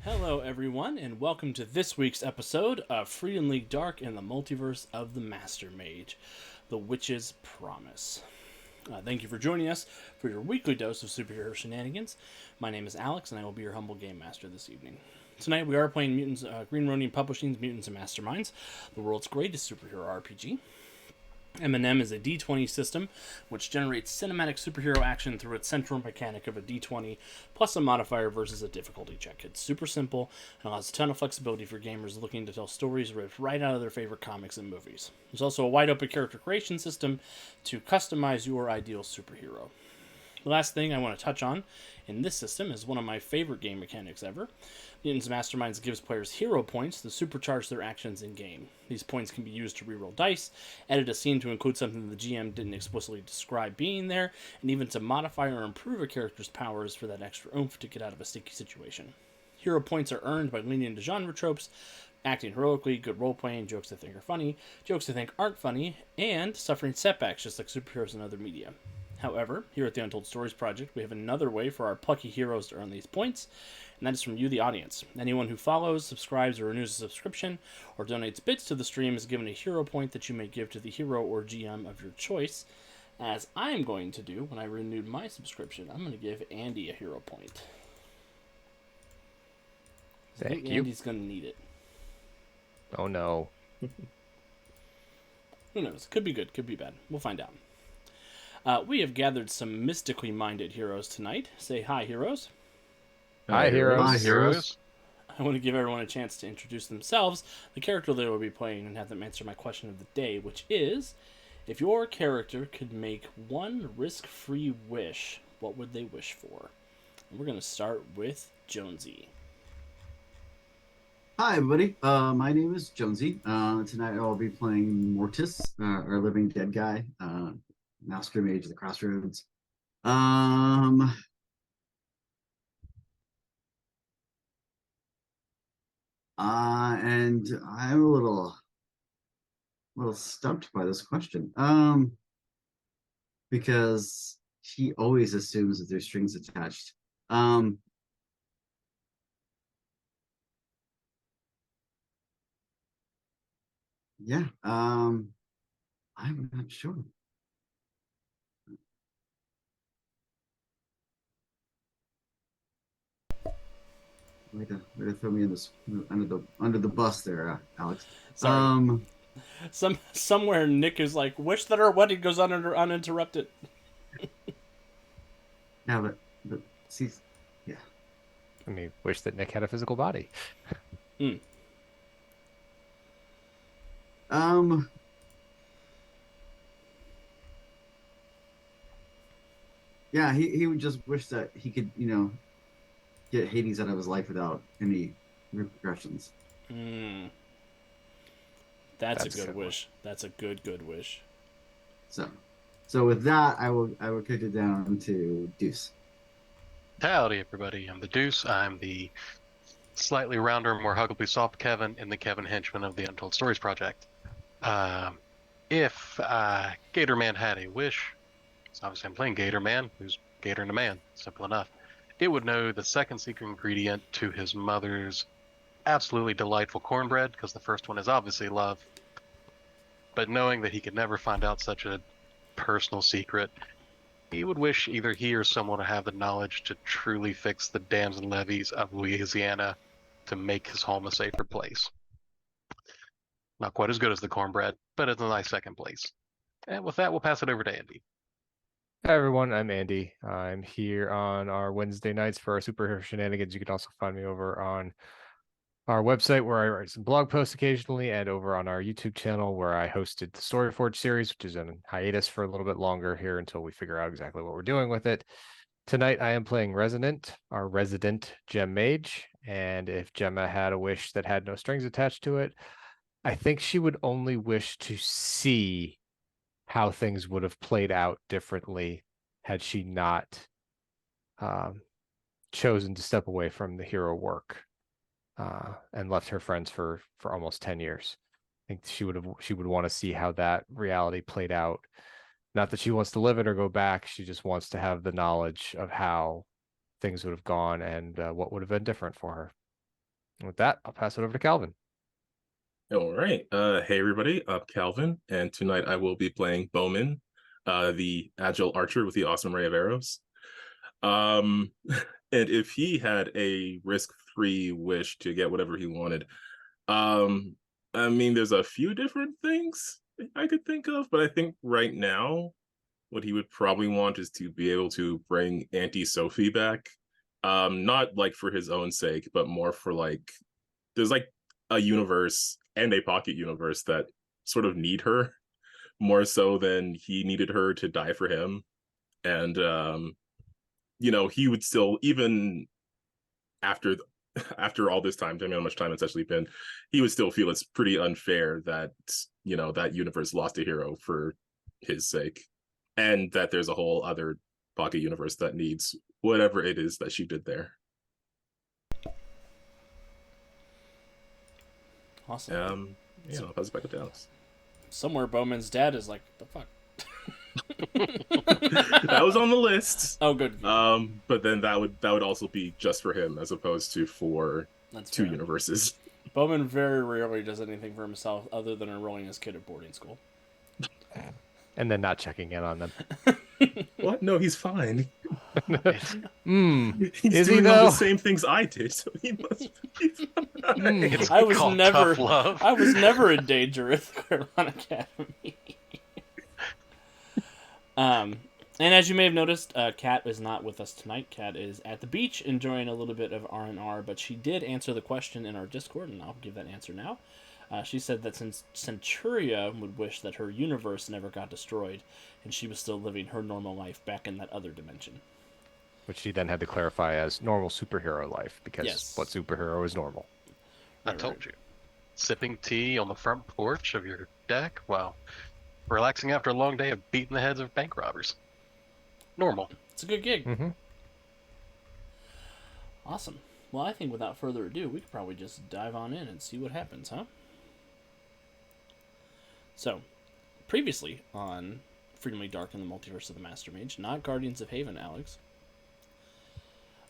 Hello, everyone, and welcome to this week's episode of Freedom League Dark and the Multiverse of the Master Mage, The Witch's Promise. Thank you for joining us for your weekly dose of superhero shenanigans. My name is Alex, and I will be your humble game master this evening. Tonight we are playing Green Ronin Publishing's Mutants and Masterminds, the world's greatest superhero RPG. M&M is a D20 system which generates cinematic superhero action through its central mechanic of a D20 plus a modifier versus a difficulty check. It's super simple and allows a ton of flexibility for gamers looking to tell stories ripped right out of their favorite comics and movies. There's also a wide open character creation system to customize your ideal superhero. The last thing I want to touch on in this system is one of my favorite game mechanics ever. Mutants Masterminds gives players hero points to supercharge their actions in game. These points can be used to reroll dice, edit a scene to include something the GM didn't explicitly describe being there, and even to modify or improve a character's powers for that extra oomph to get out of a sticky situation. Hero points are earned by leaning into genre tropes, acting heroically, good role playing, jokes they think are funny, jokes they think aren't funny, and suffering setbacks just like superheroes in other media. However, here at the Untold Stories Project, we have another way for our plucky heroes to earn these points, and that is from you, the audience. Anyone who follows, subscribes, or renews a subscription, or donates bits to the stream is given a hero point that you may give to the hero or GM of your choice. As I'm going to do when I renewed my subscription, I'm going to give Andy a hero point. I think Thank you. Andy's going to need it. Oh no. Who knows? Could be good, could be bad. We'll find out. We have gathered some mystically minded heroes tonight. Say hi, heroes. Hi, heroes. Hi, heroes. I want to give everyone a chance to introduce themselves, the character they will be playing, and have them answer my question of the day, which is, if your character could make one risk-free wish, what would they wish for? And we're going to start with Jonesy. Hi, everybody. My name is Jonesy. Tonight I'll be playing Mortis, our living dead guy, Master Mage of the Crossroads. Um, and I'm a little stumped by this question. Because he always assumes that there's strings attached. Um, yeah. I'm not sure. Way to throw me in this under the bus there, Alex. Sorry. Somewhere Nick is like, wish that our wedding goes on uninterrupted. Yeah, but see, yeah. I mean, wish that Nick had a physical body. Um, yeah, he would just wish that he could, get Hades out of his life without any repercussions. That's a That's good a good wish. That's a good wish. So with that, I will kick it down to Deuce. Howdy, everybody. I'm the Deuce. I'm the slightly rounder, more huggably soft Kevin in the Kevin Henchman of the Untold Stories Project. If Gator Man had a wish, so obviously I'm playing Gator Man, who's Gator and a man, simple enough. It would know the second secret ingredient to his mother's absolutely delightful cornbread, because the first one is obviously love. But knowing that he could never find out such a personal secret, he would wish either he or someone to have the knowledge to truly fix the dams and levees of Louisiana to make his home a safer place. Not quite as good as the cornbread, but it's a nice second place. And with that, we'll pass it over to Andy. Hi, everyone. I'm Andy. I'm here on our Wednesday nights for our superhero shenanigans. You can also find me over on our website where I write some blog posts occasionally, and over on our YouTube channel where I hosted the Storyforge series, which is in hiatus for a little bit longer here until we figure out exactly what we're doing with it. Tonight I am playing Resonant, our resident gem mage, and if Gemma had a wish that had no strings attached to it, I think she would only wish to see how things would have played out differently had she not chosen to step away from the hero work and left her friends for almost 10 years. I think she would want to see how that reality played out. Not that she wants to live it or go back. She just wants to have the knowledge of how things would have gone and what would have been different for her. With that, I'll pass it over to Calvin. All right. Hey everybody, I'm Calvin, and tonight I will be playing Bowman, the agile archer with the awesome ray of arrows. And if he had a risk-free wish to get whatever he wanted, I mean, there's a few different things I could think of, but I think right now, what he would probably want is to be able to bring Auntie Sophie back. Not like for his own sake, but more for like, there's like a universe and a pocket universe that sort of need her more so than he needed her to die for him. And he would still, even after after all this time, I mean, how much time it's actually been, he would still feel it's pretty unfair that that universe lost a hero for his sake, and that there's a whole other pocket universe that needs whatever it is that she did there. Awesome. I'll pass it back to Alex. Somewhere Bowman's dad is like, the fuck? That was on the list. Oh, good. But then that would also be just for him as opposed to for That's two fair. universes. Bowman very rarely does anything for himself other than enrolling his kid at boarding school. And then not checking in on them. What? No, he's fine. He's Is he, doing all though? the same things I did, so he must be fine. It's I was called never- tough love. I was never in danger at the Claremont Academy. And as you may have noticed, Kat is not with us tonight. Kat is at the beach enjoying a little bit of R&R, but she did answer the question in our Discord, and I'll give that answer now. She said that since Centuria would wish that her universe never got destroyed, and she was still living her normal life back in that other dimension. Which she then had to clarify as normal superhero life, because Yes. what superhero is normal? I told you. Sipping tea on the front porch of your deck while relaxing after a long day of beating the heads of bank robbers. Normal. It's a good gig. Mm-hmm. Awesome. Well, I think without further ado, we could probably just dive on in and see what happens, huh? So, previously on Freedom League Dark and the Multiverse of the Master Mage, not Guardians of Haven, Alex,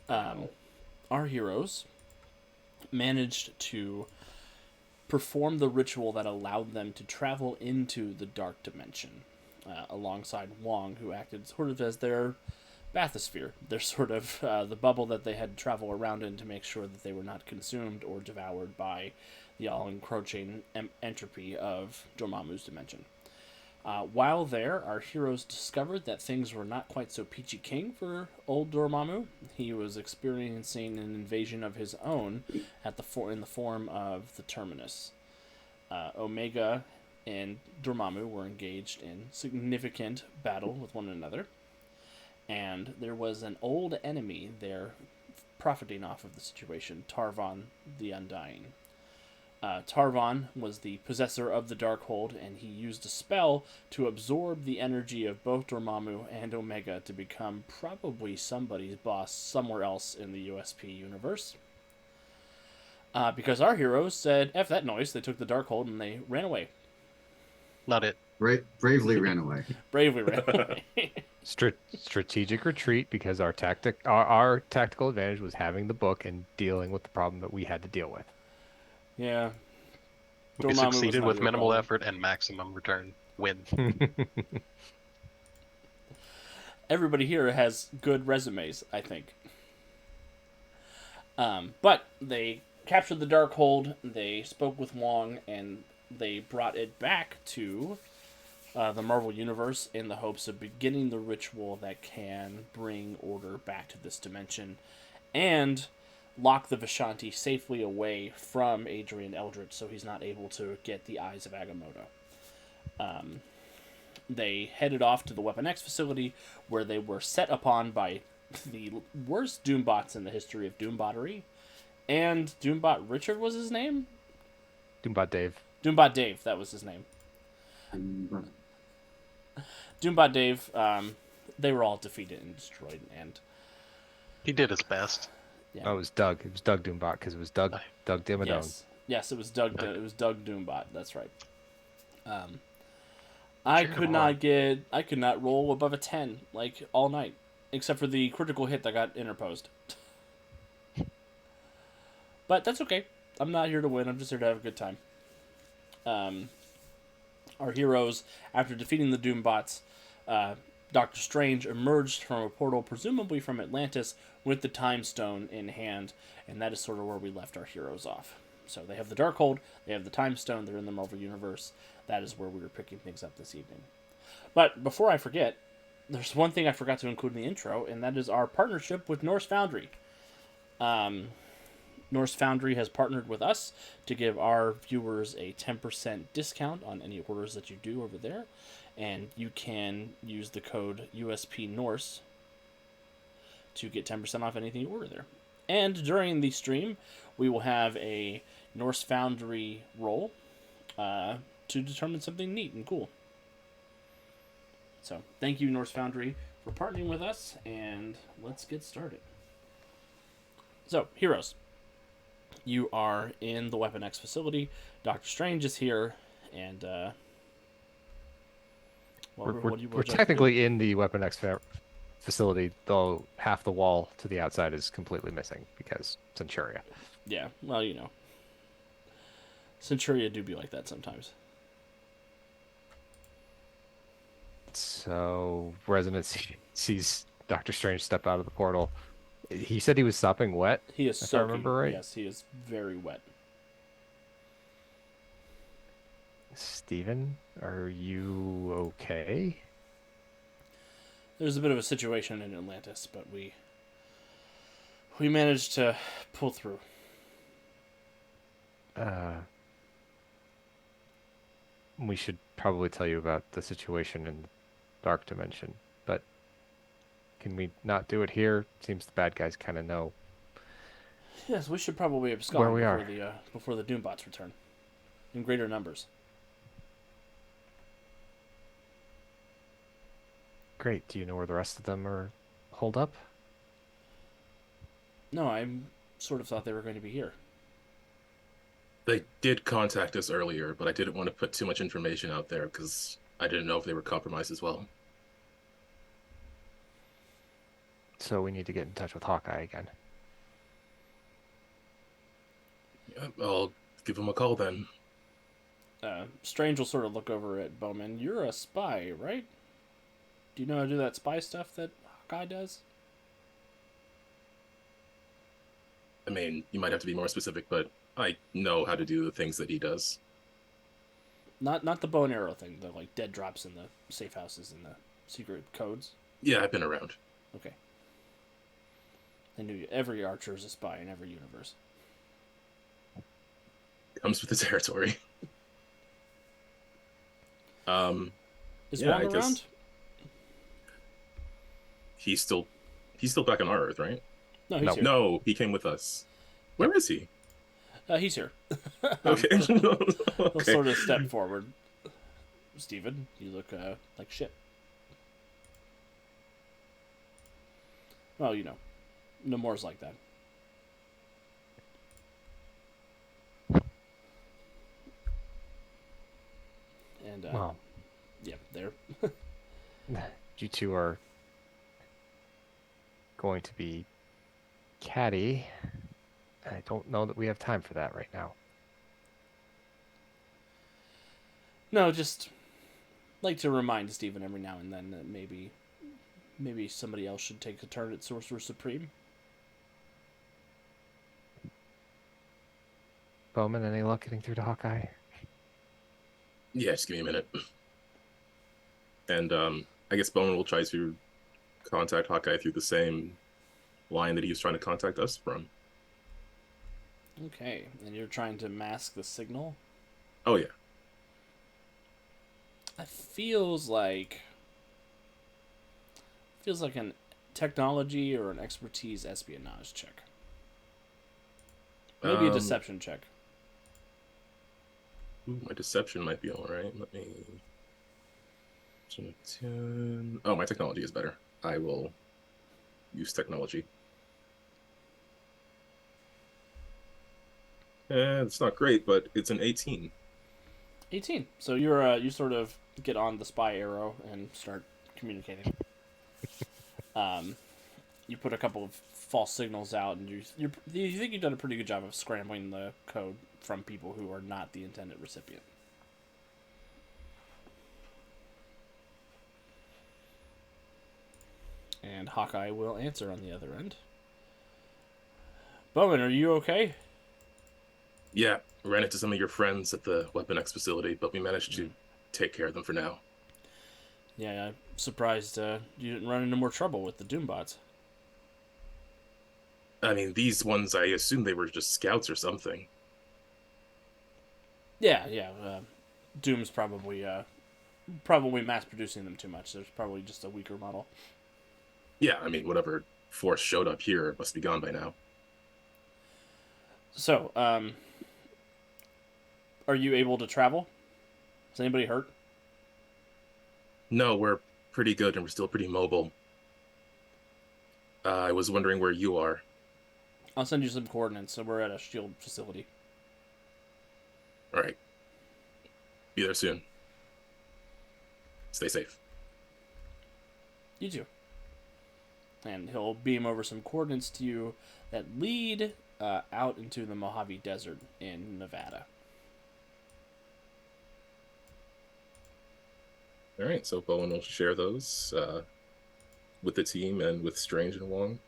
our heroes managed to perform the ritual that allowed them to travel into the Dark Dimension, alongside Wong, who acted sort of as their bathysphere. They're sort of the bubble that they had to travel around in to make sure that they were not consumed or devoured by the all-encroaching entropy of Dormammu's dimension. While there, our heroes discovered that things were not quite so peachy keen for old Dormammu. He was experiencing an invasion of his own in the form of the Terminus. Omega and Dormammu were engaged in significant battle with one another, and there was an old enemy there profiting off of the situation, Tarvon the Undying. Tarvon was the possessor of the Darkhold, and he used a spell to absorb the energy of both Dormammu and Omega to become probably somebody's boss somewhere else in the USP universe. Because our heroes said, F that noise, they took the Darkhold and they ran away. Not it. Bravely ran away. Bravely ran away. Strategic retreat, because our tactical advantage was having the book and dealing with the problem that we had to deal with. Yeah. We Dormammu was succeeded not with your minimal problem. effort and maximum return. Win. Everybody here has good resumes, I think. But they captured the Darkhold, they spoke with Wong, and they brought it back to the Marvel Universe in the hopes of beginning the ritual that can bring order back to this dimension and lock the Vishanti safely away from Adrian Eldritch so he's not able to get the eyes of Agamotto. They headed off to the Weapon X facility, where they were set upon by the worst Doombots in the history of Doombottery. And Doombot Richard was his name? Doombot Dave. Doombot Dave, that was his name. Doombot Dave, they were all defeated and destroyed, and He did his best. yeah. Oh, it was Doug. It was Doug Doombot, because it was Doug Dimmadome. Yes, it was Doug. Doug. It was Doug Doombot. That's right. I Cheer could him not on. I could not roll above a 10 like all night, except for the critical hit that got interposed. But that's okay. I'm not here to win. I'm just here to have a good time. Our heroes, after defeating the Doombots, Doctor Strange emerged from a portal, presumably from Atlantis, with the Time Stone in hand, and that is sort of where we left our heroes off. So they have the Darkhold, they have the Time Stone, they're in the Marvel Universe. That is where we were picking things up this evening. But before I forget, there's one thing I forgot to include in the intro, and that is our partnership with Norse Foundry. Norse Foundry has partnered with us to give our viewers a 10% discount on any orders that you do over there. And you can use the code USP Norse to get 10% off anything you order there. And during the stream, we will have a Norse Foundry roll to determine something neat and cool. So, thank you, Norse Foundry, for partnering with us, and let's get started. So, heroes. You are in the Weapon X facility. Doctor Strange is here, and we're technically in the Weapon X facility, though half the wall to the outside is completely missing because Centuria. Yeah, well, you know, Centuria do be like that sometimes. So, Resonant sees Doctor Strange step out of the portal. He said he was sopping wet. He is if soaking. I remember right. Yes, he is very wet. Steven, are you okay? There's a bit of a situation in Atlantis, but we managed to pull through. We should probably tell you about the situation in Dark Dimension, but can we not do it here? Seems the bad guys kind of know. Yes, we should probably abscond where we are before the Doombots return in greater numbers. Great. Do you know where the rest of them are holed up? No, I sort of thought they were going to be here. They did contact us earlier, but I didn't want to put too much information out there because I didn't know if they were compromised as well. So we need to get in touch with Hawkeye again. Yeah, I'll give him a call then. Strange will sort of look over at Bowman. You're a spy, right? Do you know how to do that spy stuff that Hawkeye does? I mean, you might have to be more specific, but I know how to do the things that he does. Not the bow and arrow thing, the like dead drops in the safe houses and the secret codes. Yeah, I've been around. Okay. I knew every archer is a spy in every universe. Comes with the territory. Is yeah, Wong around? He's still back on our Earth, right? No, he's here. No, he came with us. Where is he? He's here. Okay. He'll sort of step forward. Steven, you look like shit. Well, you know, Namor's like that. And, well, yeah, there. You two are going to be catty. I don't know that we have time for that right now. No, just like to remind Steven every now and then that maybe somebody else should take a turn at Sorcerer Supreme. Bowman, any luck getting through to Hawkeye? Yeah, just give me a minute. And I guess Bowman will try to contact Hawkeye through the same line that he was trying to contact us from. Okay, and you're trying to mask the signal? Oh, yeah. It feels like an technology or an expertise espionage check. Maybe a deception check. Ooh, my deception might be all right. Let me... Oh, my technology is better. I will use technology. It's not great, but it's an 18. 18. So you're you sort of get on the spy arrow and start communicating. you put a couple of false signals out, and you think you've done a pretty good job of scrambling the code from people who are not the intended recipient. And Hawkeye will answer on the other end. Bowman, are you okay? Yeah, ran into some of your friends at the Weapon X facility, but we managed to take care of them for now. Yeah, I'm surprised you didn't run into more trouble with the Doombots. I mean, these ones, I assume they were just scouts or something. Yeah. Doom's probably mass producing them too much. There's probably just a weaker model. Yeah, I mean, whatever force showed up here must be gone by now. So, are you able to travel? Is anybody hurt? No, we're pretty good and we're still pretty mobile. I was wondering where you are. I'll send you some coordinates. So we're at a shield facility. All right. Be there soon. Stay safe. You too. And he'll beam over some coordinates to you that lead out into the Mojave Desert in Nevada. All right, so Bowen will share those with the team and with Strange and Wong.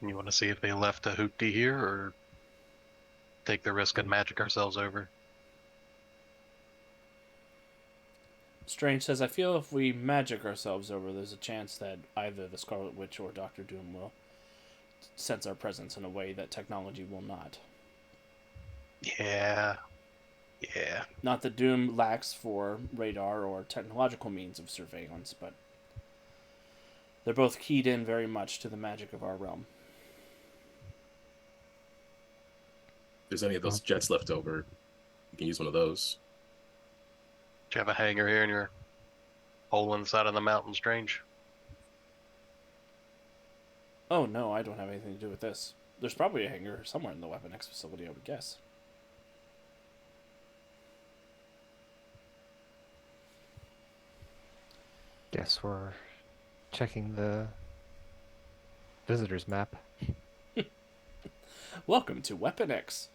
You want to see if they left a hoopty here, or take the risk and magic ourselves over? Strange says, I feel if we magic ourselves over, there's a chance that either the Scarlet Witch or Doctor Doom will sense our presence in a way that technology will not. Yeah. Not that Doom lacks for radar or technological means of surveillance, but they're both keyed in very much to the magic of our realm. If there's any of those jets left over, you can use one of those. Do you have a hangar here in your hole inside of the mountain, Strange? Oh, no, I don't have anything to do with this. There's probably a hangar somewhere in the Weapon X facility, I would guess. Guess we're checking the visitors map. Welcome to Weapon X.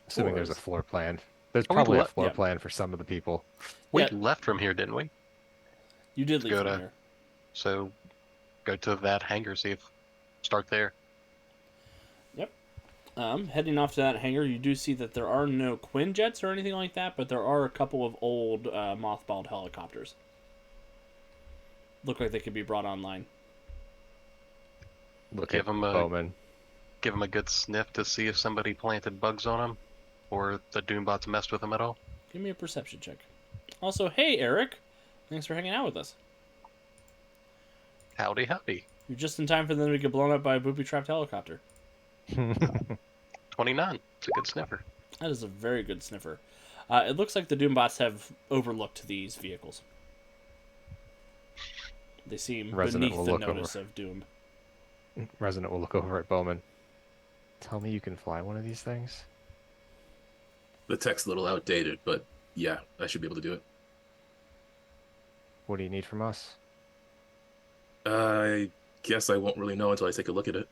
Assuming there's a Tours. floor plan. There's Oh, we probably a left- floor yeah. plan for some of the people. We Yeah. left from here, didn't we? You did leave Go from to- here. So go to that hangar, start there. Heading off to that hangar, you do see that there are no Quinjets or anything like that, but there are a couple of old mothballed helicopters. Look like they could be brought online. Look Give at 'em a- Bowman. Give them a good sniff to see if somebody planted bugs on them, or the Doombots messed with them at all. Give me a perception check. Also, hey, Eric. Thanks for hanging out with us. Howdy, howdy. You're just in time for them to get blown up by a booby-trapped helicopter. 29. It's a good sniffer. That is a very good sniffer. It looks like the Doombots have overlooked these vehicles. They seem Resident beneath will the look notice over. of Doom. Resident will look over at Bowman. Tell me you can fly one of these things? The tech's a little outdated, but yeah, I should be able to do it. What do you need from us? I guess I won't really know until I take a look at it.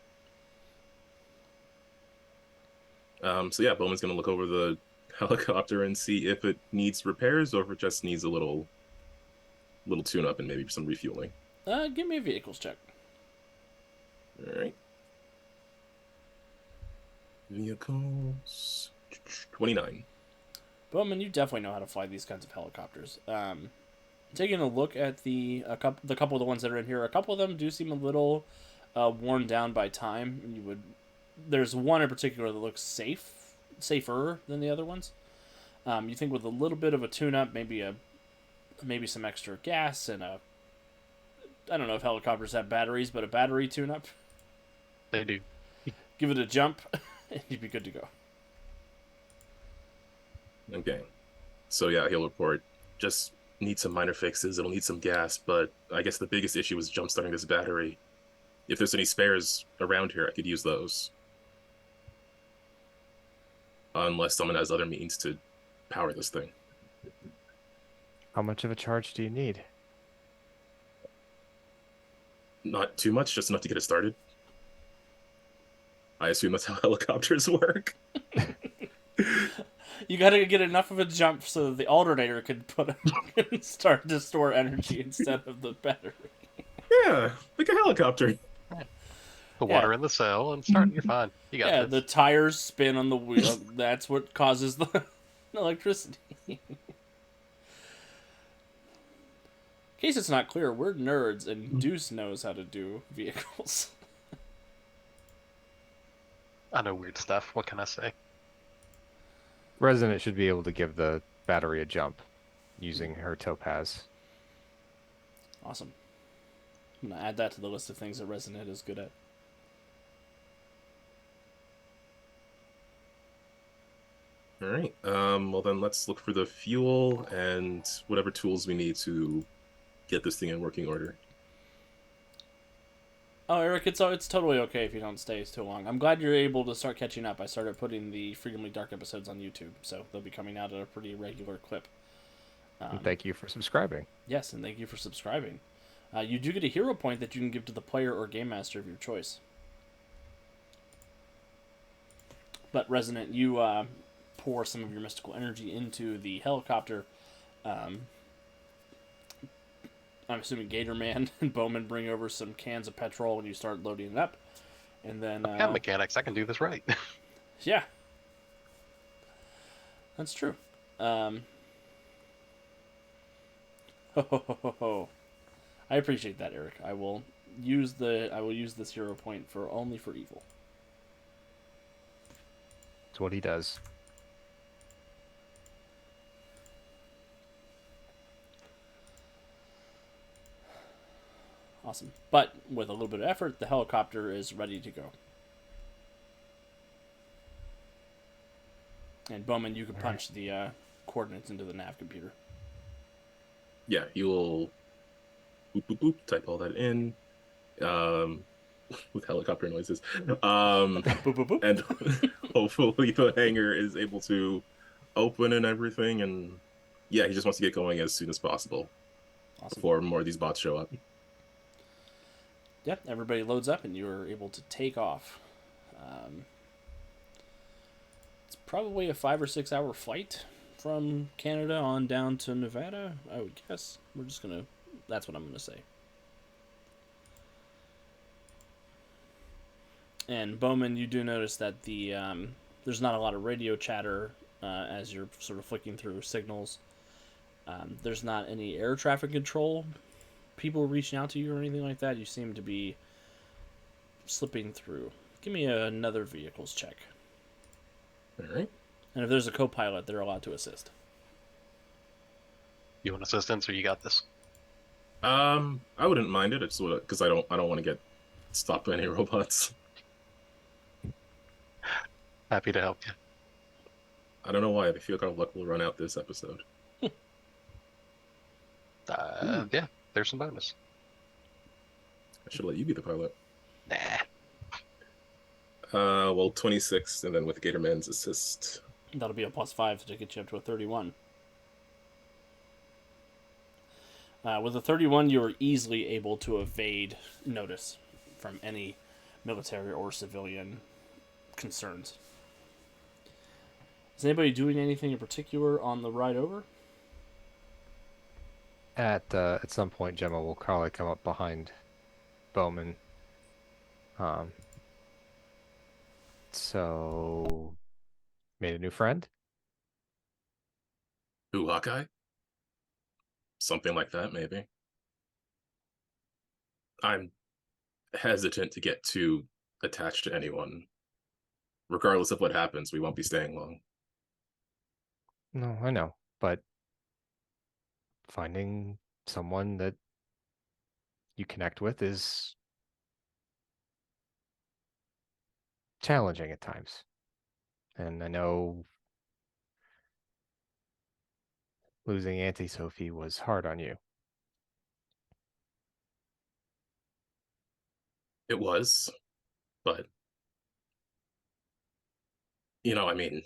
So yeah, Bowman's gonna look over the helicopter and see if it needs repairs or if it just needs a little tune-up and maybe some refueling. Give me a vehicles check. All right. Vehicles. 29. Bowman, you definitely know how to fly these kinds of helicopters. Taking a look at the couple of the ones that are in here, a couple of them do seem a little worn down by time. There's one in particular that looks safer than the other ones. You think with a little bit of a tune-up, maybe some extra gas and I don't know if helicopters have batteries, but a battery tune-up. They do. Give it a jump, and you'd be good to go. Okay. So yeah, he'll report. Just need some minor fixes. It'll need some gas, but I guess the biggest issue is jump-starting this battery. If there's any spares around here, I could use those. Unless someone has other means to power this thing. How much of a charge do you need? Not too much, just enough to get it started. I assume that's how helicopters work. You got to get enough of a jump so that the alternator could can start to store energy instead of the battery. Yeah, like a helicopter. The Yeah. water in the cell and start. You're fine. You got Yeah, this. the tires spin on the wheel. That's what causes the electricity. In case it's not clear, we're nerds, and Deuce knows how to do vehicles. I know weird stuff. What can I say? Resonant should be able to give the battery a jump using her topaz. Awesome. I'm gonna add that to the list of things that Resonant is good at. All right. Well then let's look for the fuel and whatever tools we need to get this thing in working order. Oh, Eric, it's totally okay if you don't stay too long. I'm glad you're able to start catching up. I started putting the Frequently Dark episodes on YouTube, so they'll be coming out at a pretty regular clip. And thank you for subscribing. Yes, and thank you for subscribing. You do get a hero point that you can give to the player or game master of your choice. But Resonant, you pour some of your mystical energy into the helicopter. I'm assuming Gator Man and Bowman bring over some cans of petrol and you start loading it up. And then Chem mechanics. I can do this right. yeah. That's true. I appreciate that, Eric. I will use this hero point only for evil. That's what he does. Awesome. But with a little bit of effort, the helicopter is ready to go. And Bowman, you can punch the coordinates into the nav computer. Yeah, you'll boop boop boop type all that in. With helicopter noises. Boop, boop, boop. And hopefully the hangar is able to open and everything, and yeah, he just wants to get going as soon as possible Awesome. before more of these bots show up. Yep, everybody loads up and you're able to take off. It's probably a 5 or 6 hour flight from Canada on down to Nevada, I would guess. That's what I'm gonna say. And Bowman, you do notice that there's not a lot of radio chatter as you're sort of flicking through signals. There's not any air traffic control people reaching out to you or anything like that. You seem to be slipping through. Give me another vehicles check. All right. And if there's a co-pilot, they're allowed to assist. You want assistance or you got this? I wouldn't mind it. It's because I don't want to get stopped by any robots. Happy to help you. I don't know why. I feel like our luck will run out this episode. Yeah, there's some bonus. I should let you be the pilot. Nah. Well, 26, and then with Gatorman's assist. That'll be a +5 to get you up to a 31. With a 31, you are easily able to evade notice from any military or civilian concerns. Is anybody doing anything in particular on the ride over? At some point, Gemma will probably come up behind Bowman. So made a new friend. Ooh, Hawkeye? Something like that, maybe. I'm hesitant to get too attached to anyone. Regardless of what happens, we won't be staying long. No, I know, but finding someone that you connect with is challenging at times. And I know losing Auntie Sophie was hard on you. It was, but I mean,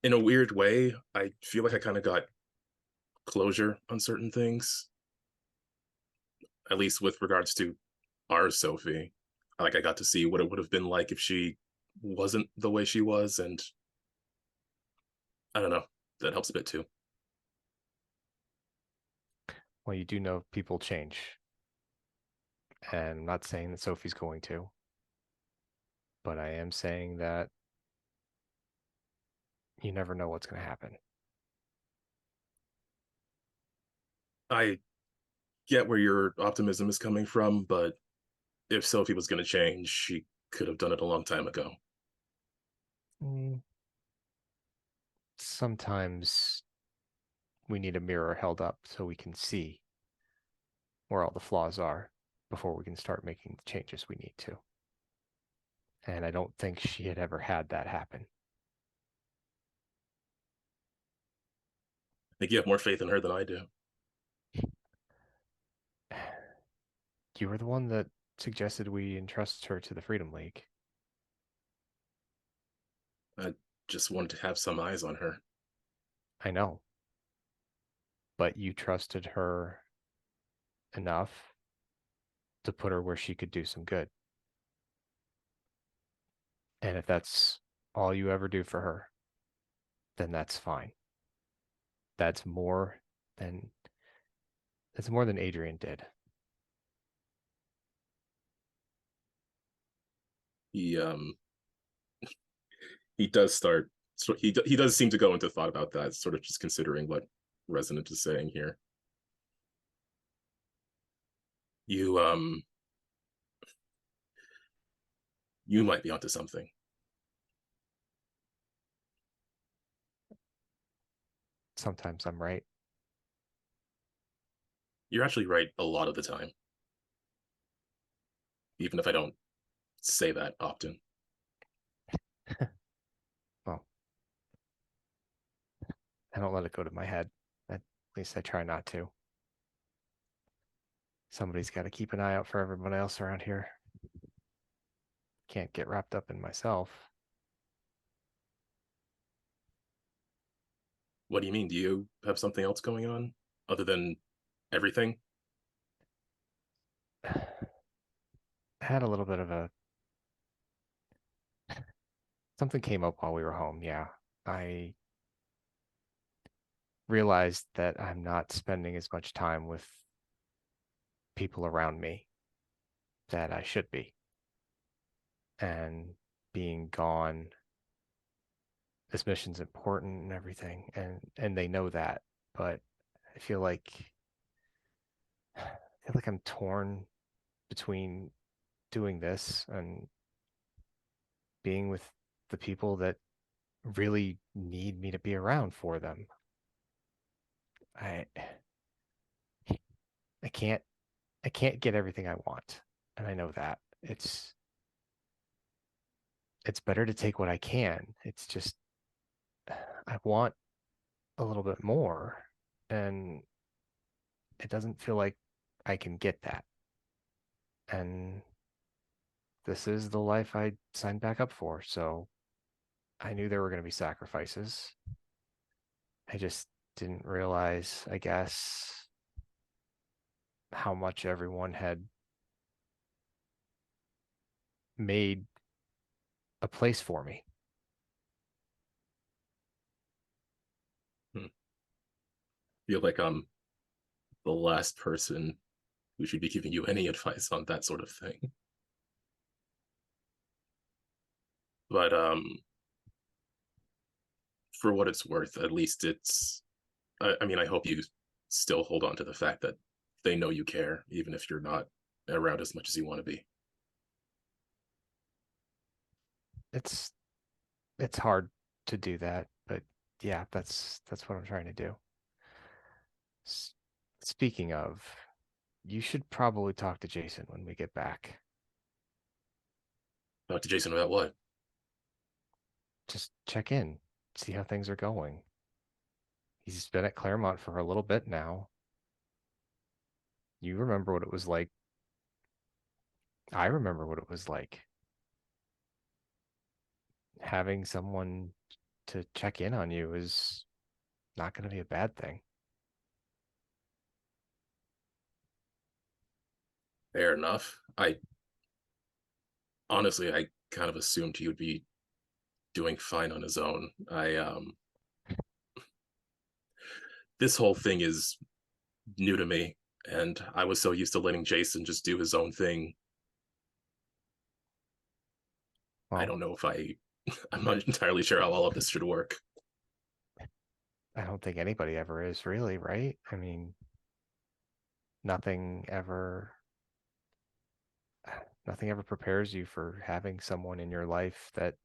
in a weird way, I feel like I kind of got closure on certain things. at least with regards to our Sophie, like I got to see what it would have been like if she wasn't the way she was, and I don't know, that helps a bit too. Well, you do know people change. And I'm not saying that Sophie's going to, but I am saying that you never know what's going to happen. I get where your optimism is coming from, but if Sophie was going to change, she could have done it a long time ago. Sometimes we need a mirror held up so we can see where all the flaws are before we can start making the changes we need to. And I don't think she had ever had that happen. I think you have more faith in her than I do. You were the one that suggested we entrust her to the Freedom League. I just wanted to have some eyes on her. I know. But you trusted her enough to put her where she could do some good. And if that's all you ever do for her, then that's fine. That's more than Adrian did. He he does start, so he does seem to go into thought about that, sort of just considering what Resonant is saying here. You you might be onto something. Sometimes I'm right. You're actually right a lot of the time, even if I don't say that often. Well, I don't let it go to my head. At least I try not to. Somebody's got to keep an eye out for everyone else around here. Can't get wrapped up in myself. What do you mean? Do you have something else going on other than everything? I had a little bit of a something came up while we were home. Yeah. I realized that I'm not spending as much time with people around me that I should be. And being gone, this mission's important and everything, and they know that, but I feel like I'm torn between doing this and being with the people that really need me to be around for them. I I can't get everything I want, and I know that. It's better to take what I can. It's just I want a little bit more, and it doesn't feel like I can get that. And this is the life I signed back up for, so I knew there were going to be sacrifices. I just didn't realize, I guess, how much everyone had made a place for me. Feel like I'm the last person who should be giving you any advice on that sort of thing. But for what it's worth, at least it's I mean, I hope you still hold on to the fact that they know you care, even if you're not around as much as you want to be. It's hard to do that, but yeah, that's what I'm trying to do. Speaking of, you should probably talk to Jason when we get back. Talk to Jason about what? Just check in, see how things are going. He's been at Claremont for a little bit now. You remember what it was like. I remember what it was like. Having someone to check in on you is not going to be a bad thing. Fair enough. I kind of assumed he would be doing fine on his own. This whole thing is new to me, and I was so used to letting Jason just do his own thing. I Well, don't know if I'm not entirely sure how all of this should work. I don't think anybody ever is really, right? I mean, nothing ever nothing ever prepares you for having someone in your life that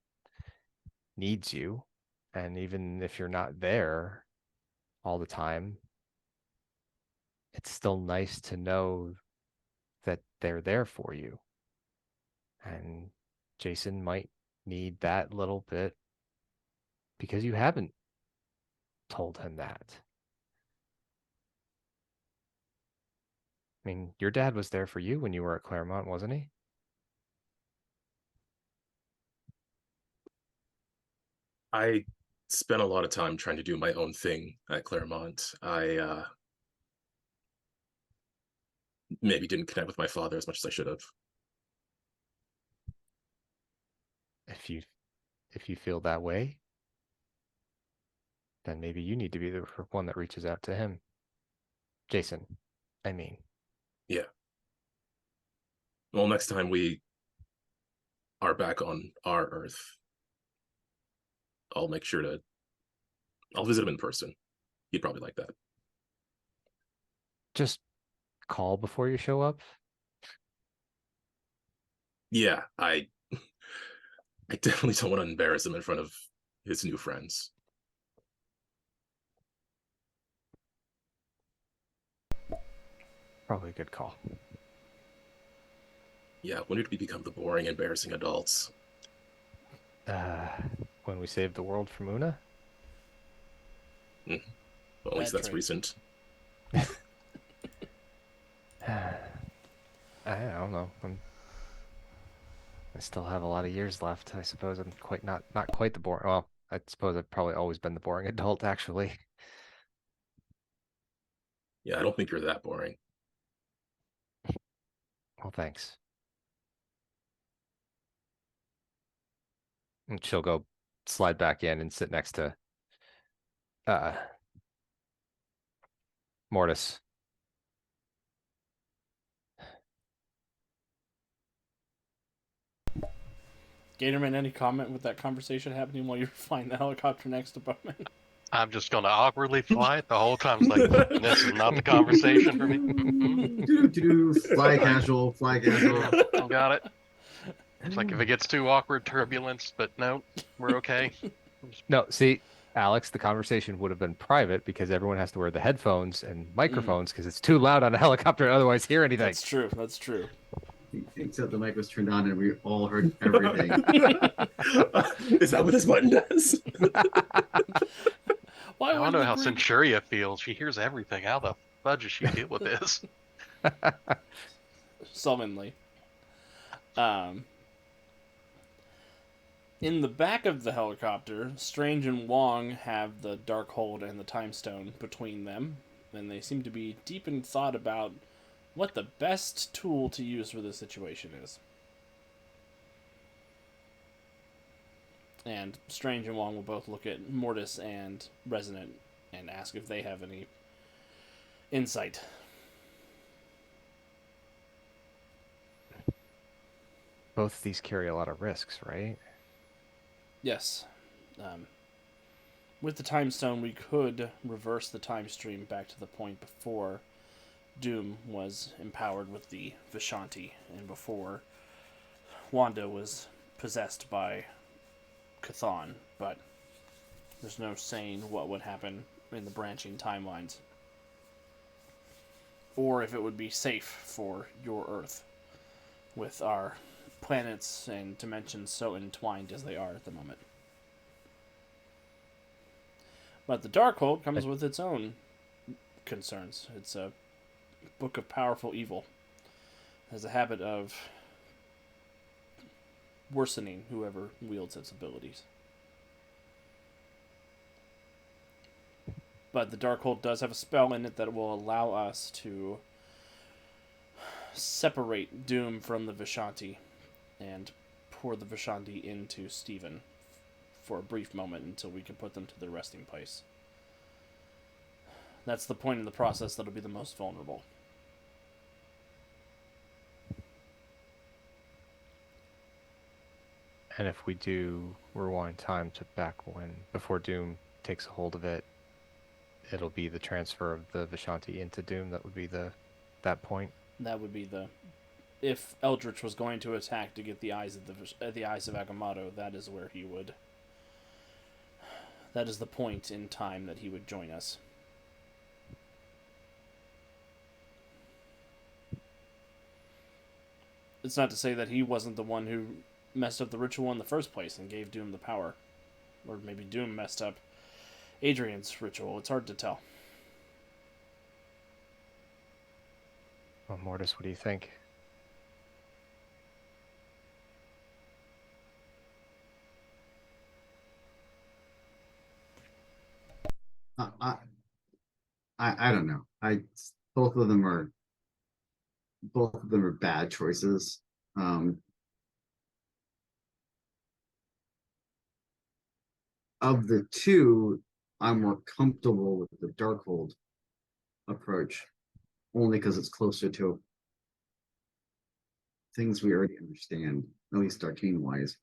needs you. And even if you're not there all the time, it's still nice to know that they're there for you. And Jason might need that little bit because you haven't told him that. I mean, your dad was there for you when you were at Claremont, wasn't he? I spent a lot of time trying to do my own thing at Claremont. I maybe didn't connect with my father as much as I should have. If you feel that way, then maybe you need to be the one that reaches out to him. Jason, I mean. Yeah. Well, next time we are back on our Earth, I'll make sure to. I'll visit him in person. He'd probably like that. Just call before you show up. Yeah, I definitely don't want to embarrass him in front of his new friends. Probably a good call. Yeah, when did we become the boring, embarrassing adults? Uh, when we saved the world from Una? Well, at least that's trait. recent. I don't know. I still have a lot of years left. I suppose I'm not quite the boring. Well, I suppose I've probably always been the boring adult, actually. Yeah, I don't think you're that boring. Well, thanks. And she'll go slide back in and sit next to Mortis. Gatorman, any comment with that conversation happening while you're flying the helicopter next to Bowman? I'm just going to awkwardly fly it the whole time. It's like, this is not the conversation for me. Fly casual, fly casual. Got it. It's like if it gets too awkward, turbulence, but no, we're okay. No, see, Alex, the conversation would have been private because everyone has to wear the headphones and microphones because it's too loud on a helicopter to otherwise hear anything. That's true. That's true. Except the mic was turned on and we all heard everything. Is that what this button does? Why I don't know how Centurion? Centuria feels. She hears everything. How the fudge does she deal with this? Sullenly. In the back of the helicopter, Strange and Wong have the Darkhold and the Time Stone between them, and they seem to be deep in thought about what the best tool to use for this situation is. And Strange and Wong will both look at Mortis and Resonant and ask if they have any insight. Both of these carry a lot of risks, right? Yes. With the Time Stone, we could reverse the time stream back to the point before Doom was empowered with the Vishanti and before Wanda was possessed by Chthon, but there's no saying what would happen in the branching timelines. Or if it would be safe for your Earth with our planets and dimensions so entwined as they are at the moment. But the Darkhold comes with its own concerns. It's a book of powerful evil. It has a habit of worsening whoever wields its abilities. But the Darkhold does have a spell in it that will allow us to separate Doom from the Vishanti and pour the Vishanti into Steven for a brief moment until we can put them to their resting place. That's the point in the process that'll be the most vulnerable. And if we do rewind time to back when, before Doom takes a hold of it, it'll be the transfer of the Vishanti into Doom. That would be that point. That would be the... If Eldritch was going to attack to get the eyes of the eyes of Agamotto, that is where he would... That is the point in time that he would join us. It's not to say that he wasn't the one who messed up the ritual in the first place and gave Doom the power. Or maybe Doom messed up Adrian's ritual. It's hard to tell. Well, Mortis, what do you think? I don't know. Both of them are bad choices. Of the two, I'm more comfortable with the Darkhold approach, only because it's closer to things we already understand, at least arcane wise.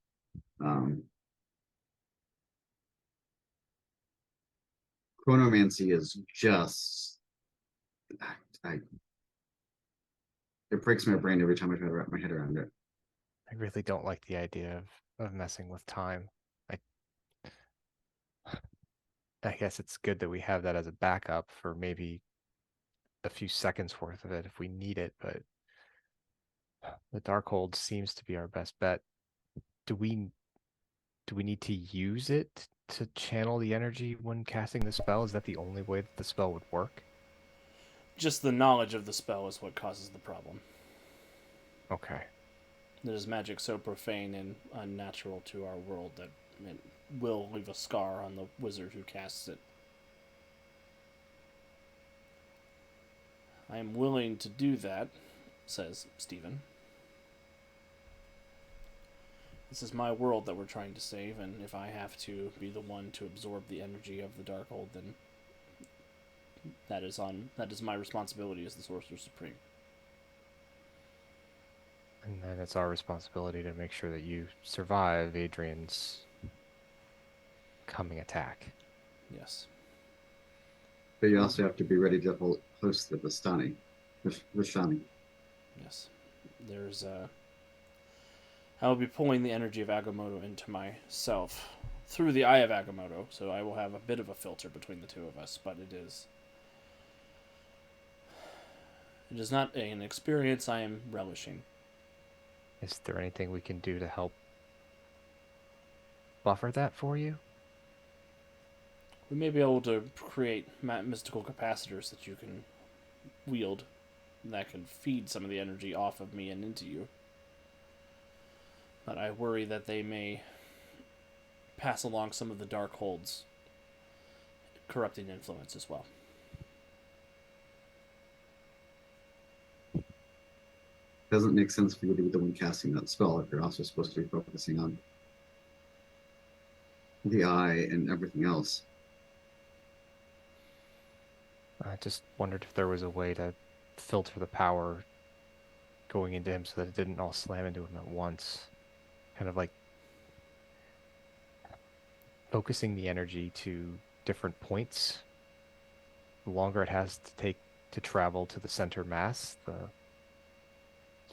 Chronomancy is just it breaks my brain every time I try to wrap my head around it. I really don't like the idea of messing with time. I guess it's good that we have that as a backup for maybe a few seconds worth of it if we need it, but the Darkhold seems to be our best bet. Do we need to use it to channel the energy when casting the spell? Is that the only way that the spell would work? Just the knowledge of the spell is what causes the problem. Okay. There's magic so profane and unnatural to our world that it will leave a scar on the wizard who casts it. I am willing to do that, says Steven. This is my world that we're trying to save, and if I have to be the one to absorb the energy of the Darkhold, then that is my responsibility as the Sorcerer Supreme. And then it's our responsibility to make sure that you survive Adrian's coming attack. Yes. But you also have to be ready to host the Vistani. Yes. There's I will be pulling the energy of Agamotto into myself through the eye of Agamotto, so I will have a bit of a filter between the two of us, but it is not an experience I am relishing. Is there anything we can do to help buffer that for you? We may be able to create mystical capacitors that you can wield that can feed some of the energy off of me and into you. But I worry that they may pass along some of the Darkhold's corrupting influence as well. Doesn't make sense for you to be the one casting that spell if you're also supposed to be focusing on the eye and everything else. I just wondered if there was a way to filter the power going into him so that it didn't all slam into him at once. Kind of like focusing the energy to different points. The longer it has to take to travel to the center mass, the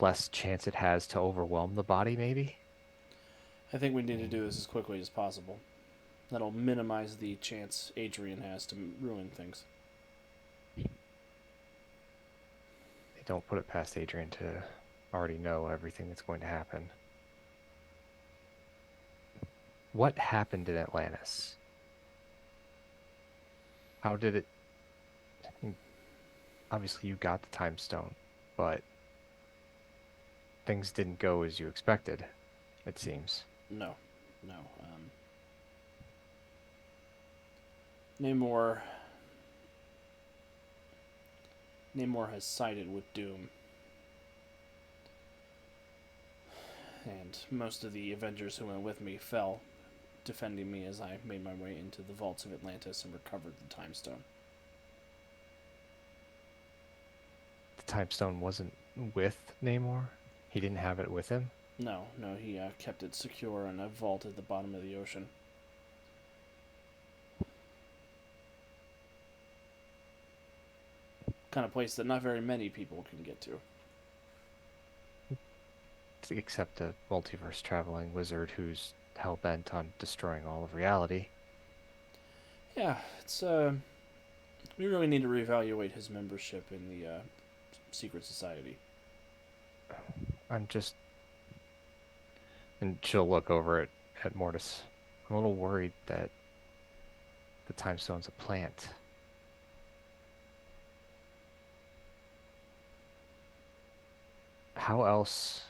less chance it has to overwhelm the body, maybe? I think we need to do this as quickly as possible. That'll minimize the chance Adrian has to ruin things. They don't put it past Adrian to already know everything that's going to happen. What happened in Atlantis? How did it... Obviously you got the time stone, but things didn't go as you expected, it seems. No. Namor has sided with Doom and most of the Avengers who went with me fell, defending me as I made my way into the vaults of Atlantis and recovered the Time Stone. The Time Stone wasn't with Namor? He didn't have it with him? No, he kept it secure in a vault at the bottom of the ocean. Kind of place that not very many people can get to. Except a multiverse traveling wizard who's hell-bent on destroying all of reality. Yeah, it's we really need to reevaluate his membership in the secret society. I'm just... And she'll look over at Mortis. I'm a little worried that the Time Stone's a plant. How else...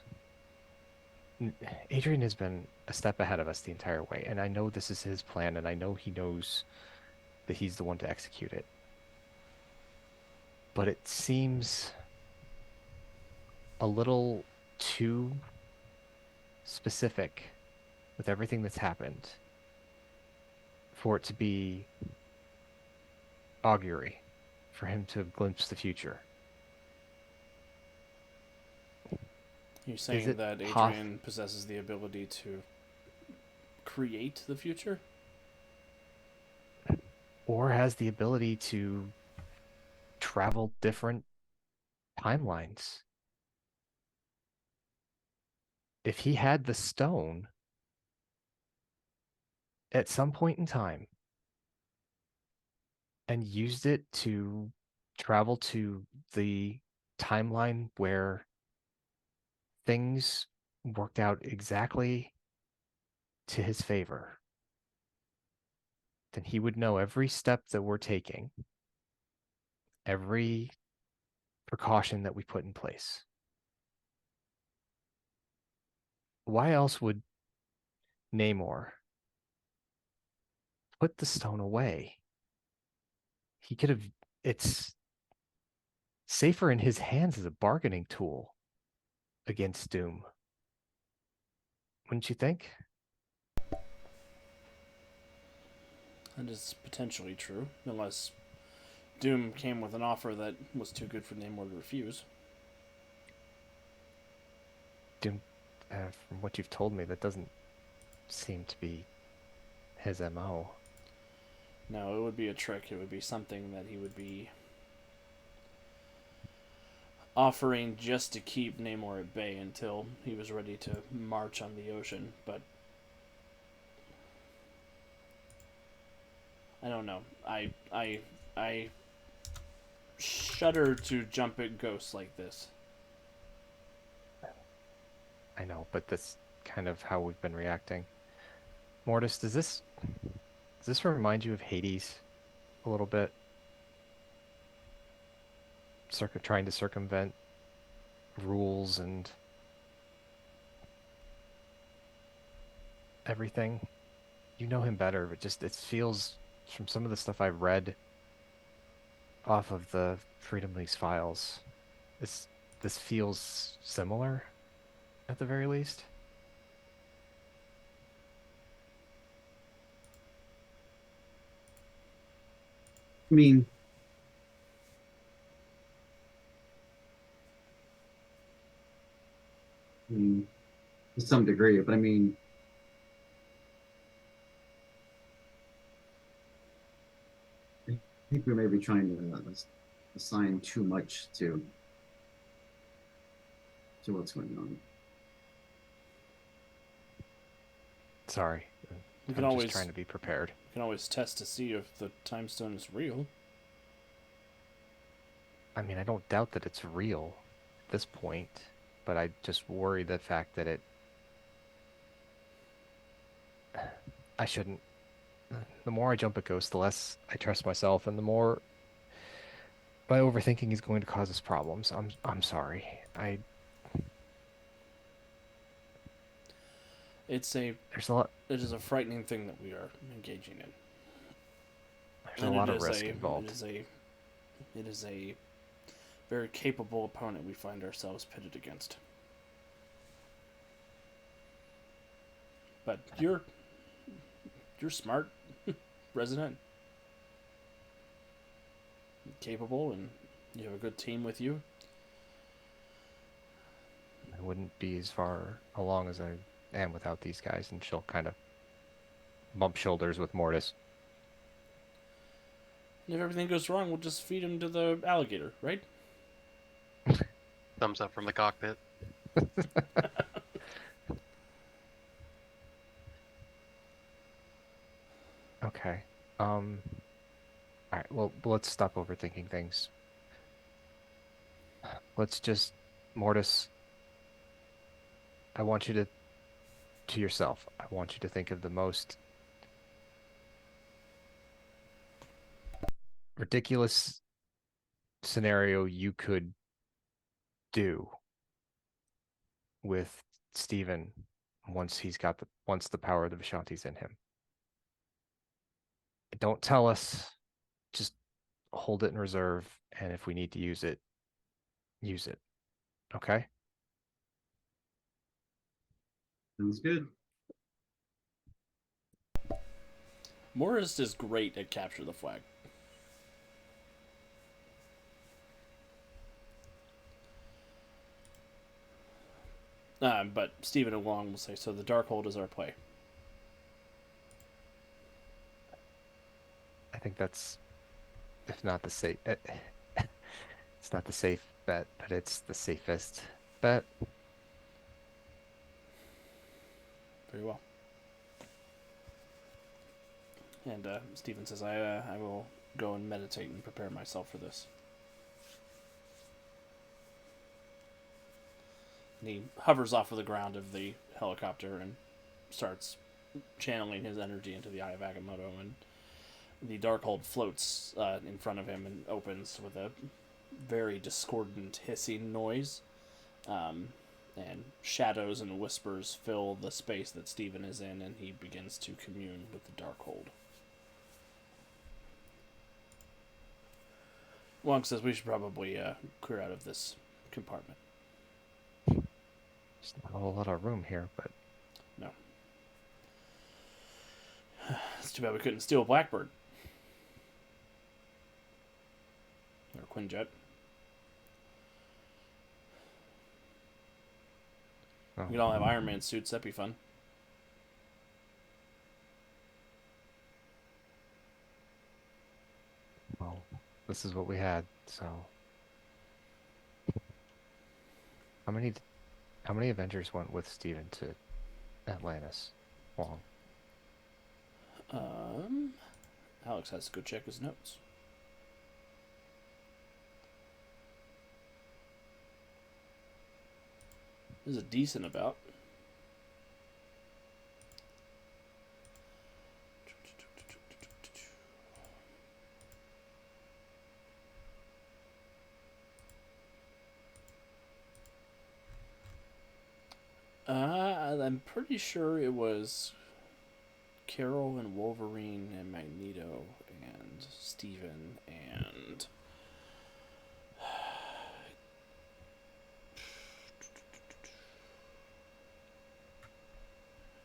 Adrian has been a step ahead of us the entire way, and I know this is his plan, and I know he knows that he's the one to execute it. But it seems a little too specific with everything that's happened for it to be augury, for him to glimpse the future. You're saying that Adrian possesses the ability to create the future? Or has the ability to travel different timelines. If he had the stone at some point in time and used it to travel to the timeline where things worked out exactly to his favor, then he would know every step that we're taking, every precaution that we put in place. Why else would Namor put the stone away? He could have, it's safer in his hands as a bargaining tool against Doom. Wouldn't you think? That is potentially true, unless Doom came with an offer that was too good for Namor to refuse. Doom, from what you've told me, that doesn't seem to be his MO. No, it would be a trick. It would be something that he would be offering just to keep Namor at bay until he was ready to march on the ocean. But I don't know. I shudder to jump at ghosts like this. I know, but that's kind of how we've been reacting. Mortis, does this remind you of Hades a little bit? Trying to circumvent rules and everything. You know him better, but just it feels from some of the stuff I've read off of the Freedom League's files, this feels similar at the very least. I mean, to some degree, but I mean, I think we may be trying to assign too much to what's going on. Sorry. We can I'm always just trying to be prepared. We can always test to see if the time stone is real. I mean, I don't doubt that it's real at this point, but I just worry the fact that I shouldn't. The more I jump at Ghost, the less I trust myself, and the more my overthinking is going to cause us problems. I'm sorry. There's a lot. It is a frightening thing that we are engaging in. There's a lot of risk involved. It is a very capable opponent we find ourselves pitted against. but you're smart, resident, capable, and you have a good team with you. I wouldn't be as far along as I am without these guys, and she'll kind of bump shoulders with Mortis. And if everything goes wrong, we'll just feed him to the alligator, right? Thumbs up from the cockpit. Okay. All right. Well, let's stop overthinking things. Let's just, Mortis, I want you to yourself. I want you to think of the most ridiculous scenario you could do with Steven once the power of the Vishanti's in him. Don't tell us, just hold it in reserve, and if we need to use it, use it. Okay? Sounds good. Morris is great at capture the flag. But Stephen Wong will say, so the Darkhold is our play. I think that's, if not the safe, it's not the safe bet, but it's the safest bet. Very well. And Stephen says, I will go and meditate and prepare myself for this. And he hovers off of the ground of the helicopter and starts channeling his energy into the Eye of Agamotto, and the Darkhold floats in front of him and opens with a very discordant hissing noise. And shadows and whispers fill the space that Stephen is in, and he begins to commune with the Darkhold. Wong says we should probably clear out of this compartment. There's not a whole lot of room here, but No. It's too bad we couldn't steal Blackbird. Or Quinjet. oh, We could all have Iron Man suits, that'd be fun. well, this is what we had. So, how many Avengers went with Steven to Atlantis? Wong. Alex has to go check his notes. There's a decent about. I'm pretty sure it was Carol and Wolverine and Magneto and Steven and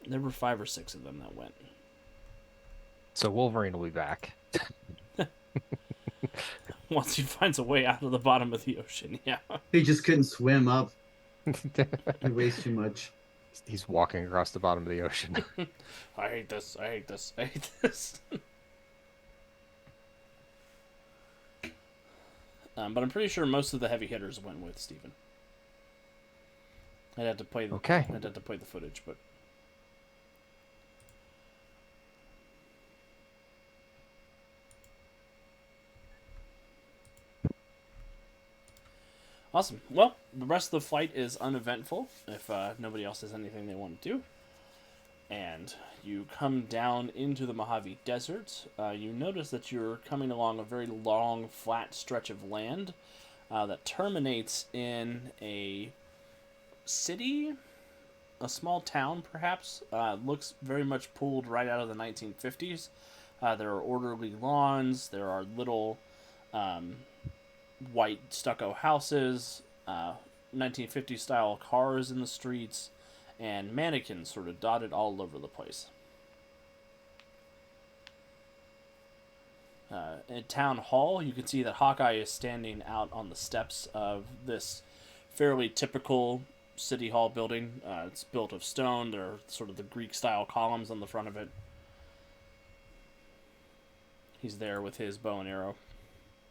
there were 5 or 6 of them that went. So Wolverine will be back. Once he finds a way out of the bottom of the ocean, yeah. He just couldn't swim up. He weighs too much. He's walking across the bottom of the ocean. I hate this, I hate this, I hate this. But I'm pretty sure most of the heavy hitters went with Steven. I'd have to play the Okay. I'd have to play the footage, but awesome. Well, the rest of the flight is uneventful if nobody else has anything they want to do. And you come down into the Mojave Desert. You notice that you're coming along a very long, flat stretch of land that terminates in a city, a small town, perhaps. Looks very much pulled right out of the 1950s. There are orderly lawns. There are little white stucco houses, 1950s style cars in the streets, and mannequins sort of dotted all over the place. In Town Hall, you can see that Hawkeye is standing out on the steps of this fairly typical City Hall building. It's built of stone. There are sort of the Greek-style columns on the front of it. He's there with his bow and arrow,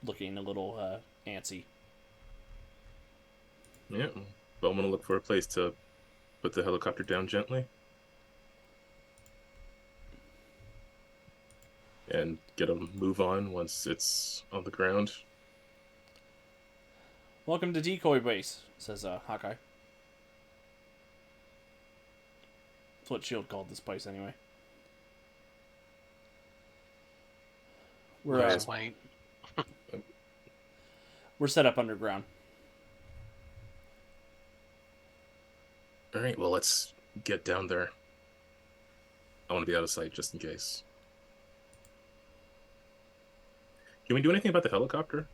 looking a little antsy. Yeah. Bowman will look for a place to put the helicopter down gently. And get a move on once it's on the ground. Welcome to Decoy Base, says Hawkeye. That's what S.H.I.E.L.D. called this place anyway. We're Wait. we're set up underground. All right, well, let's get down there. I want to be out of sight just in case. Can we do anything about the helicopter?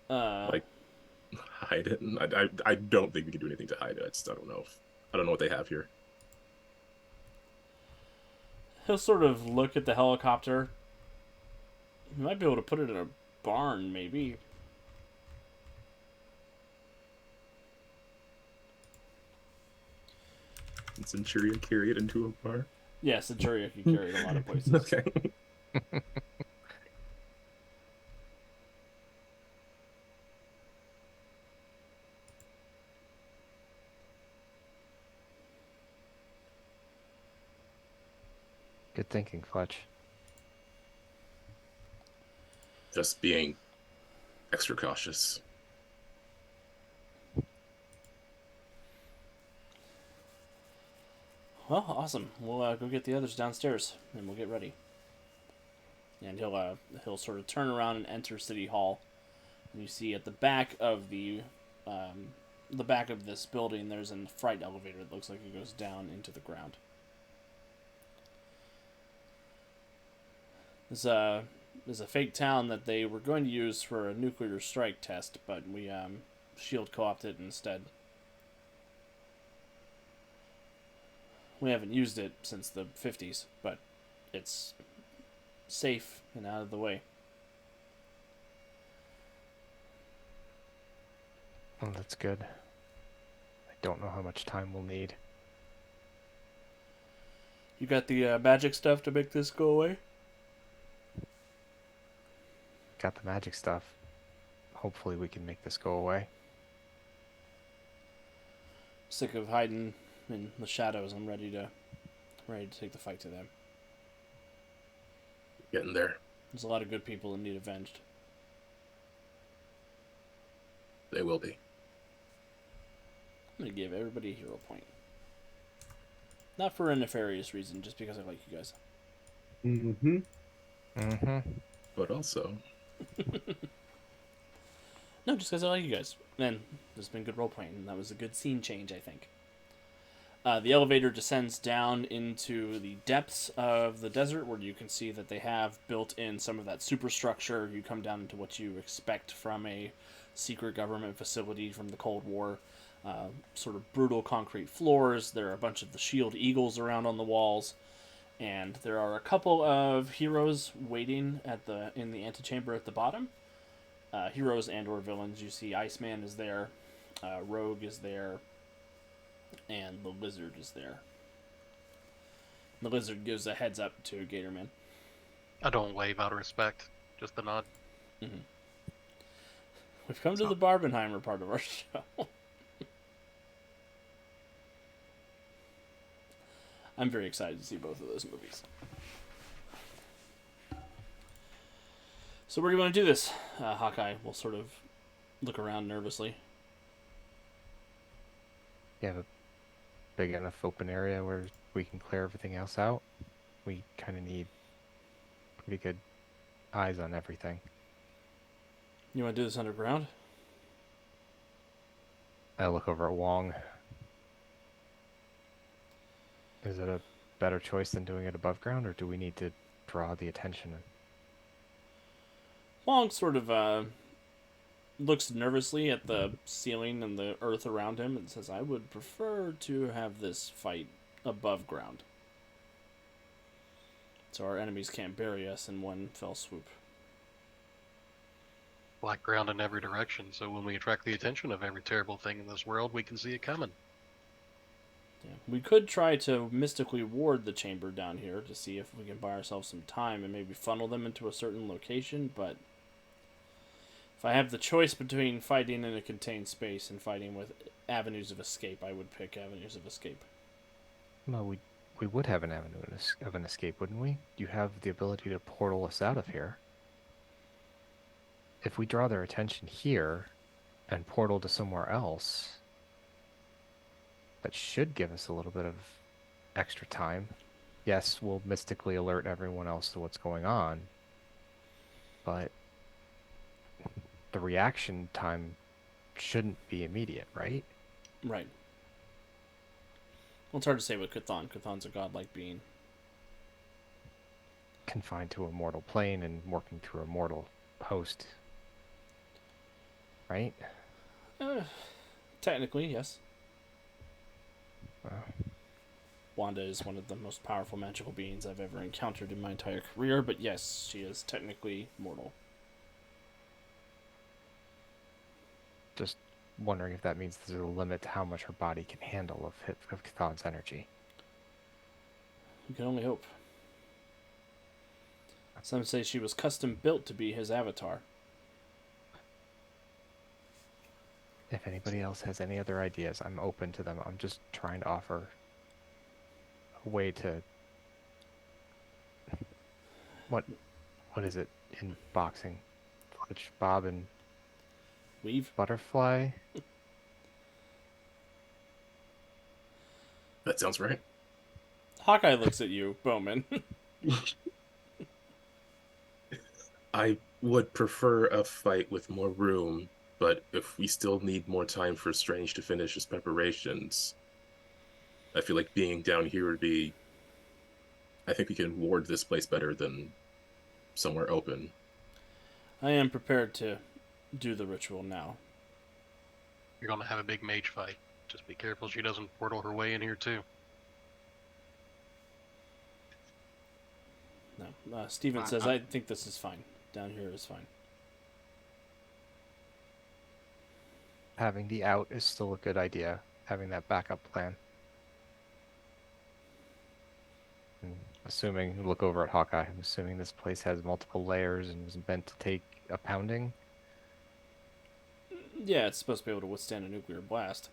Like, hide it? I don't think we can do anything to hide it. I don't know. I don't know what they have here. He'll sort of look at the helicopter. He might be able to put it in a barn, maybe. And Centurion carry it into a bar. Yeah, Centuria can carry it a lot of places. Okay. Good thinking, Fletch. Just being extra cautious. Well, awesome. We'll go get the others downstairs, and we'll get ready. And he'll sort of turn around and enter City Hall. And you see at the back of the back of this building, there's a freight elevator that looks like it goes down into the ground. There's a fake town that they were going to use for a nuclear strike test, but we S.H.I.E.L.D. co-opted it instead. We haven't used it since the 50s, but it's safe and out of the way. Oh, that's good. I don't know how much time we'll need. You got the magic stuff to make this go away? Got the magic stuff. Hopefully we can make this go away. Sick of hiding in the shadows. I'm ready to take the fight to them. Getting there. There's a lot of good people that need avenged. They will be. I'm gonna give everybody a hero point. Not for a nefarious reason, just because I like you guys. Mm-hmm. Mm-hmm. But also, No, just because I like you guys. And there's been good role playing, and that was a good scene change, I think. The elevator descends down into the depths of the desert, where you can see that they have built in some of that superstructure. You come down into what you expect from a secret government facility from the Cold War. Sort of brutal concrete floors. There are a bunch of the S.H.I.E.L.D. eagles around on the walls. And there are a couple of heroes waiting in the antechamber at the bottom. Heroes and or villains. You see Iceman is there. Rogue is there. And the Lizard is there. The Lizard gives a heads up to Gatorman. I don't wave out of respect, just a nod. Mm-hmm. We've come to the Barbenheimer part of our show. I'm very excited to see both of those movies. So where do you want to do this? Hawkeye will sort of look around nervously. You have a big enough open area where we can clear everything else out. We kind of need pretty good eyes on everything. You want to do this underground? I look over at Wong. Is it a better choice than doing it above ground, or do we need to draw the attention? Wong sort of looks nervously at the ceiling and the earth around him and says, "I would prefer to have this fight above ground, so our enemies can't bury us in one fell swoop." Black ground in every direction, so when we attract the attention of every terrible thing in this world, we can see it coming. Yeah. We could try to mystically ward the chamber down here to see if we can buy ourselves some time and maybe funnel them into a certain location, but if I have the choice between fighting in a contained space and fighting with avenues of escape, I would pick avenues of escape. Well, we would have an avenue of an escape, wouldn't we? You have the ability to portal us out of here. If we draw their attention here and portal to somewhere else, that should give us a little bit of extra time. Yes, we'll mystically alert everyone else to what's going on, but the reaction time shouldn't be immediate, right? Right. Well, it's hard to say with Cthon. Cthon's a godlike being. Confined to a mortal plane and working through a mortal host, right? Technically, yes. Wow. Wanda is one of the most powerful magical beings I've ever encountered in my entire career, but yes, she is technically mortal. Just wondering if that means there's a limit to how much her body can handle of Cthon's energy. You can only hope. Some say she was custom built to be his avatar. If anybody else has any other ideas, I'm open to them. I'm just trying to offer a way to... What is it in boxing? Which bob and Weave? butterfly? That sounds right. Hawkeye looks at you, Bowman. I would prefer a fight with more room, but if we still need more time for Strange to finish his preparations, I feel like being down here would be... I think we can ward this place better than somewhere open. I am prepared to do the ritual now. You're gonna have a big mage fight. Just be careful she doesn't portal her way in here too. No. Steven says, I think this is fine. Down here is fine. Having the out is still a good idea. Having that backup plan. And assuming, look over at Hawkeye, I'm assuming this place has multiple layers and was meant to take a pounding. Yeah, it's supposed to be able to withstand a nuclear blast.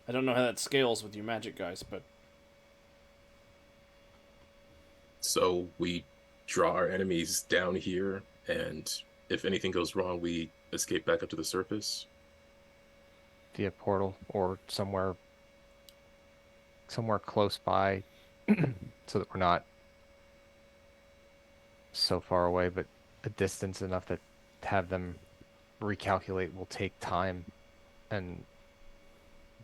I don't know how that scales with you magic guys, but... So we draw our enemies down here, and if anything goes wrong, we escape back up to the surface. Via portal or somewhere close by so that we're not so far away, but a distance enough that to have them recalculate will take time and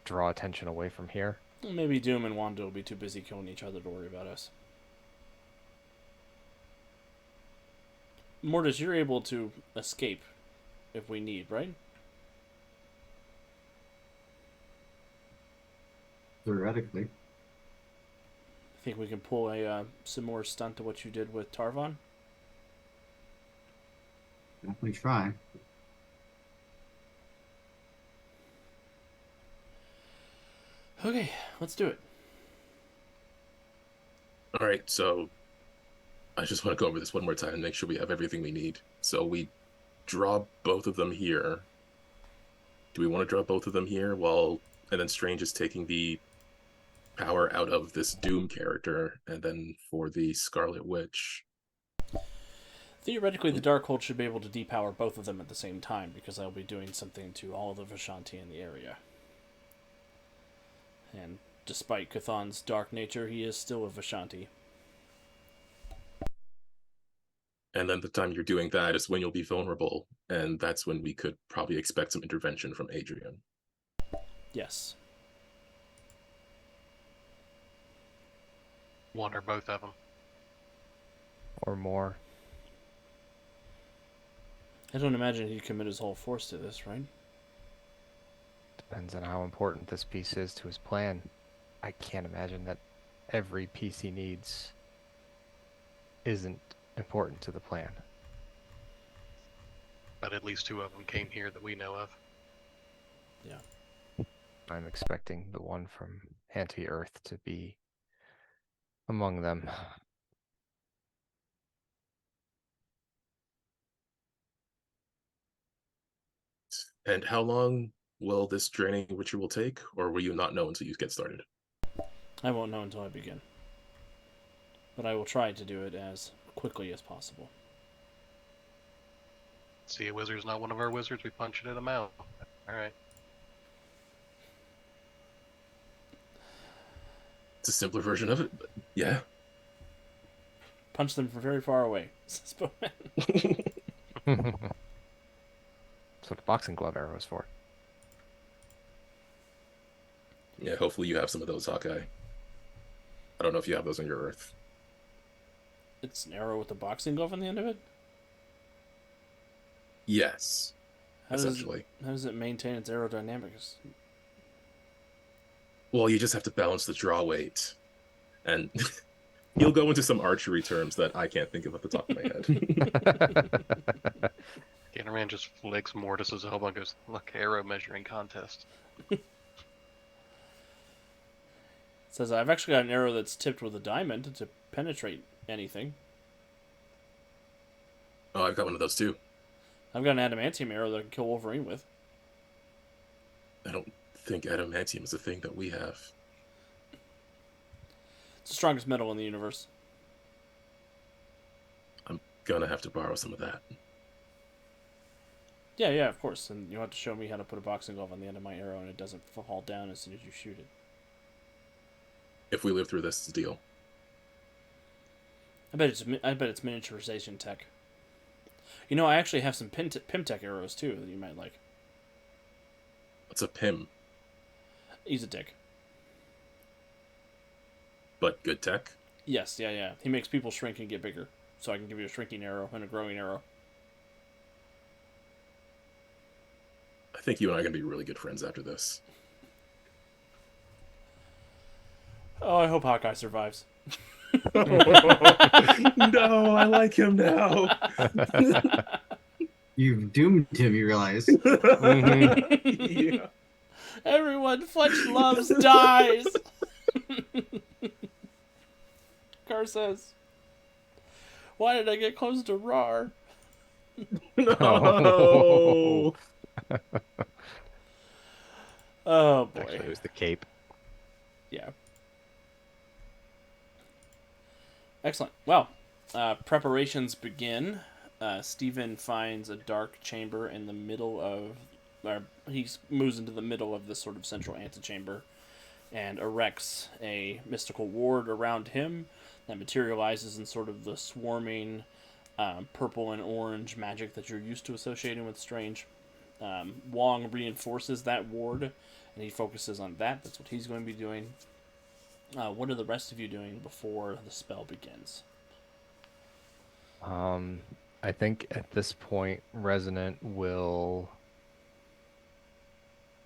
draw attention away from here. Maybe Doom and Wanda will be too busy killing each other to worry about us. Mortis, you're able to escape if we need, right? Theoretically. Think we can pull a similar stunt to what you did with Tarvon? Definitely try. Okay, let's do it. All right, so I just want to go over this one more time and make sure we have everything we need. So we draw both of them here. Do we want to draw both of them here and then Strange is taking the power out of this Doom character, and then for the Scarlet Witch? Theoretically, the Darkhold should be able to depower both of them at the same time, because I'll be doing something to all of the Vishanti in the area. And despite Cthon's dark nature, he is still a Vishanti. And then the time you're doing that is when you'll be vulnerable, and that's when we could probably expect some intervention from Adrian. Yes. One or both of them. Or more. I don't imagine he'd commit his whole force to this, right? Depends on how important this piece is to his plan. I can't imagine that every piece he needs isn't important to the plan. But at least 2 of them came here that we know of. I'm expecting the one from Anti-Earth to be among them. And how long will this draining ritual take, or will you not know until you get started? I won't know until I begin. But I will try to do it as quickly as possible. See, a wizard's not one of our wizards. We punch it in the mouth. All right. It's a simpler version of it, but yeah. Punch them from very far away. says Bowman. That's what the boxing glove arrow is for. Yeah, hopefully you have some of those, Hawkeye. I don't know if you have those on your Earth. It's an arrow with a boxing glove on the end of it? Yes, How essentially. How does it maintain its aerodynamics? Well, you just have to balance the draw weight. And you'll go into some archery terms that I can't think of at the top of my head. Gatorman just flicks Mortis's elbow and goes, "Look, arrow measuring contest." It says, I've actually got an arrow that's tipped with a diamond to penetrate anything. Oh, I've got one of those too. I've got an adamantium arrow that I can kill Wolverine with. I don't think adamantium is a thing that we have. It's the strongest metal in the universe. I'm gonna have to borrow some of that. Yeah, of course. And you'll have to show me how to put a boxing glove on the end of my arrow and it doesn't fall down as soon as you shoot it. If we live through this, it's a deal. I bet it's miniaturization tech. You know, I actually have some Pimtech arrows too that you might like. What's a Pim? He's a dick. But good tech? Yes, yeah. He makes people shrink and get bigger. So I can give you a shrinking arrow and a growing arrow. I think you and I are gonna be really good friends after this. Oh, I hope Hawkeye survives. No, I like him now. You've doomed him, you realize. Yeah. Everyone Fletch loves dies. Car says, "Why did I get close to Rar?" No. Oh boy. Actually, it was the cape. Yeah. Excellent. Well, preparations begin. Stephen finds a dark chamber in the middle of... he moves into the middle of this sort of central antechamber and erects a mystical ward around him that materializes in sort of the swarming purple and orange magic that you're used to associating with Strange. Wong reinforces that ward, and he focuses on that. That's what he's going to be doing. What are the rest of you doing before the spell begins? I think at this point, Resonant will...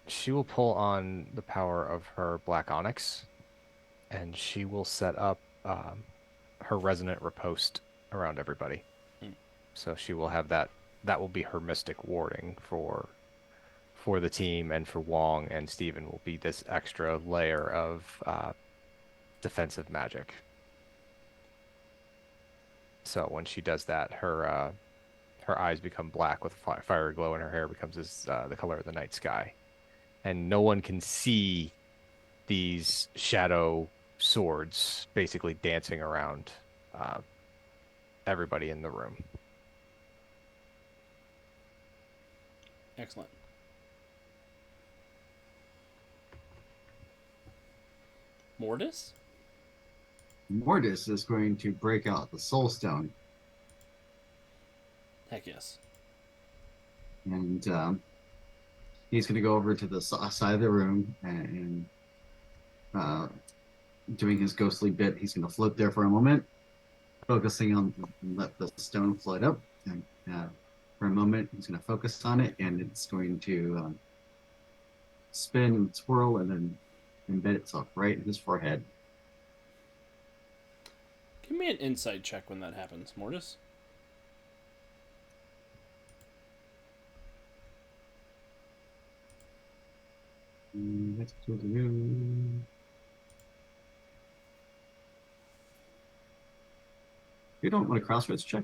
She will pull on the power of her Black Onyx, and she will set up her Resonant riposte around everybody. So she will have that. That will be her mystic warding for the team, and for Wong and Steven will be this extra layer of defensive magic. So when she does that, her eyes become black with a fiery glow, and her hair becomes the color of the night sky. And no one can see these shadow swords basically dancing around everybody in the room. Excellent. Mortis? Mortis is going to break out the Soul Stone, Heck yes. and he's going to go over to the side of the room and doing his ghostly bit. He's going to float there for a moment, focusing on let the stone float up, and for a moment. He's going to focus on it, and it's going to spin and swirl and then embed itself right in his forehead. Give me an insight check when that happens, Mortis. You don't want a crossroads check?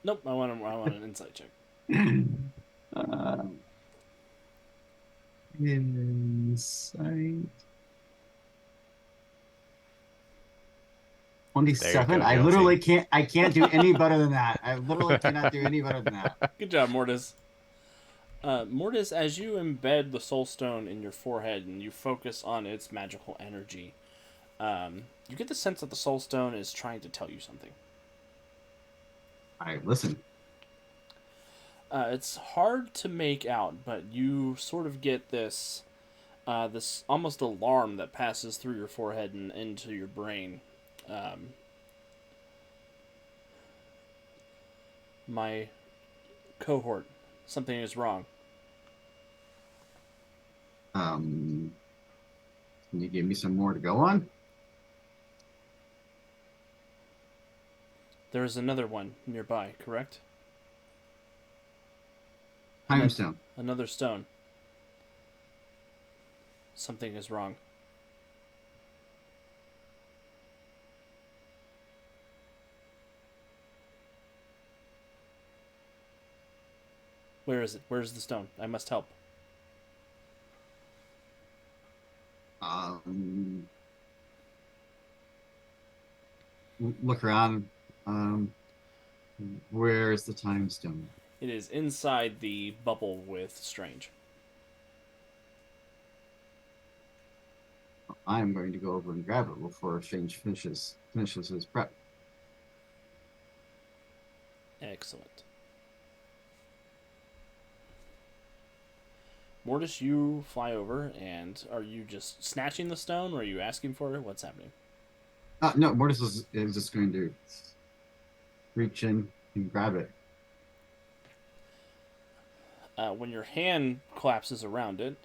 Nope, I want an insight check. Insight. There you 27. go, I Jonesy. literally can't. I can't do any better than that. I literally cannot do any better than that. Good job, Mortis. Mortis, as you embed the soul stone in your forehead and you focus on its magical energy, you get the sense that the soul stone is trying to tell you something. All right, listen. It's hard to make out, but you sort of get this almost alarm that passes through your forehead and into your brain. My cohort, something is wrong. Can you give me some more to go on? There is another one nearby, correct? Time stone. Another stone. Something is wrong. Where is it? Where's the stone? I must help. Look around. Where is the time stone? It is inside the bubble with Strange. I'm going to go over and grab it before Strange finishes his prep. Excellent. Mortis, you fly over, and are you just snatching the stone, or are you asking for it? What's happening? No, Mortis is just going to reach in and grab it. When your hand collapses around it,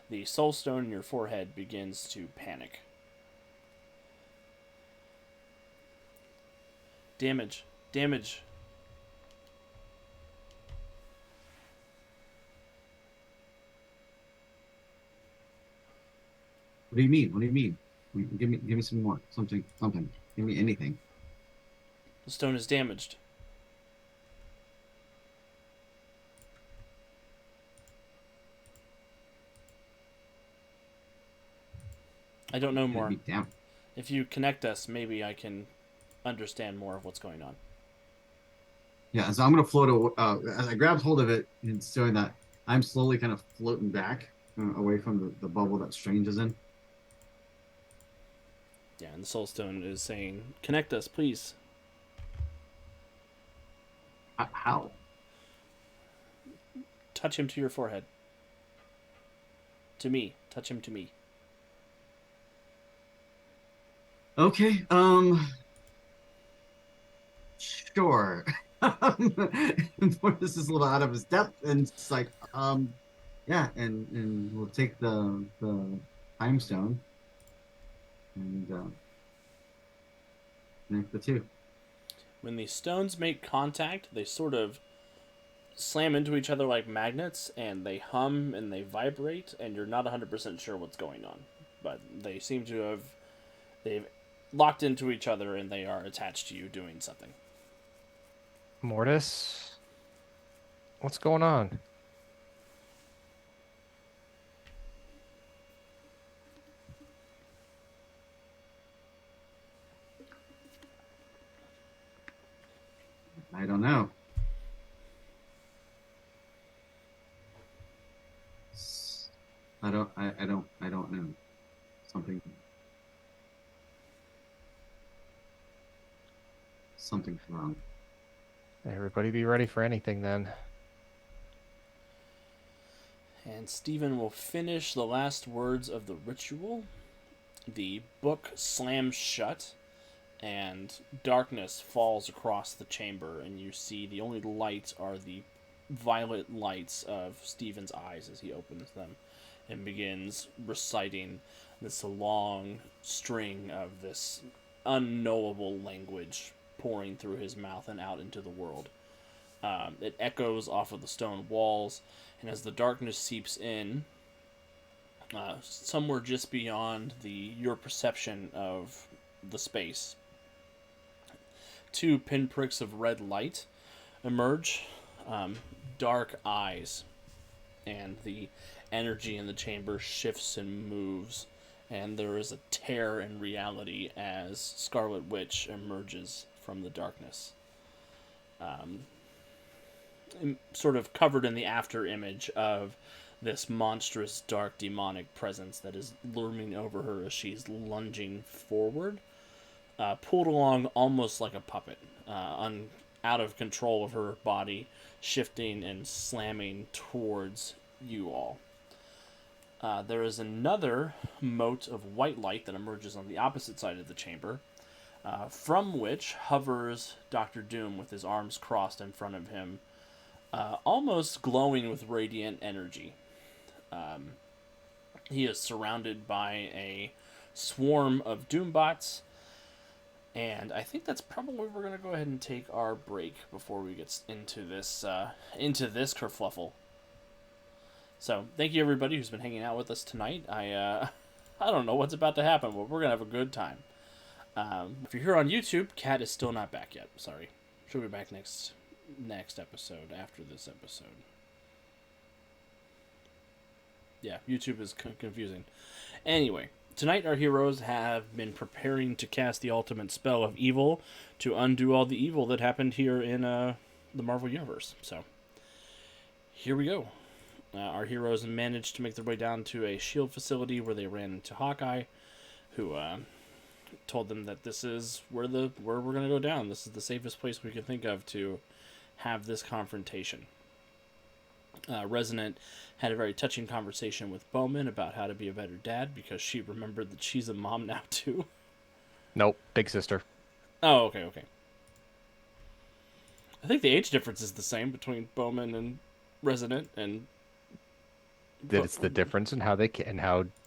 the soul stone in your forehead begins to panic. Damage. Damage. What do you mean? What do you mean? Give me some more. Something. Give me anything. The stone is damaged. I don't know more. Damn. If you connect us, maybe I can understand more of what's going on. Yeah, so I'm gonna float as I grab hold of it and showing that I'm slowly kind of floating back away from the bubble that Strange is in. Yeah, and the soul stone is saying, "Connect us, please." How? Touch him to your forehead. To me. Touch him to me. Okay. Sure. This is a little out of his depth, and it's like, yeah, and we'll take the time stone and connect the two. When the stones make contact, they sort of slam into each other like magnets, and they hum and they vibrate, and you're not 100% sure what's going on. But they seem to have... They've locked into each other, and they are attached to you doing something. Mortis, what's going on? I don't know. I don't know. Something's wrong. Everybody be ready for anything then. And Stephen will finish the last words of the ritual. The book slams shut, and darkness falls across the chamber, and you see the only lights are the violet lights of Stephen's eyes as he opens them and begins reciting this long string of this unknowable language pouring through his mouth and out into the world. It echoes off of the stone walls, and as the darkness seeps in, somewhere just beyond your perception of the space, two pinpricks of red light emerge, dark eyes, and the energy in the chamber shifts and moves, and there is a tear in reality as Scarlet Witch emerges from the darkness. Sort of covered in the after image of this monstrous, dark, demonic presence that is looming over her as she's lunging forward, pulled along almost like a puppet, out of control of her body, shifting and slamming towards you all. There is another mote of white light that emerges on the opposite side of the chamber, from which hovers Dr. Doom with his arms crossed in front of him, almost glowing with radiant energy. He is surrounded by a swarm of Doombots, and I think that's probably where we're going to go ahead and take our break before we get into this kerfluffle. So, thank you everybody who's been hanging out with us tonight. I don't know what's about to happen, but we're going to have a good time. If you're here on YouTube, Kat is still not back yet. Sorry. She'll be back next episode, after this episode. Yeah, YouTube is confusing. Anyway, tonight our heroes have been preparing to cast the ultimate spell of evil to undo all the evil that happened here in the Marvel Universe. So, here we go. Our heroes managed to make their way down to a shield facility where they ran into Hawkeye, who told them that this is where we're going to go down. This is the safest place we can think of to have this confrontation. Resonant had a very touching conversation with Bowman about how to be a better dad, because she remembered that she's a mom now too. Nope, big sister. Oh, okay. I think the age difference is the same between Bowman and Resonant, and That it's the difference in how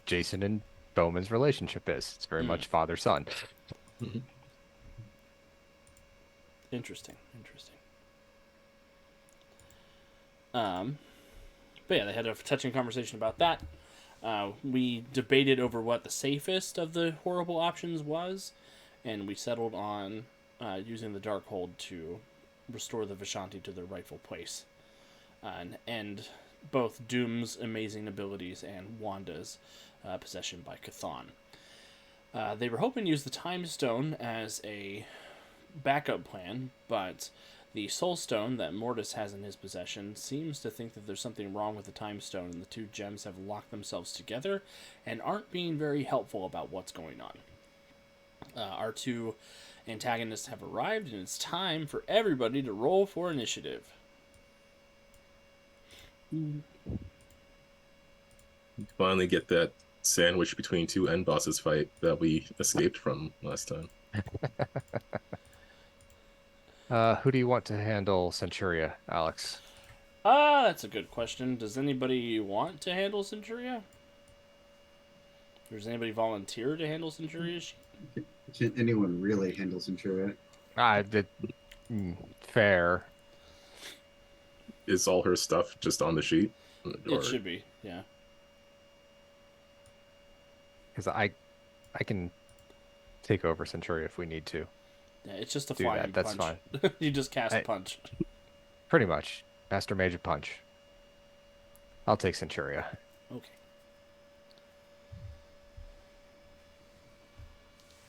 Jason and Bowman's relationship is. It's very much father-son. Interesting. But yeah, they had a touching conversation about that. We debated over what the safest of the horrible options was, and we settled on using the Darkhold to restore the Vishanti to their rightful place, and end both Doom's amazing abilities and Wanda's possession by Chthon. They were hoping to use the Time Stone as a backup plan, but the Soul Stone that Mortis has in his possession seems to think that there's something wrong with the Time Stone, and the two gems have locked themselves together and aren't being very helpful about what's going on. Our two antagonists have arrived, and it's time for everybody to roll for initiative. Finally get that sandwich between two end bosses fight that we escaped from last time. Who do you want to handle Centuria, Alex? That's a good question. Does anybody want to handle Centuria? Does anybody volunteer to handle Centuria? Can anyone really handle Centuria? Fair. Is all her stuff just on the sheet? It should be, yeah. Because I can take over Centuria if we need to. Yeah, it's just a Do flying that, that's punch. fine. You just cast punch. Pretty much. Master Mage of Punch. I'll take Centuria. Okay.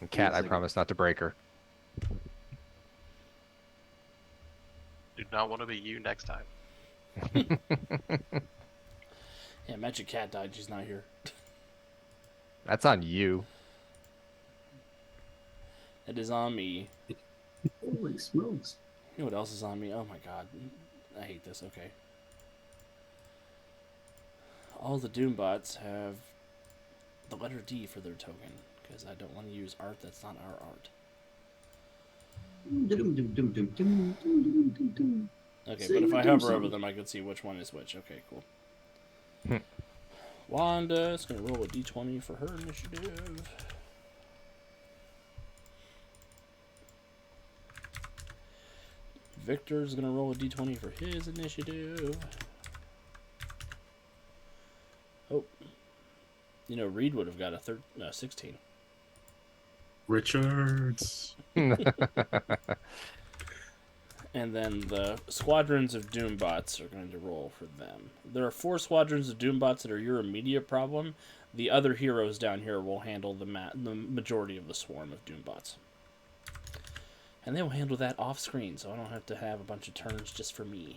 And Kat, I Like- promise not to break her. Do not want to be you next time. Yeah, Magic Cat died. She's not here. That's on you. It is on me. Holy smokes. You know what else is on me? Oh my god. I hate this. Okay. All the Doombots have the letter D for their token, because I don't want to use art that's not our art. Okay, See, but if you're I doing hover over something. them, I can see which one is which. Okay, cool. Hmm. Wanda is going to roll a d20 for her initiative. Victor's going to roll a d20 for his initiative. Oh. You know, Reed would have got a 16. Richards. And then the squadrons of Doombots are going to roll for them. There are 4 squadrons of Doombots that are your immediate problem. The other heroes down here will handle the majority of the swarm of Doombots. And they will handle that off screen, so I don't have to have a bunch of turns just for me.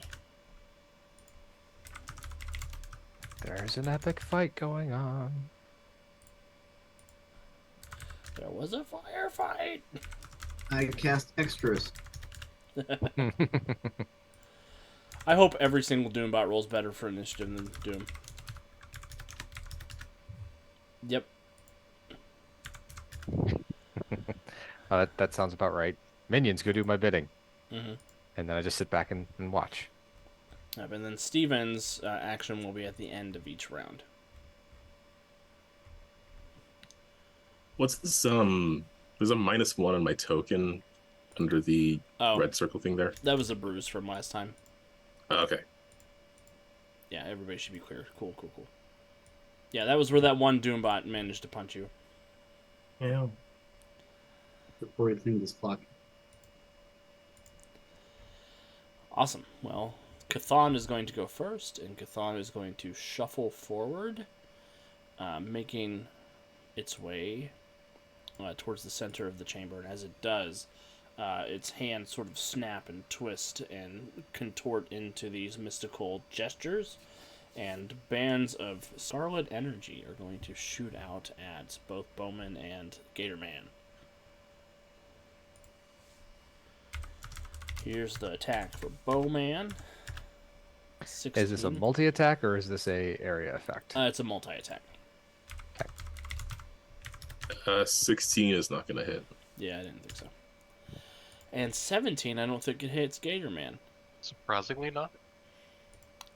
There's an epic fight going on. There was a firefight! I cast extras. I hope every single Doombot rolls better for initiative than Doom. Yep. That sounds about right. Minions, go do my bidding. Mm-hmm. And then I just sit back and watch. Yep, and then Steven's action will be at the end of each round. What's this? There's a -1 on my token under the Oh, red circle thing there. that was a bruise from last time. Oh, okay. Yeah, everybody should be clear. Cool. Yeah, that was where that one Doombot managed to punch you. Yeah. Before we clean this clock. Awesome. Well, Chthon is going to go first, and Chthon is going to shuffle forward, making its way towards the center of the chamber. And as it does, its hands sort of snap and twist and contort into these mystical gestures, and bands of scarlet energy are going to shoot out at both Bowman and Gatorman. Here's the attack for Bowman. 16. Is this a multi-attack or is this a area effect? It's a multi-attack. 16 is not gonna hit. Yeah, I didn't think so. And 17, I don't think it hits Gatorman. Surprisingly not.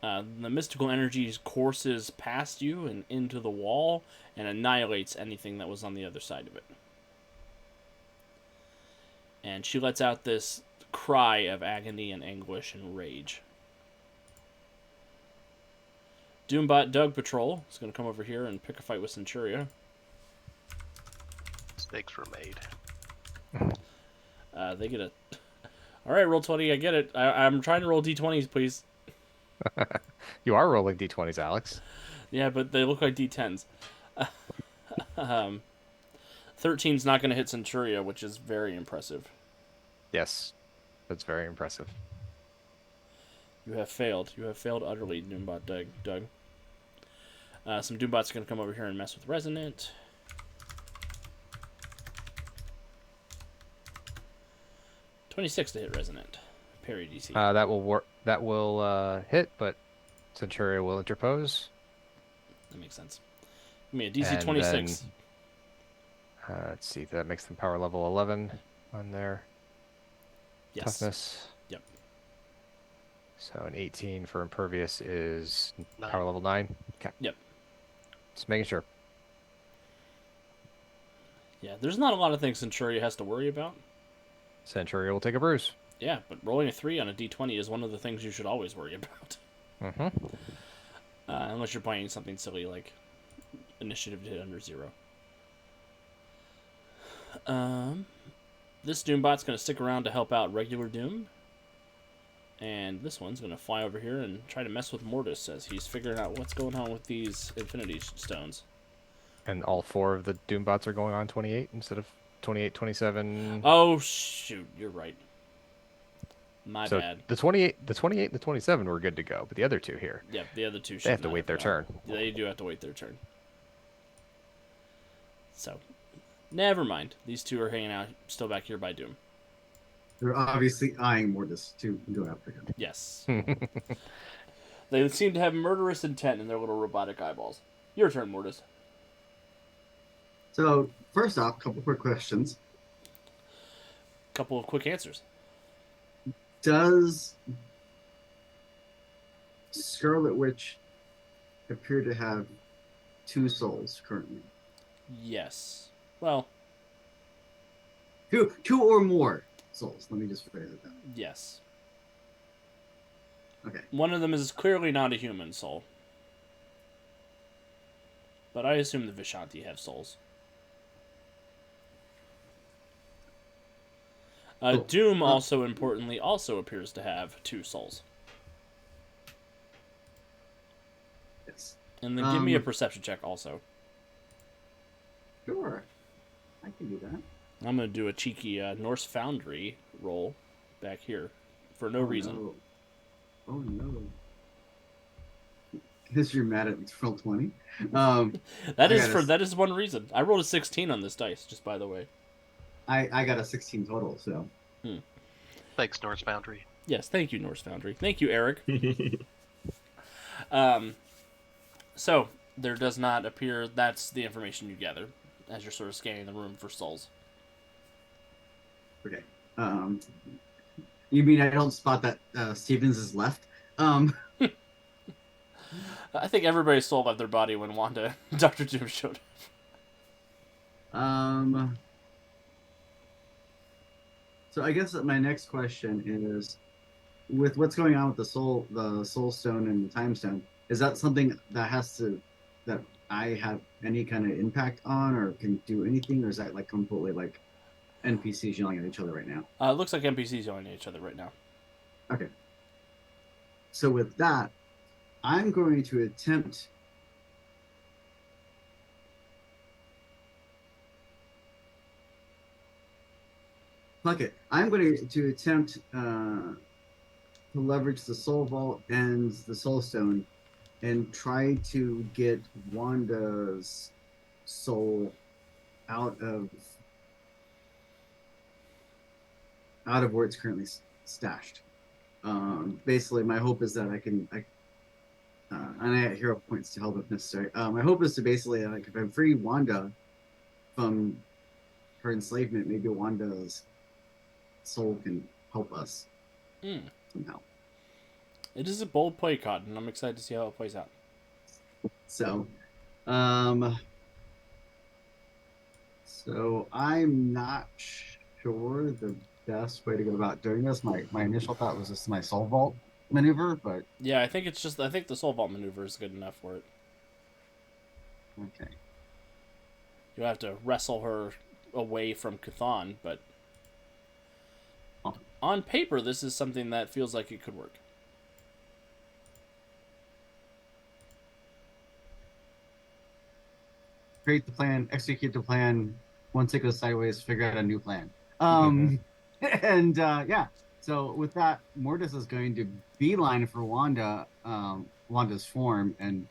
The mystical energy courses past you and into the wall and annihilates anything that was on the other side of it. And she lets out this cry of agony and anguish and rage. Doombot Doug Patrol is going to come over here and pick a fight with Centuria. Mistakes were made. They get a... Alright, roll 20, I get it. I'm trying to roll d20s, please. You are rolling d20s, Alex. Yeah, but they look like d10s. 13's not going to hit Centuria, which is very impressive. Yes, that's very impressive. You have failed. You have failed utterly, Doombot Doug. Some Doombots are going to come over here and mess with Resonant. .26 to hit Resonant. Parry DC. That will work. That will hit, but Centuria will interpose. That makes sense. Give me a DC And 26. then, let's see. That makes them power level 11 on their Yes. toughness. Yep. So an 18 for impervious is 9. power level 9. Okay. Yep. Just making sure. Yeah, there's not a lot of things Centuria has to worry about. Centuria will take a bruise. Yeah, but rolling a 3 on a d20 is one of the things you should always worry about. Mm-hmm. Unless you're playing something silly like initiative to hit under 0. This Doombot's going to stick around to help out regular Doom. And this one's going to fly over here and try to mess with Mortis as he's figuring out what's going on with these Infinity Stones. And all 4 of the Doombots are going on 28 instead of 28, 27. Oh, shoot. You're right. My so bad. the 28, and the 27 were good to go, but the other 2 here, Yep, the other two should they have to not wait their gone. turn. They do have to wait their turn. So, never mind. These 2 are hanging out still back here by Doom. They're obviously eyeing Mortis to go after him. Yes. They seem to have murderous intent in their little robotic eyeballs. Your turn, Mortis. So, first off, a couple quick questions. Couple of quick answers. Does Scarlet Witch appear to have 2 souls currently. Yes. Well, Two or more souls. Let me just phrase it that. yes. Okay. One of them is clearly not a human soul. But I assume the Vishanti have souls. Cool. Doom also, importantly, also appears to have 2 souls. Yes. And then give me a perception check also. Sure. I can do that. I'm going to do a cheeky Norse Foundry roll back here for no reason. No. Oh no. Because you're mad at roll 20. That is one reason. I rolled a 16 on this dice, just by the way. I got a 16 total, so. Thanks, Norse Boundary. Yes, thank you, Norse Foundry. Thank you, Eric. So there does not appear. That's the information you gather as you're sort of scanning the room for souls. Okay. You mean I don't spot that Stevens is left? I think everybody soul left their body when Wanda Dr. Doom showed up. So I guess that my next question is, with what's going on with the soul stone and the time stone, is that something that I have any kind of impact on or can do anything, or is that like completely like NPCs yelling at each other right now? It looks like NPCs yelling at each other right now. Okay. So with that, I'm going to attempt. Fuck it. I'm going to attempt to leverage the Soul Vault and the Soul Stone and try to get Wanda's soul out of where it's currently stashed. Basically, my hope is that and I have hero points to help if necessary. My hope is to basically, like, if I free Wanda from her enslavement, maybe Wanda's soul can help us somehow. It is a bold play, Cotton. I'm excited to see how it plays out. So, I'm not sure the best way to go about doing this. My initial thought was just my soul vault maneuver, but yeah, I think the Soul Vault maneuver is good enough for it. Okay. You'll have to wrestle her away from Chthon, but on paper, this is something that feels like it could work. Create the plan, execute the plan. Once it goes sideways, figure out a new plan. And yeah. So with that, Mortis is going to beeline for Wanda, Wanda's form, and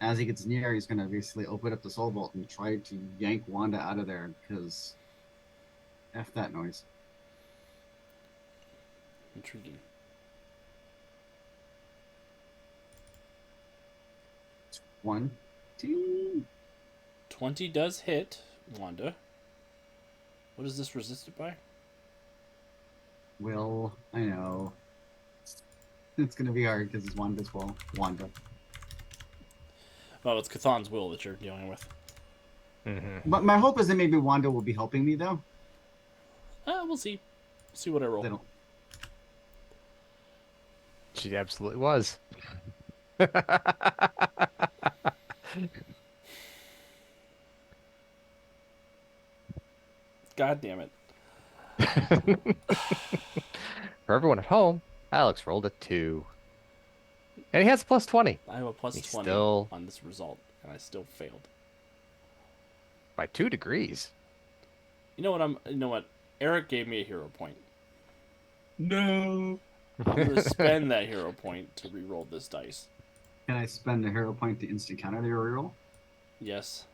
as he gets near, he's going to basically open up the soul vault and try to yank Wanda out of there, because F that noise. Intriguing. 20 does hit Wanda. What is this resisted by? Will, I know. It's going to be hard because it's Wanda's will. Wanda. Well, it's Chthon's will that you're dealing with. But my hope is that maybe Wanda will be helping me, though. We'll see. See what I roll. They don't. She absolutely was. God damn it. For everyone at home, Alex rolled a 2. And he has a plus 20. I have a plus He's 20 still- on this result, and I still failed. By 2 degrees. You know what? Eric gave me a hero point. No. I'm going to spend that hero point to re-roll this dice. Can I spend a hero point to instant counter the reroll? Yes.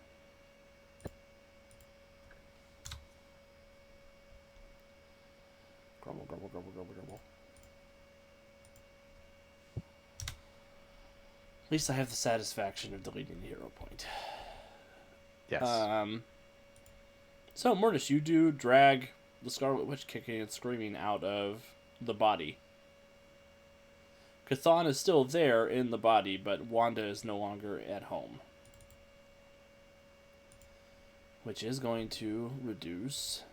Grumble, grumble, grumble, grumble, grumble. At least I have the satisfaction of deleting the hero point. Yes. So, Mortis, you do drag the Scarlet Witch kicking and screaming out of the body. Chthon is still there in the body, but Wanda is no longer at home. Which is going to reduce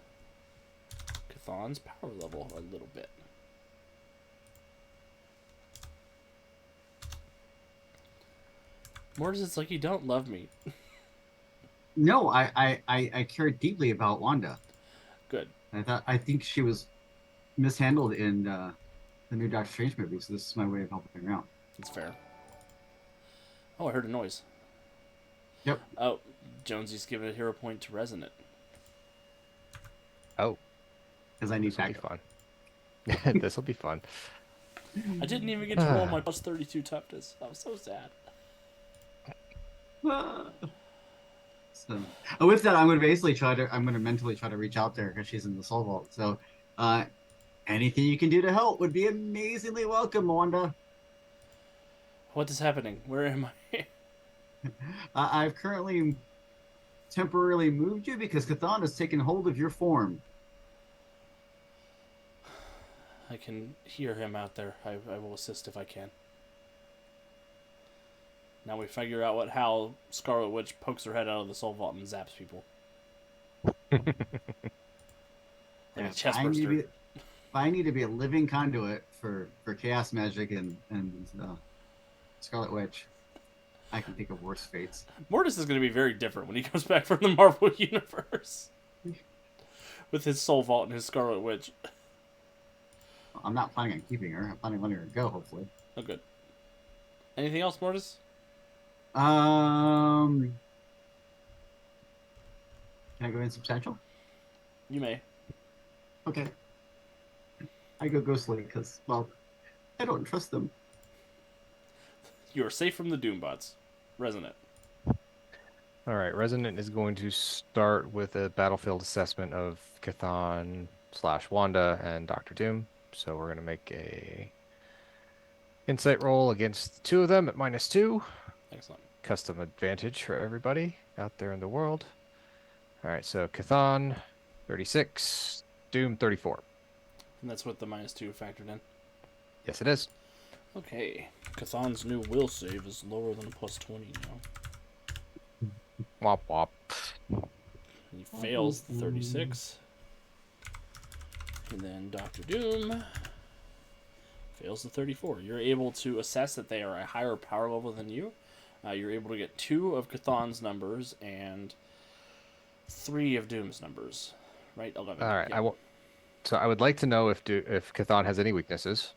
Chthon's power level a little bit. Mortis, it's like you don't love me. No, I care deeply about Wanda. Good. I think she was mishandled in the new Doctor Strange movie, so this is my way of helping her out. It's fair. Oh, I heard a noise. Yep. Oh, Jonesy's giving a hero point to Resonant. Oh, Because I need this will be backup. fun. This will be fun. I didn't even get to roll my plus 32 toughness. I was so sad. So with that, I'm going to mentally try to reach out there because she's in the Soul Vault. So anything you can do to help would be amazingly welcome, Wanda. What is happening? Where am I? I've currently temporarily moved you because Chthon has taken hold of your form. I can hear him out there. I will assist if I can. Now we figure out how Scarlet Witch pokes her head out of the Soul Vault and zaps people. Like a chest burster. I need to be a living conduit for chaos magic and Scarlet Witch. I can think of worse fates. Mortis is going to be very different when he comes back from the Marvel Universe. With his Soul Vault and his Scarlet Witch. I'm not planning on keeping her. I'm planning on letting her go, hopefully. Oh, good. Anything else, Mortis? Can I go in substantial? You may. Okay. I go ghostly because, well, I don't trust them. You are safe from the Doombots. Resonant. All right, Resonant is going to start with a battlefield assessment of Chthon / Wanda and Doctor Doom. So we're going to make a insight roll against the two of them at -2. Excellent. Custom advantage for everybody out there in the world. All right, so Chthon 36, Doom 34. And that's what the -2 factored in. Yes, it is. Okay. Chthon's new will save is lower than a +20 now. Womp womp. He fails the 36. And then Doctor Doom fails the 34. You're able to assess that they are a higher power level than you. You're able to get 2 of Chthon's numbers and 3 of Doom's numbers. Right? 11. All right, Yeah. So I would like to know if Chthon has any weaknesses.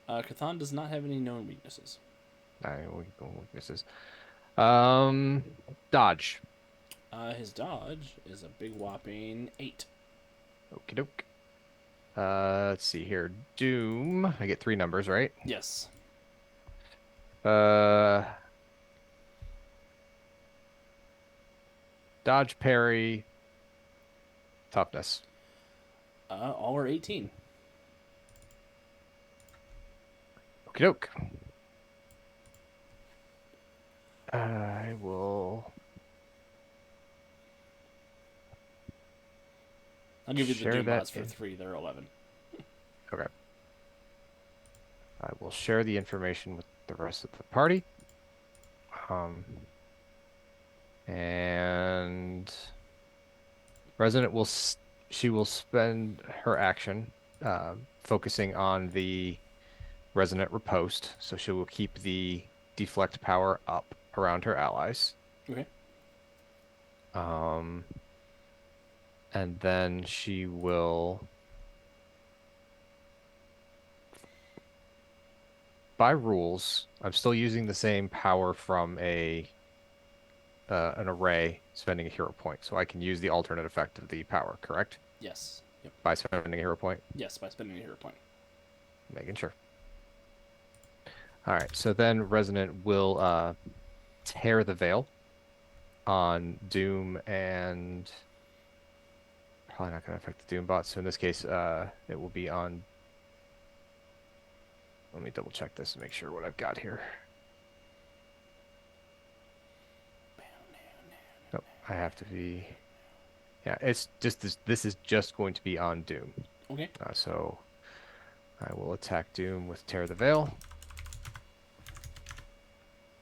Chthon does not have any known weaknesses. Weaknesses. Dodge. His dodge is a big whopping 8. Okie doke. Let's see here. Doom. I get 3 numbers, right? Yes. Dodge, parry, toughness. All are 18. Okie doke. I will I'll give you the share that Doombots for 3. They're 11. Okay. I will share the information with the rest of the party. And Resonant will she will spend her action focusing on the Resonant riposte, so she will keep the deflect power up around her allies. Okay. And then she will, by rules, I'm still using the same power from an array, spending a hero point. So I can use the alternate effect of the power, correct? Yes. Yep. By spending a hero point? Yes, by spending a hero point. Making sure. All right, so then Resonant will tear the veil on Doom and probably not going to affect the Doombot. So in this case, it will be on. Let me double check this and make sure what I've got here. Oh, I have to be. Yeah, it's just this. This is just going to be on Doom. Okay. So I will attack Doom with Tear the Veil.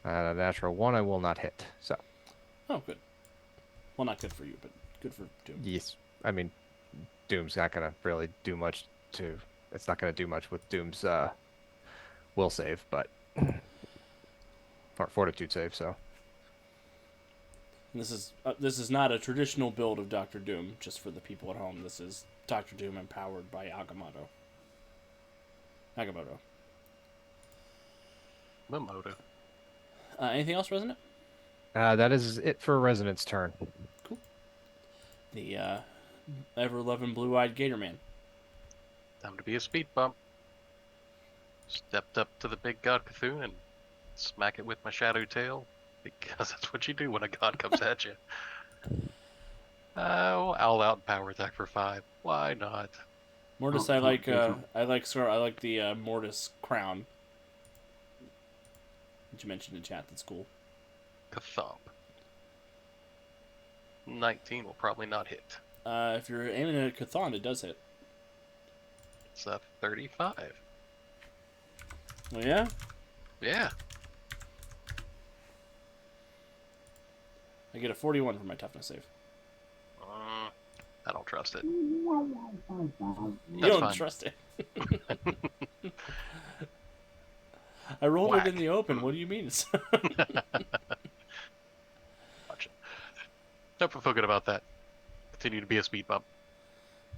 A natural 1, I will not hit. So, Oh, good. Well, not good for you, but good for Doom. yes. I mean, Doom's not going to really do much to... It's not going to do much with Doom's will save, but... or fortitude save, so... And this is not a traditional build of Doctor Doom, just for the people at home. This is Doctor Doom empowered by Agamotto. Momoto. Anything else, Resonant? That is it for Resonant's turn. Cool. The ever-loving blue-eyed Gator Man. Time to be a speed bump. Stepped up to the big god Cthulhu and smack it with my shadow tail, because that's what you do when a god comes at you. I'll out power attack for 5. Why not? Mortis, Oh, I like beautiful. the Mortis crown that you mentioned in chat. That's cool. Kathump. 19 will probably not hit. If you're aiming at Cthon, it does hit. It's a 35. Oh yeah? Yeah. I get a 41 for my toughness save. I don't trust it. You That's don't fine. trust it. I rolled Whack. it in the open. What do you mean? Watch it. Don't forget about that. Continue to be a speed bump.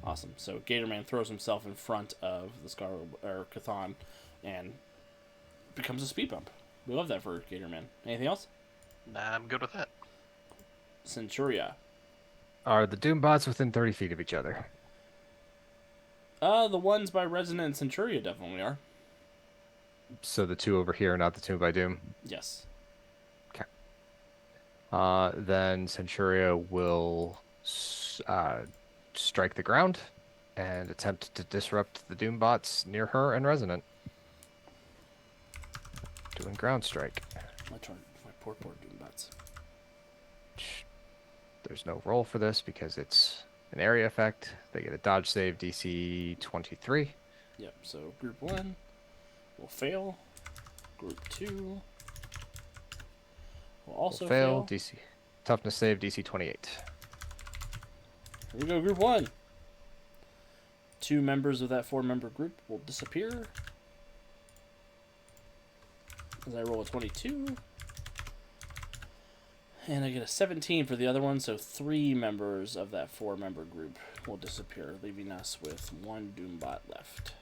Awesome. So Gatorman throws himself in front of the Cthon and becomes a speed bump. We love that for Gatorman. Anything else? Nah, I'm good with that. Centuria. Are the Doombots within 30 feet of each other? The ones by Resonant and Centuria definitely are. So the 2 over here are not the 2 by Doom? Yes. Then Centuria will strike the ground and attempt to disrupt the Doombots near her and Resonant. Doing ground strike. My turn. My poor Doombats. There's no roll for this because it's an area effect. They get a dodge save DC 23. Yep. So group 1 will fail. Group 2 will also fail. DC toughness save DC 28. Here we go, group 1. 2 members of that 4-member group will disappear. As I roll a 22. And I get a 17 for the other one, so 3 members of that 4-member group will disappear, leaving us with 1 Doombot left.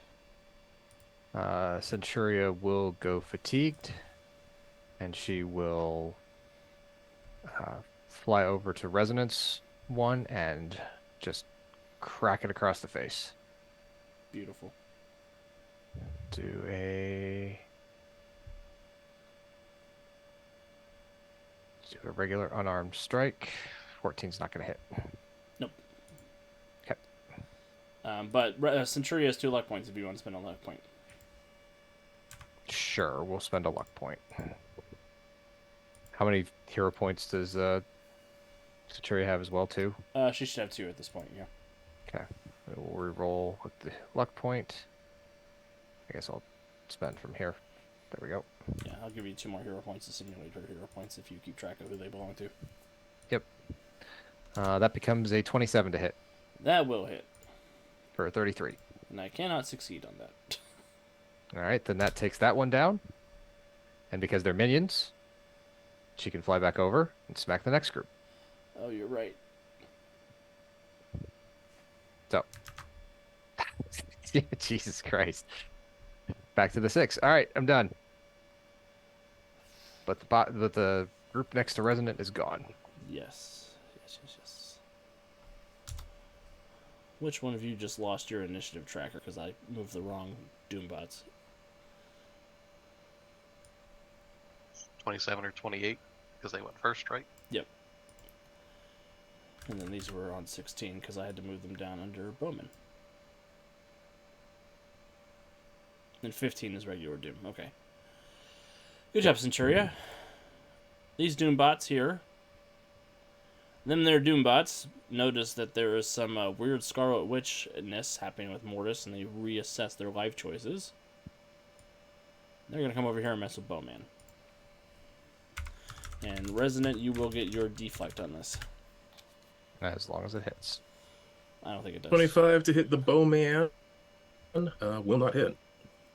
Centuria will go fatigued, and she will fly over to Resonance 1 and just crack it across the face. Beautiful. Do a regular unarmed strike. 14's not going to hit. Nope. Okay. But Centuria has 2 luck points if you want to spend a luck point. Sure, we'll spend a luck point. How many hero points does Centuria have as well, too? She should have 2 at this point, yeah. Okay. We'll re-roll with the luck point. I guess I'll spend from here. There we go. Yeah, I'll give you 2 more hero points to simulate her hero points if you keep track of who they belong to. Yep. That becomes a 27 to hit That will hit. for a 33. And I cannot succeed on that. All right, then that takes that one down. And because they're minions, she can fly back over and smack the next group. Oh, you're right. So, Jesus Christ. Back to the 6. All right, I'm done. But the group next to Resonant is gone. Yes. Which one of you just lost your initiative tracker because I moved the wrong Doombots? 27 or 28, because they went first, right? Yep. And then these were on 16 because I had to move them down under Bowman. And 15 is regular Doom. Okay. Good job, Centuria. These Doombots here. Then they're Doombots. Notice that there is some weird Scarlet Witch-ness happening with Mortis, and they reassess their life choices. They're going to come over here and mess with Bowman. And Resonant, you will get your deflect on this. As long as it hits. I don't think it does. 25 to hit the bowman. Will not hit.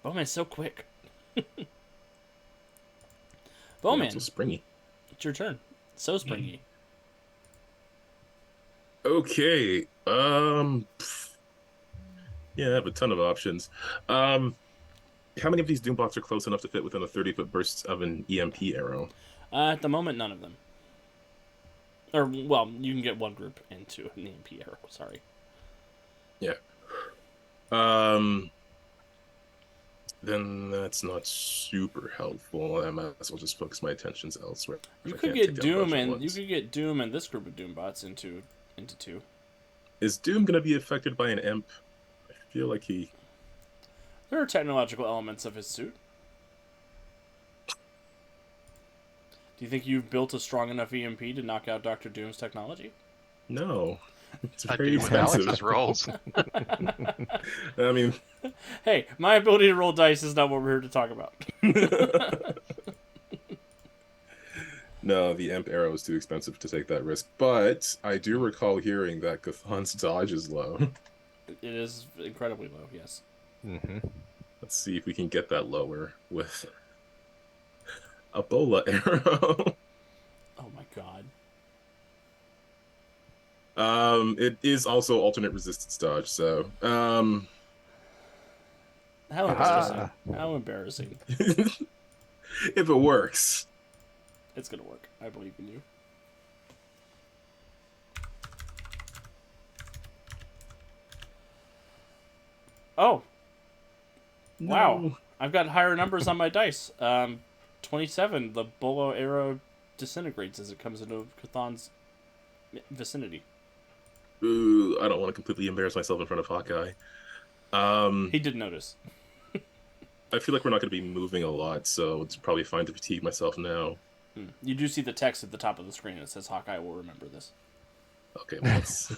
Bowman's so quick. Yeah, Bowman, it's so springy. it's your turn. So springy. Okay. Yeah, I have a ton of options. How many of these Doombots are close enough to fit within a 30-foot burst of an EMP arrow? At the moment, none of them. Or, well, you can get one group into an EMP arrow. Sorry. Yeah. Then that's not super helpful. I might as well just focus my attentions elsewhere. You I could can't get take out a Doom bunch at and once. this group of Doombats into two. Is Doom gonna be affected by an imp? I feel like he. There are technological elements of his suit. Do you think you've built a strong enough EMP to knock out Dr. Doom's technology? No. It's I very do with Alex's expensive. rolls. I mean, Hey, my ability to roll dice is not what we're here to talk about. no, the imp arrow is too expensive to take that risk. But I do recall hearing that Cthulhu's dodge is low. It is incredibly low, yes. Mm-hmm. Let's see if we can get that lower with a bola arrow. Oh my god. It is also alternate resistance dodge, so How embarrassing. Ah. How embarrassing. if it works. It's gonna work. I believe in you. Oh, wow. No. I've got higher numbers on my dice. 27. The bolo arrow disintegrates as it comes into Cthulhu's vicinity. Ooh, I don't want to completely embarrass myself in front of Hawkeye. He did notice. I feel like we're not going to be moving a lot, so it's probably fine to fatigue myself now. You do see the text at the top of the screen. It says Hawkeye will remember this. Okay, well, that's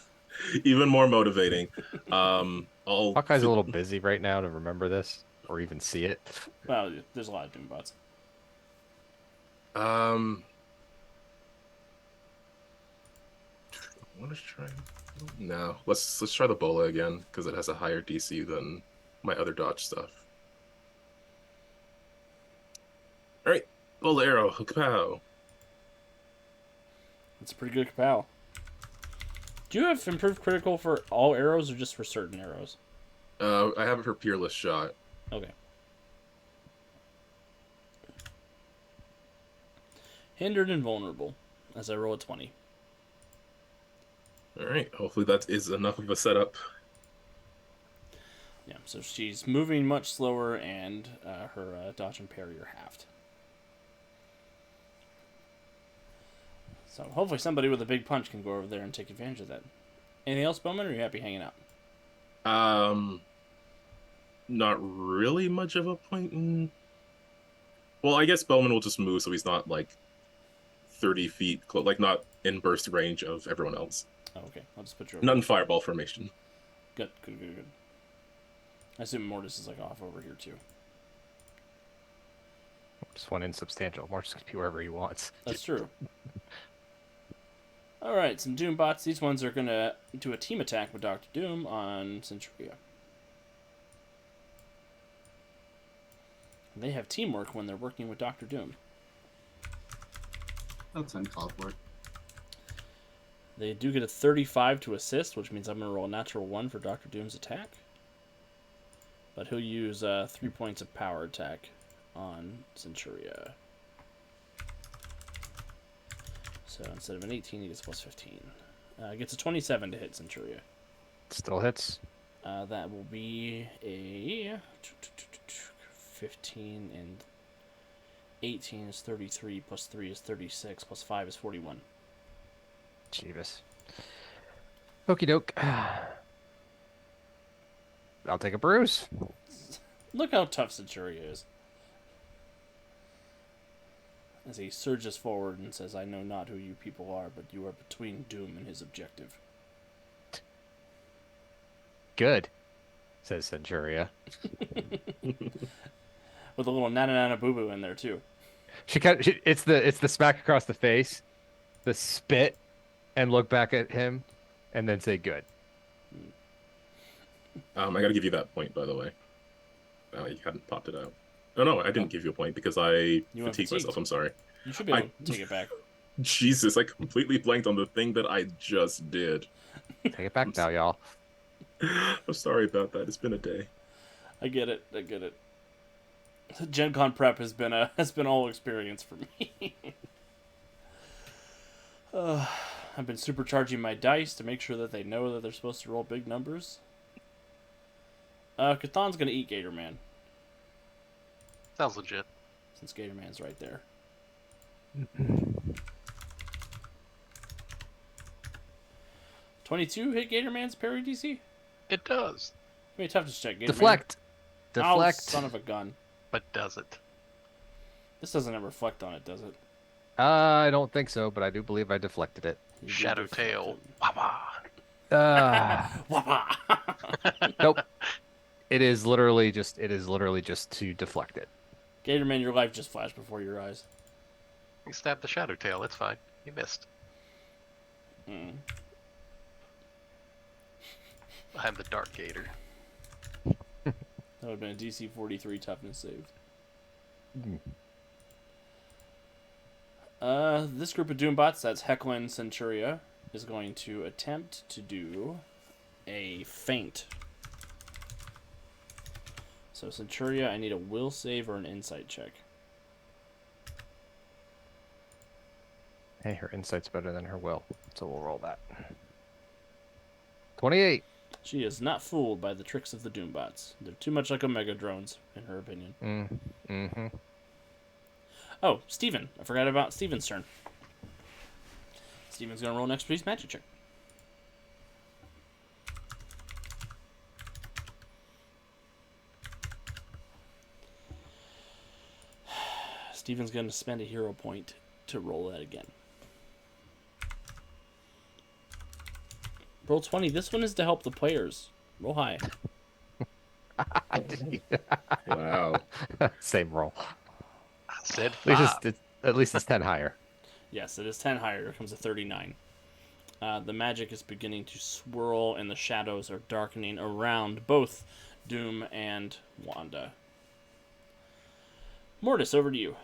even more motivating. I'll Hawkeye's a little busy right now to remember this or even see it. Well, there's a lot of Doombots. I want to try. No, let's try the bola again because it has a higher DC than my other dodge stuff. All right, bola arrow, kapow. It's a pretty good kapow. Do you have improved critical for all arrows or just for certain arrows? I have it for peerless shot. Okay. Hindered and vulnerable as I roll a 20. All right, hopefully that is enough of a setup. Yeah, so she's moving much slower and her dodge and parry are halved. So hopefully somebody with a big punch can go over there and take advantage of that. Anything else, Bowman, or are you happy hanging out? Not really much of a point in. Well, I guess Bowman will just move so he's not like 30 feet, like not in burst range of everyone else. Oh, okay. I'll just put you over. Not in fireball formation. Good. I assume Mortis is like off over here too. Just one insubstantial. March can be wherever he wants. That's true. Alright, some Doombots. These ones are going to do a team attack with Dr. Doom on Centuria. They have teamwork when they're working with Dr. Doom. That's uncalled for. They do get a 35 to assist, which means I'm going to roll a natural 1 for Dr. Doom's attack. But he'll use 3 points of power attack on Centuria. So instead of an 18, he gets plus 15. Gets a 27 to hit Centuria. Still hits. That will be a 15 and 18 is 33 plus 3 is 36 plus 5 is 41. Jeebus. Okie doke. I'll take a bruise. Look how tough Centuria is. As he surges forward and says, I know not who you people are, but you are between Doom and his objective. Good, says Centuria. With a little nana nana boo boo in there, too. It's the smack across the face, the spit, and look back at him, and then say good. I gotta give you that point, by the way. You hadn't popped it out. Oh no, I didn't give you a point because I You went fatigued myself. fatigued. I'm sorry. You should be able to take it back. Jesus, I completely blanked on the thing that I just did. Take it back now, y'all. I'm sorry about that. It's been a day. I get it. Gen Con prep has been a whole experience for me. I've been supercharging my dice to make sure that they know that they're supposed to roll big numbers. Cthulhu's gonna eat Gator Man, Sounds legit. since Gator Man's right there. 22 hit Gator Man's parry DC? It does, I mean, tough to check. Gator Deflect. Man. Deflect. Oh, son of a gun. but does it? This doesn't have reflect on it, does it? I don't think so, but I do believe I deflected it. You did Shadow deflect Tail. it. Uh, Wah-wah. nope. It is literally just to deflect it. Gator Man, your life just flashed before your eyes. You stabbed the Shadow Tail. It's fine. You missed. Mm. I'm the Dark Gator. That would have been a DC 43 toughness save. This group of Doombots, that's Hecla and Centuria, is going to attempt to do a feint. So Centuria, I need a will save or an insight check. Hey, her insight's better than her will, so we'll roll that. 28. She is not fooled by the tricks of the Doombots. They're too much like Omega drones, in her opinion. Mm-hmm. Oh, Steven. I forgot about Steven's turn. Steven's going to roll an expertise magic check. Steven's going to spend a hero point to roll that again. Roll 20. This one is to help the players. Roll high. Wow. Same roll. I said At least 5. at least it's 10 higher. Yes, it is 10 higher. Here comes a 39. The magic is beginning to swirl, and the shadows are darkening around both Doom and Wanda. Mortis, over to you.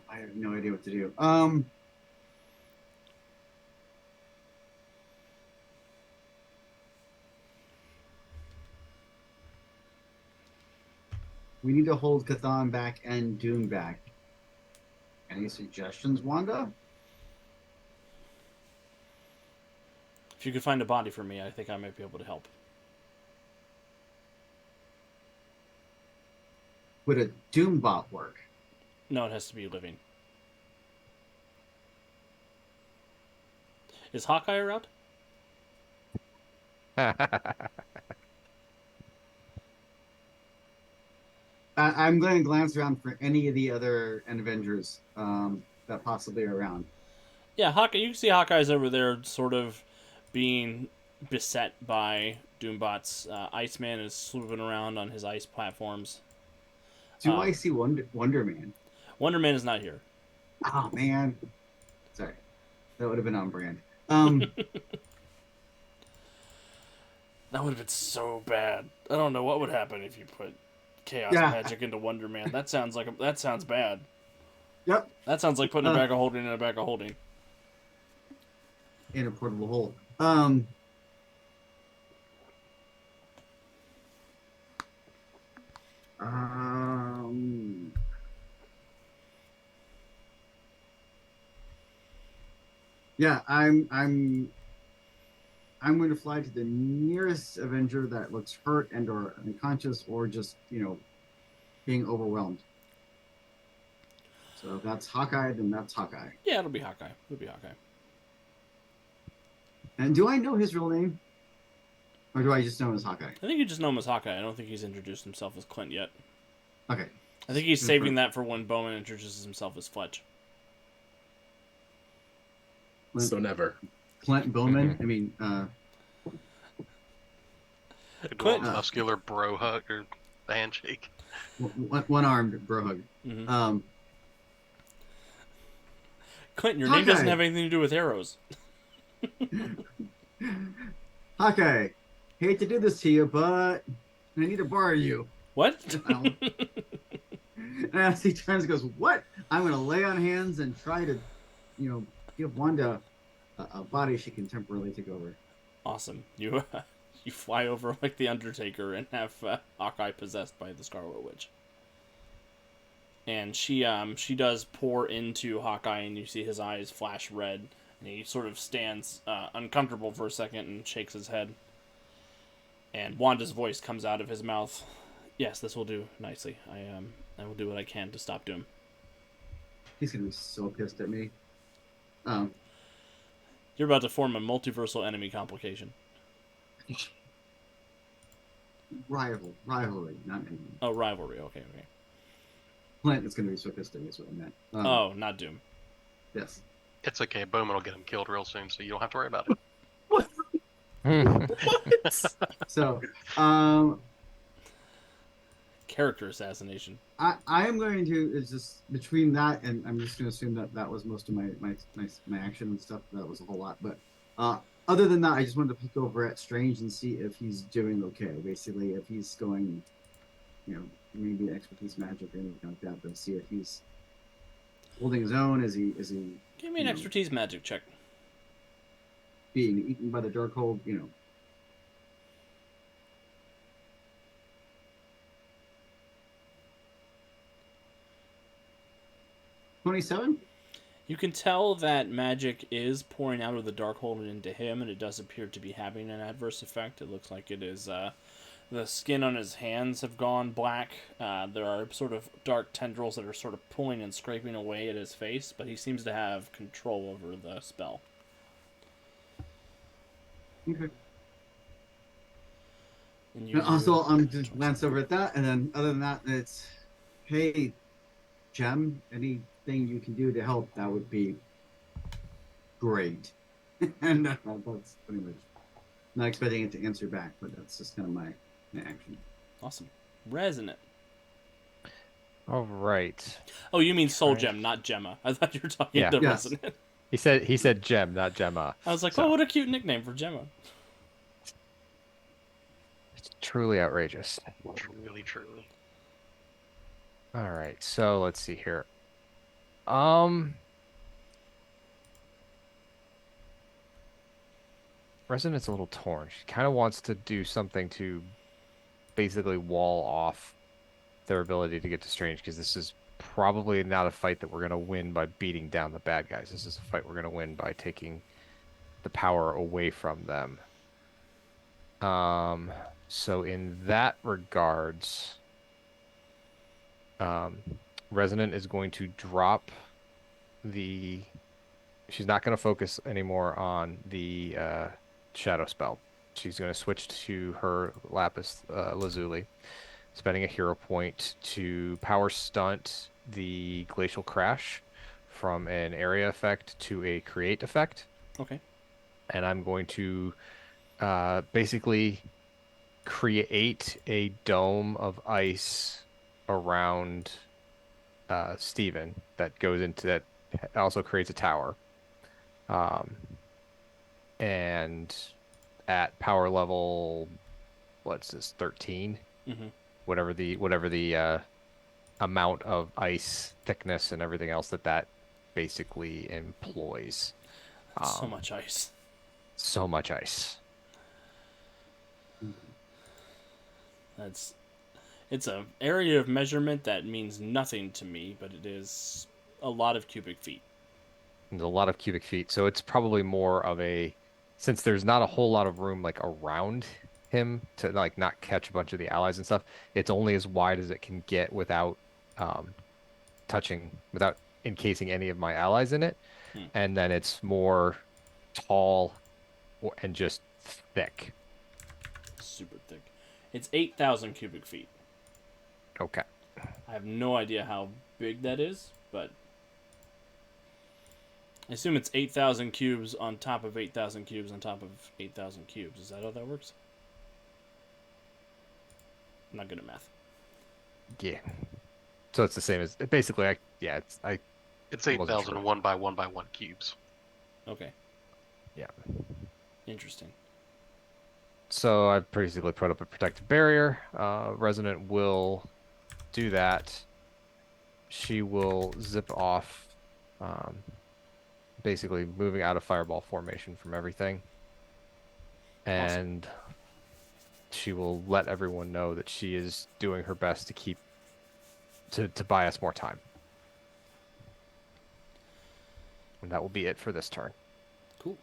I have no idea what to do. We need to hold Cthulhu back and Doom back. Any suggestions, Wanda? If you could find a body for me, I think I might be able to help. Would a Doombot work? No, it has to be living. Is Hawkeye around? I'm going to glance around for any of the other Avengers that possibly are around. Yeah, Hawkeye. You can see Hawkeye's over there, sort of being beset by Doombots. Iceman is swooping around on his ice platforms. Do I see Wonder Man? Wonder Man is not here. Oh man, sorry, that would have been on brand. That would have been so bad. I don't know what would happen if you put chaos magic into Wonder Man. That sounds bad. Yep. That sounds like putting a bag of holding in a bag of holding. In a portable hole. Yeah, I'm going to fly to the nearest Avenger that looks hurt and or unconscious or just, being overwhelmed. So if that's Hawkeye, then that's Hawkeye. Yeah, it'll be Hawkeye. And do I know his real name? Or do I just know him as Hawkeye? I think you just know him as Hawkeye. I don't think he's introduced himself as Clint yet. Okay. I think he's saving that for when Bowman introduces himself as Fletch. Clint, So never. Clint Bowman. I mean, Do a Clint. muscular bro hug or handshake. One-armed bro hug. Mhm. Clint, your name doesn't Hawkeye. have anything to do with arrows. Hawkeye, hate to do this to you, but I need to borrow you. What? And as he turns and goes, what? I'm going to lay on hands and try to, give Wanda a body she can temporarily take over. Awesome. You you fly over like the Undertaker and have Hawkeye possessed by the Scarlet Witch. And she does pour into Hawkeye, and you see his eyes flash red, and he sort of stands uncomfortable for a second and shakes his head. And Wanda's voice comes out of his mouth. Yes, this will do nicely. I will do what I can to stop Doom. He's going to be so pissed at me. You're about to form a multiversal enemy complication. Rivalry, not enemy. Oh, rivalry. Okay. Clint is going to be so pissed at me, is what I meant. Oh, not Doom. Yes. It's okay. Bowman will get him killed real soon, so you don't have to worry about it. So, Character assassination. I am going to, it's just between that and I'm just going to assume that was most of my action and stuff. That was a whole lot. But other than that, I just wanted to peek over at Strange and see if he's doing okay. Basically, if he's going, maybe expertise magic or anything like that, but see if he's holding his own. Is he Give me an expertise magic check. being eaten by the Darkhold? 27? You can tell that magic is pouring out of the Darkhold and into him, and it does appear to be having an adverse effect. It looks like it is, the skin on his hands have gone black. There are sort of dark tendrils that are sort of pulling and scraping away at his face, but he seems to have control over the spell. Okay. And And also, I'm just glance over at that, and then other than that, it's, hey, Gem, anything you can do to help, that would be great. And that's pretty much. Not expecting it to answer back, but that's just kind of my action. Awesome. Resonant. All right. Oh, you mean Soul Right. Gem, not Gemma. I thought you were talking Yeah. to Yes. Resonant. He said Gem, not Gemma. I was like, So- oh, what a cute nickname for Gemma. It's truly outrageous. Truly, truly. All right, so let's see here. Resonant's a little torn. She kind of wants to do something to basically wall off their ability to get to Strange, because this is probably not a fight that we're going to win by beating down the bad guys. This is a fight we're going to win by taking the power away from them. So in that regards, Resonant is going to drop the. She's not going to focus anymore on the shadow spell. She's going to switch to her Lapis Lazuli, spending a hero point to power stunt the Glacial Crash from an area effect to a create effect. Okay. And I'm going to basically create a dome of ice around Steven that goes into that, also creates a tower. And at power level, what's this, 13? Mm-hmm. Whatever the amount of ice thickness and everything else that basically employs. So much ice. So much ice. It's a area of measurement that means nothing to me, but it is a lot of cubic feet. There's a lot of cubic feet, so it's probably more of a, since there's not a whole lot of room like around him to like not catch a bunch of the allies and stuff. It's only as wide as it can get without without encasing any of my allies in it. And then it's more tall and just thick. Super thick. It's 8,000 cubic feet. Okay. I have no idea how big that is, but I assume it's 8,000 cubes on top of 8,000 cubes on top of 8,000 cubes. Is that how that works? I'm not good at math. Yeah. So it's the same as basically. It's Wasn't 8,000 sure. 1 by 1 by 1 cubes. Okay. Yeah. Interesting. So I've basically put up a protective barrier. Resonant will do that. She will zip off, basically moving out of fireball formation from everything. And she will let everyone know that she is doing her best to keep to buy us more time. And that will be it for this turn. Cool.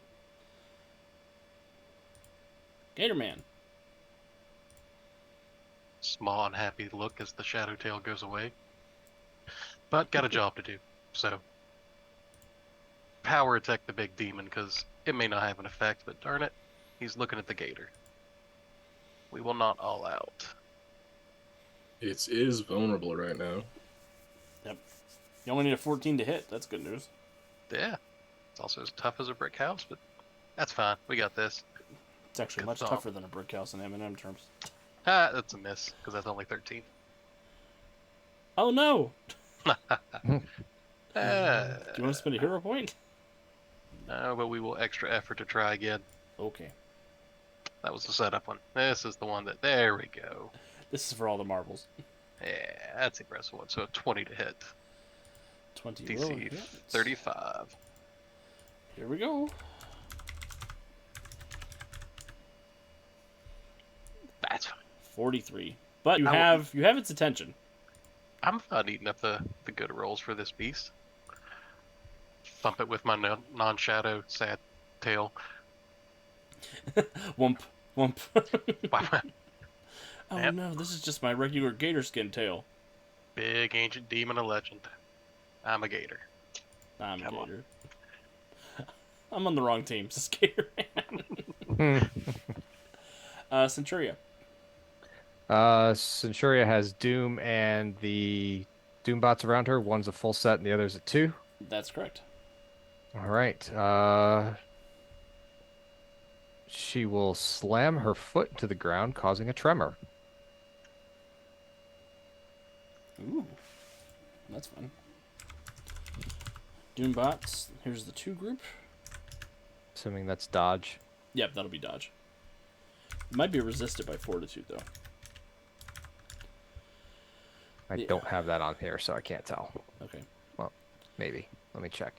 Gator Man. Small unhappy look as the shadow tail goes away. But got a job to do, so power attack the big demon because it may not have an effect, but darn it, he's looking at the gator. We will not all out. It is vulnerable right now. Yep. You only need a 14 to hit. That's good news. Yeah, it's also as tough as a brick house, but that's fine. We got this. It's actually Good much thought. tougher than a brick house in M&M terms. Ah, that's a miss because that's only 13. Oh no! Uh, Do you want to spend a hero point? no, but we will extra effort to try again. Okay. That was the setup one. This is the one that. There we go. This is for all the marbles. Yeah, that's the aggressive one. So a 20 to hit. 20 will DC hit. 35. Here we go. That's fine. 43. But you I will- have its attention. I'm fine eating up the good rolls for this beast. Thump it with my non-shadow sad tail. Wump. Wump. Wow. Oh Yep. no, this is just my regular gator skin tail. Big ancient demon of legend. I'm a gator. I'm a Come on. gator. I'm on the wrong team. This is Gator Man. Centuria. Centuria has Doom and the Doom bots around her. One's a full set and the other's a 2. That's correct. All right. She will slam her foot to the ground, causing a tremor. Ooh. That's fun. Doombots. Here's the 2 group. Assuming that's dodge. Yep, that'll be dodge. Might be resisted by fortitude though. I Yeah. don't have that on here, so I can't tell. Okay. Maybe. Let me check.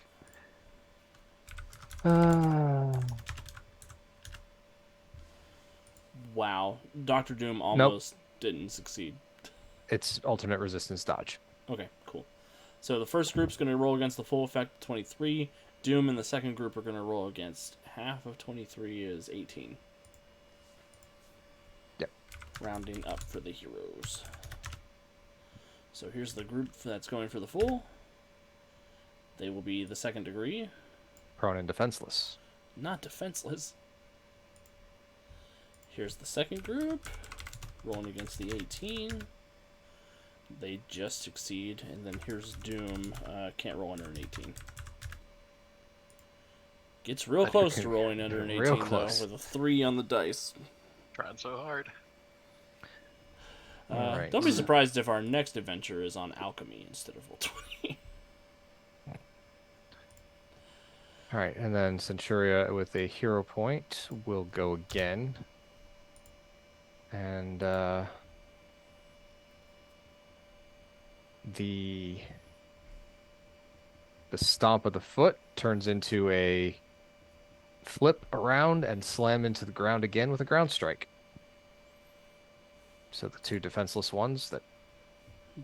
Wow. Dr. Doom almost didn't succeed. It's alternate resistance dodge. Okay, cool. So the first group's going to roll against the full effect 23. Doom and the second group are going to roll against half of 23 is 18. Yep. Rounding up for the heroes. So here's the group that's going for the full. They will be the second degree. Prone and defenseless. Not defenseless. Here's the second group. Rolling against the 18. They just succeed. And then here's Doom. Can't roll under an 18. Gets real close to rolling under an 18, Real though, close. with a 3 on the dice. Trying so hard. Alright. Don't be surprised if our next adventure is on alchemy instead of Roll20. All right, and then Centuria with a hero point will go again. And the stomp of the foot turns into a flip around and slam into the ground again with a ground strike. So the 2 defenseless ones that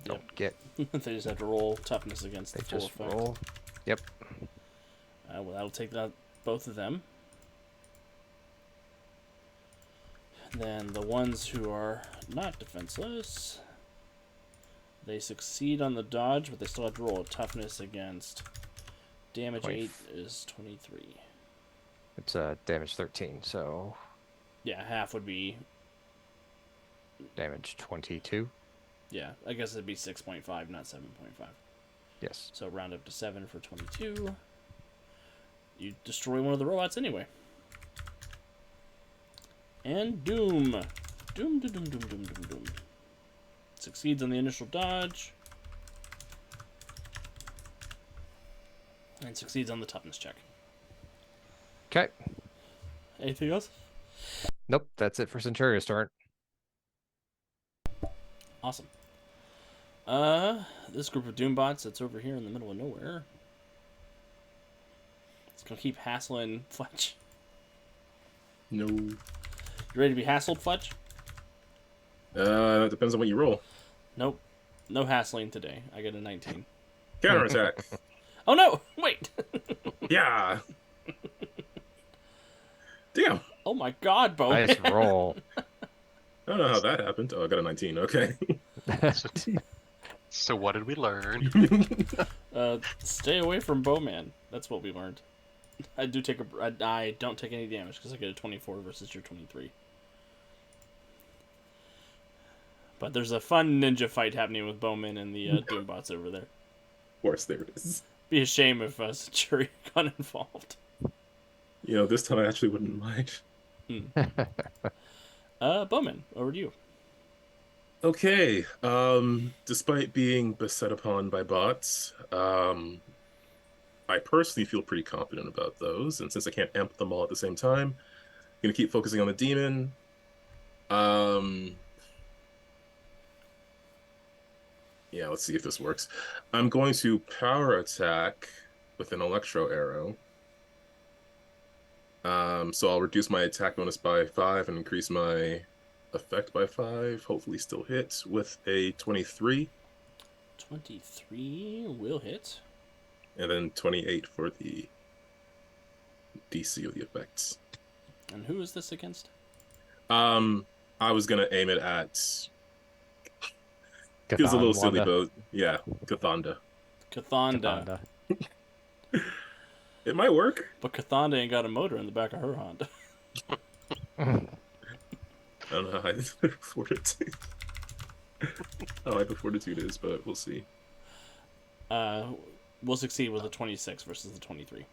don't get, They just have to roll toughness against they the full just effect. roll. Yep. Well, that'll take that both of them. Then the ones who are not defenseless, they succeed on the dodge, but they still have to roll a toughness against damage 8 is 23. It's damage 13, so Yeah, half would be, damage 22. yeah, I guess it'd be 6.5, not 7.5. Yes. So round up to 7 for 22. You destroy one of the robots anyway. And Doom. Doom, doom, doom, doom, doom, doom, doom. succeeds on the initial dodge. And succeeds on the toughness check. Okay. Anything else? Nope, that's it for Centuria's turn. Awesome. This group of Doombots that's over here in the middle of nowhere. It's gonna keep hassling Fletch. No. You ready to be hassled, Fletch? That depends on what you roll. Nope. No hassling today. I get a 19. Counterattack. Oh no! Wait! Yeah. Damn. Oh my god, Bo. Nice roll. I don't know how that happened. Oh, I got a 19. Okay. So what did we learn? Stay away from Bowman. That's what we learned. I don't take any damage because I get a 24 versus your 23. But there's a fun ninja fight happening with Bowman and the Doombots over there. Of course, there it is. Be a shame if Centuria got involved. You know, this time I actually wouldn't mind. Bowman, over to you. Okay. Despite being beset upon by bots, I personally feel pretty confident about those, and since I can't amp them all at the same time, I'm gonna keep focusing on the demon. Yeah, let's see if this works. I'm going to power attack with an electro arrow. So I'll reduce my attack bonus by 5 and increase my effect by 5. Hopefully still hit with a 23. 23 will hit. And then 28 for the DC of the effects. And who is this against? I was gonna aim it at. It was a little silly, but yeah, Cathonda. Cathonda. It might work. But Cathonda ain't got a motor in the back of her Honda. I don't know how high fortitude. How high the fortitude is, but we'll see. We'll succeed with a 26 versus the 23.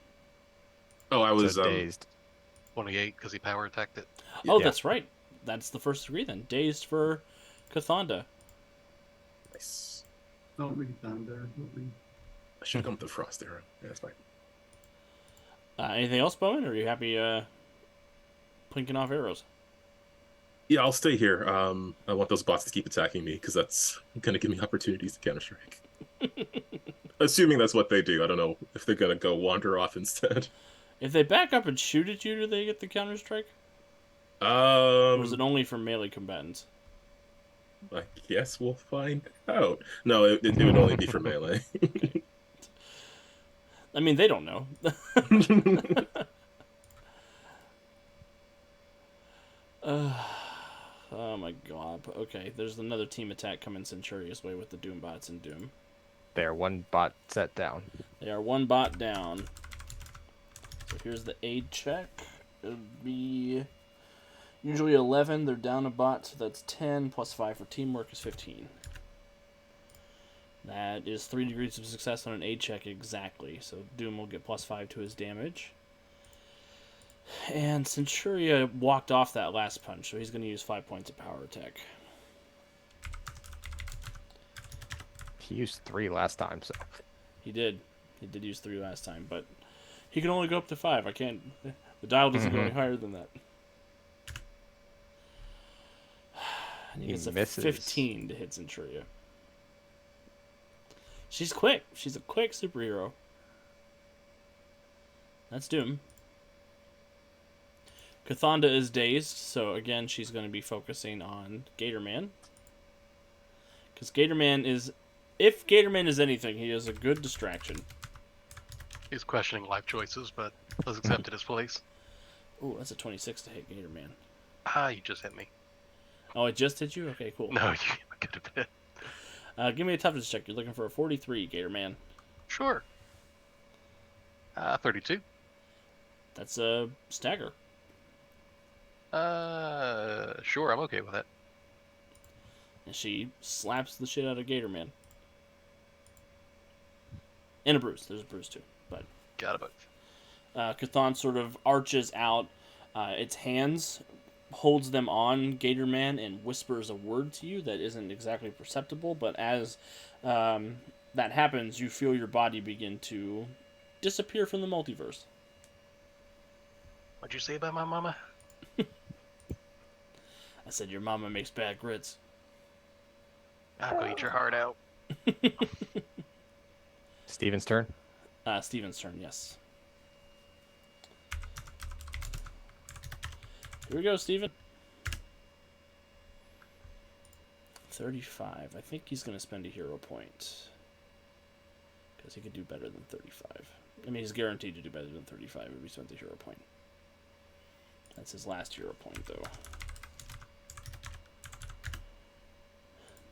Oh, I was So dazed. 28 because he power attacked it. Oh, Yeah. that's right. That's the first degree then. Dazed for Cathonda. Nice. Don't read thunder. I should have gone with the frost arrow. Yeah, that's fine. Anything else, Bowen? Or are you happy plinking off arrows? Yeah, I'll stay here. I want those bots to keep attacking me because that's gonna give me opportunities to counter strike. Assuming that's what they do. I don't know if they're gonna go wander off instead. If they back up and shoot at you, do they get the counter strike? Or is it only for melee combatants? I guess we'll find out. No, it would only be for melee. I mean, they don't know. Oh my god. Okay, there's another team attack coming Centuria's way with the Doombots and Doom. There, one bot set down. They are one bot down. So here's the aid check. It would be usually 11. They're down a bot, so that's 10 plus 5 for teamwork is 15. That is 3 degrees of success on an aid check exactly. So Doom will get plus 5 to his damage. And Centuria walked off that last punch, so he's going to use 5 points of power attack. He used 3 last time, so He did. He did use 3 last time, but he can only go up to 5. I can't. The dial doesn't go any higher than that. And he He gets a misses. 15 to hit Centuria. She's quick. She's a quick superhero. That's Doom. Cathonda is dazed, so again, she's going to be focusing on Gatorman. Because Gatorman is... If Gatorman is anything, he is a good distraction. He's questioning life choices, but has accepted his place. Ooh, that's a 26 to hit Gatorman. Ah, you just hit me. Oh, it just hit you? Okay, cool. No, you could have been. Give me a toughness check. You're looking for a 43, Gatorman. Sure. 32. That's a stagger. Sure, I'm okay with that. And she slaps the shit out of Gatorman. And a bruise. There's a bruise too. But Got it. Cathon sort of arches out its hands holds them on Gatorman and whispers a word to you that isn't exactly perceptible, but as that happens, you feel your body begin to disappear from the multiverse. What'd you say about my mama? I said your mama makes bad grits. I'll go eat your heart out. Steven's turn. Steven's turn, yes. Here we go, Steven. 35. I think he's going to spend a hero point. Because he could do better than 35. I mean, he's guaranteed to do better than 35 if he spends a hero point. That's his last hero point, though.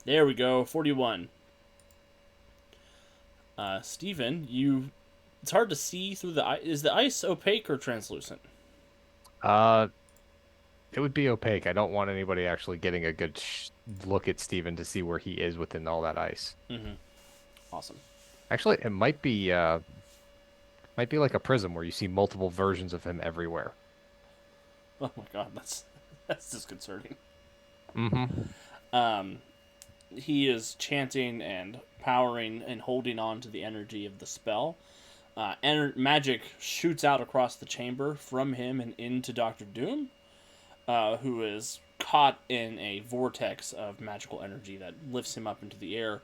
There we go, 41. Steven, it's hard to see through the ice. Is the ice opaque or translucent? It would be opaque. I don't want anybody actually getting a good look at Steven to see where he is within all that ice. Mm-hmm. Awesome. Actually, it might be like a prism where you see multiple versions of him everywhere. Oh my god, that's disconcerting. Mm-hmm. He is chanting and powering and holding on to the energy of the spell. Magic shoots out across the chamber from him and into Dr. Doom, who is caught in a vortex of magical energy that lifts him up into the air.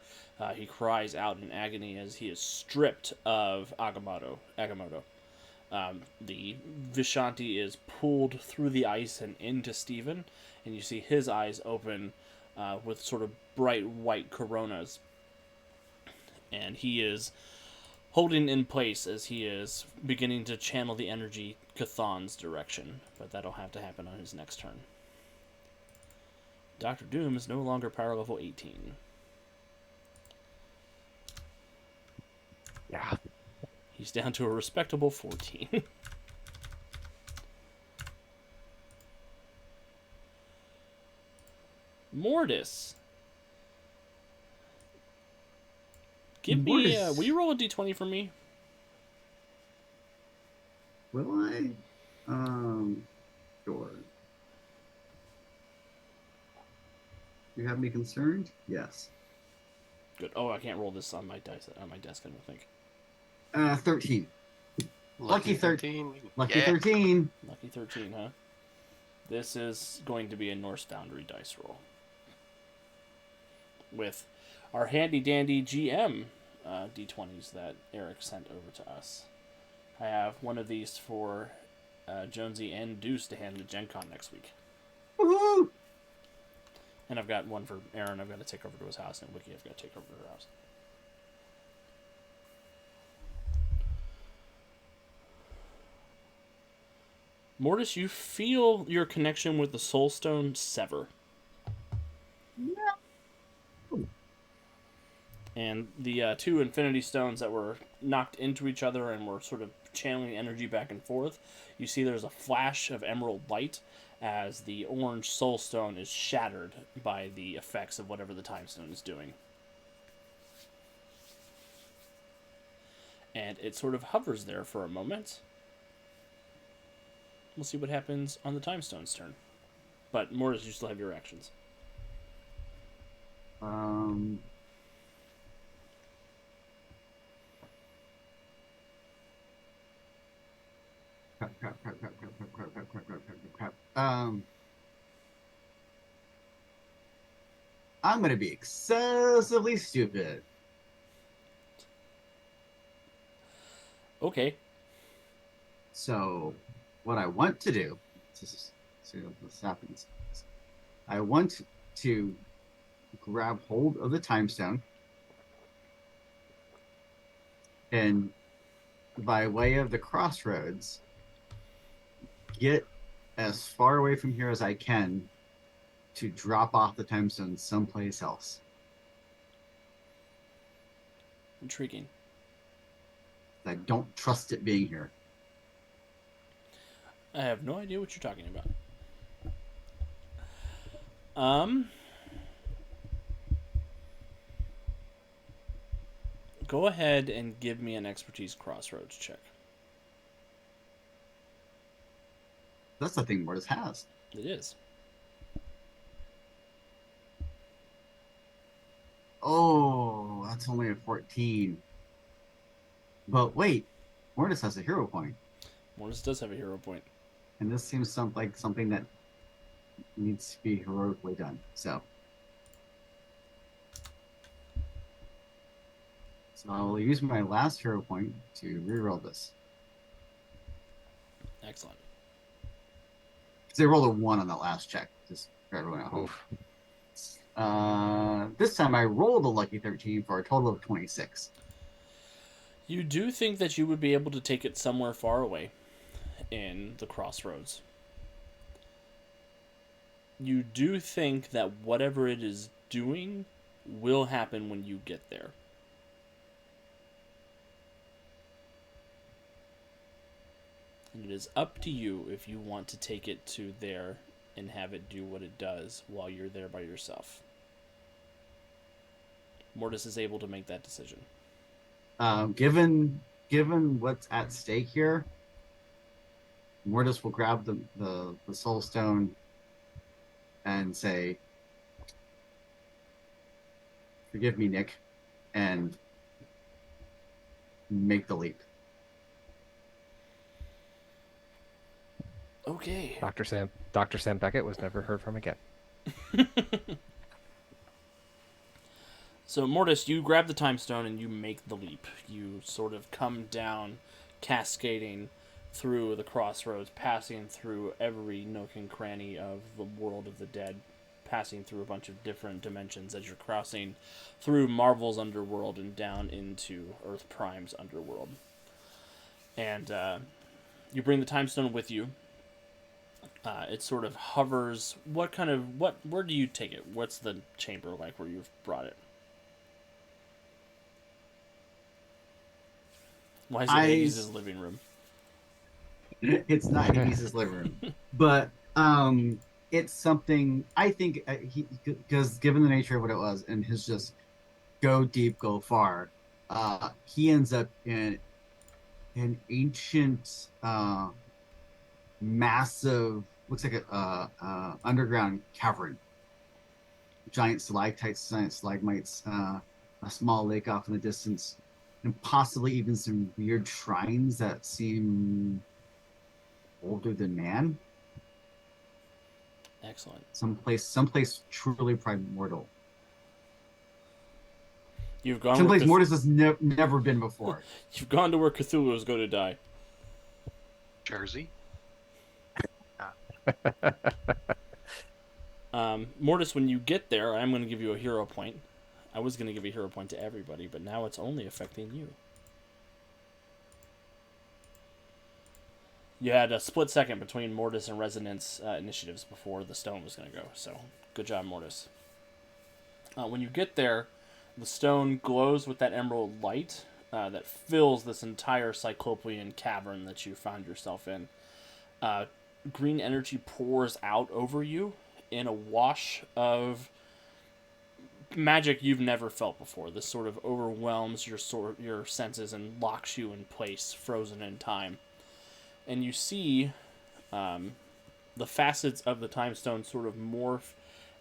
He cries out in agony as he is stripped of Agamotto. The Vishanti is pulled through the ice and into Steven, and you see his eyes open with sort of bright white coronas. And he is holding in place as he is beginning to channel the energy Cthulhu's direction, but that'll have to happen on his next turn. Dr. Doom is no longer power level 18. Yeah. He's down to a respectable 14. Mortis. Will you roll a d20 for me? Will I? Sure. You have me concerned? Yes. Good. Oh, I can't roll this on my dice on my desk, I don't think. 13. Lucky 13. Lucky Yeah. 13. Lucky 13, huh? This is going to be a Norse Foundry dice roll. With our handy dandy GM d20s that Eric sent over to us. I have one of these for Jonesy and Deuce to hand to Gen Con next week. Woohoo! And I've got one for Aaron I've got to take over to his house, and Wiki I've got to take over to her house. Mortis, you feel your connection with the Soul Stone sever. No. And the two Infinity Stones that were knocked into each other and were sort of channeling energy back and forth, you see there's a flash of emerald light as the orange Soul Stone is shattered by the effects of whatever the Time Stone is doing. And it sort of hovers there for a moment. We'll see what happens on the Time Stone's turn. But Mortis, you still have your actions. Crap. I'm gonna be excessively stupid. Okay. So, what I want to do, let's see if this happens. I want to grab hold of the Time Stone, and by way of the crossroads, get as far away from here as I can to drop off the Time Stone someplace else. Intriguing. I don't trust it being here. I have no idea what you're talking about. Go ahead and give me an expertise crossroads check. That's the thing Mortis has. It is. Oh, that's only a 14. But wait, Mortis has a hero point, Mortis does have a hero point. and this seems like something that needs to be heroically done. So I will use my last hero point to reroll this. Excellent. Because they rolled a 1 on that last check, just for everyone at home. Oof. This time I rolled a lucky 13 for a total of 26. You do think that you would be able to take it somewhere far away in the crossroads. You do think that whatever it is doing will happen when you get there. And it is up to you if you want to take it to there and have it do what it does while you're there by yourself. Mortis is able to make that decision. Given what's at stake here, Mortis will grab the soul stone and say, "Forgive me, Nick," and make the leap. Okay. Dr. Sam Beckett was never heard from again. So, Mortis, you grab the time stone and you make the leap. You sort of come down, cascading through the crossroads, passing through every nook and cranny of the world of the dead, passing through a bunch of different dimensions as you're crossing through Marvel's underworld and down into Earth Prime's underworld. And you bring the time stone with you. It sort of hovers. Where do you take it? What's the chamber like where you've brought it? Why is it Hades' living room? It's not Hades' living room, but it's something I think because given the nature of what it was and his just go deep, go far, he ends up in an ancient, massive, looks like a underground cavern, giant stalactites, giant stalagmites, a small lake off in the distance, and possibly even some weird shrines that seem older than man. Excellent. Someplace truly primordial. You've gone someplace Mortis has never been before. You've gone to where Cthulhu is going to die. Jersey. Mortis, when you get there, I'm going to give you a hero point. I was going to give a hero point to everybody, but now it's only affecting you. You had a split second between Mortis and Resonance initiatives before the stone was going to go, so good job, Mortis. When you get there, the stone glows with that emerald light that fills this entire Cyclopean cavern that you found yourself in. Green energy pours out over you in a wash of magic you've never felt before. This sort of overwhelms your senses and locks you in place, frozen in time. And you see the facets of the time stone sort of morph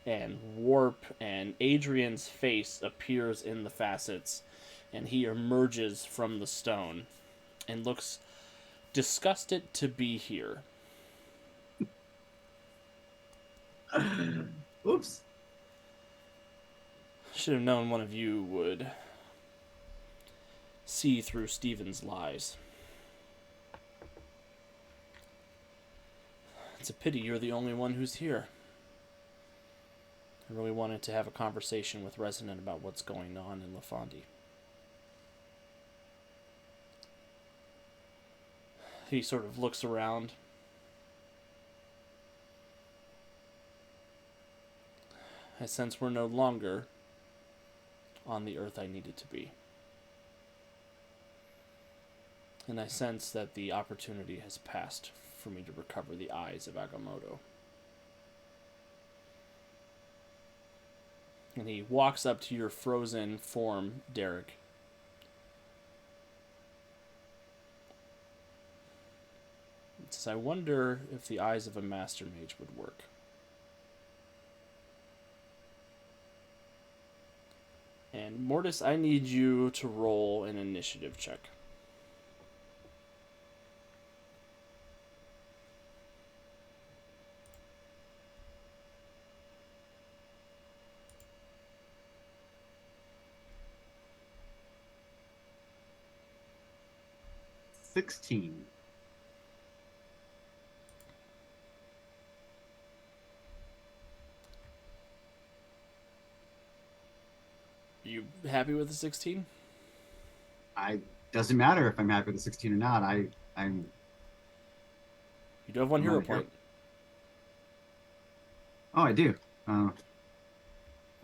and warp, and Adrian's face appears in the facets, and he emerges from the stone and looks disgusted to be here. Oops. Should have known one of you would see through Stephen's lies. It's a pity you're the only one who's here. I really wanted to have a conversation with Resonant about what's going on in LaFondi. He sort of looks around. I sense we're no longer on the earth I needed to be. And I sense that the opportunity has passed for me to recover the eyes of Agamotto. And he walks up to your frozen form, Derek. It says, I wonder if the eyes of a master mage would work. And Mortis, I need you to roll an initiative check. $16. You happy with the 16? Doesn't matter if I'm happy with the 16 or not. I'm You do have one I'm hero not sure. point. Oh, I do. I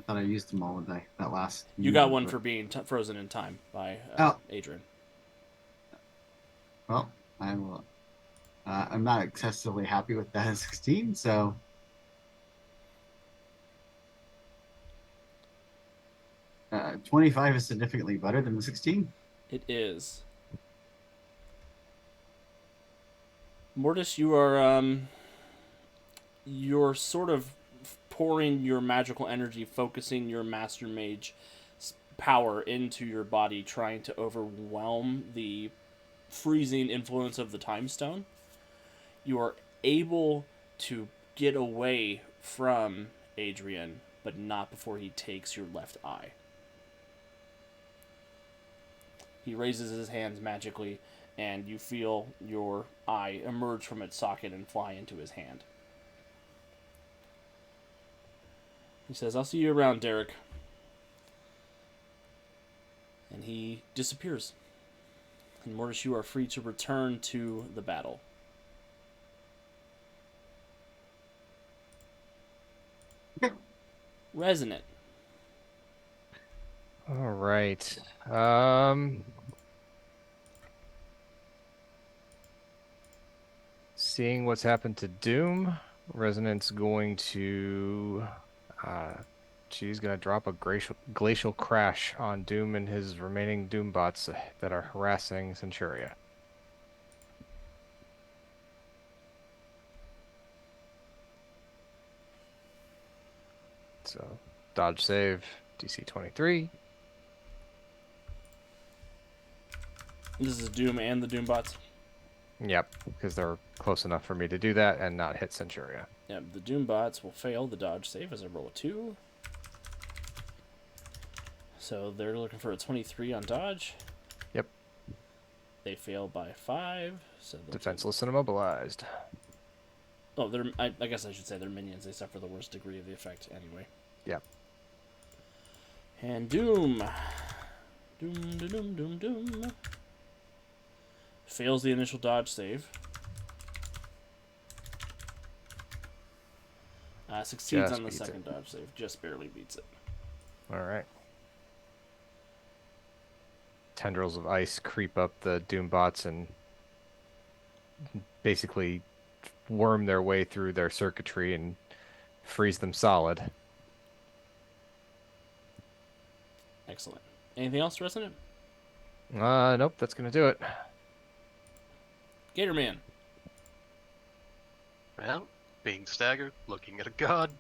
thought I used them all with that last. You got unit, one but- for being frozen in time by Oh. Adrian. Well, I will. I'm not excessively happy with that 16, so 25 is significantly better than the 16. It is. Mortis, you're sort of pouring your magical energy, focusing your Master Mage power into your body, trying to overwhelm the freezing influence of the Time Stone. You are able to get away from Adrian, but not before he takes your left eye. He raises his hands magically, and you feel your eye emerge from its socket and fly into his hand. He says, I'll see you around, Derek. And he disappears. And Mortis, you are free to return to the battle. Okay. Resonant. All right. Seeing what's happened to Doom, Resonance going to she's gonna drop a glacial crash on Doom and his remaining Doom bots that are harassing Centuria. So, dodge save, DC 23. This is Doom and the Doom bots. Yep, because they're close enough for me to do that and not hit Centuria. Yep, the Doom bots will fail the dodge save as I roll a 2. So they're looking for a 23 on dodge. Yep. They fail by 5. So they'll Defenseless and immobilized. Oh, I guess I should say they're minions. They suffer the worst degree of the effect anyway. Yep. And Doom. Doom. Fails the initial dodge save. Succeeds Just on the beats second it. dodge save. Just barely beats it. All right. Tendrils of ice creep up the Doom bots and basically worm their way through their circuitry and freeze them solid. Excellent. Anything else, Resonant? Nope, that's gonna do it. Gatorman. Well, being staggered, looking at a god,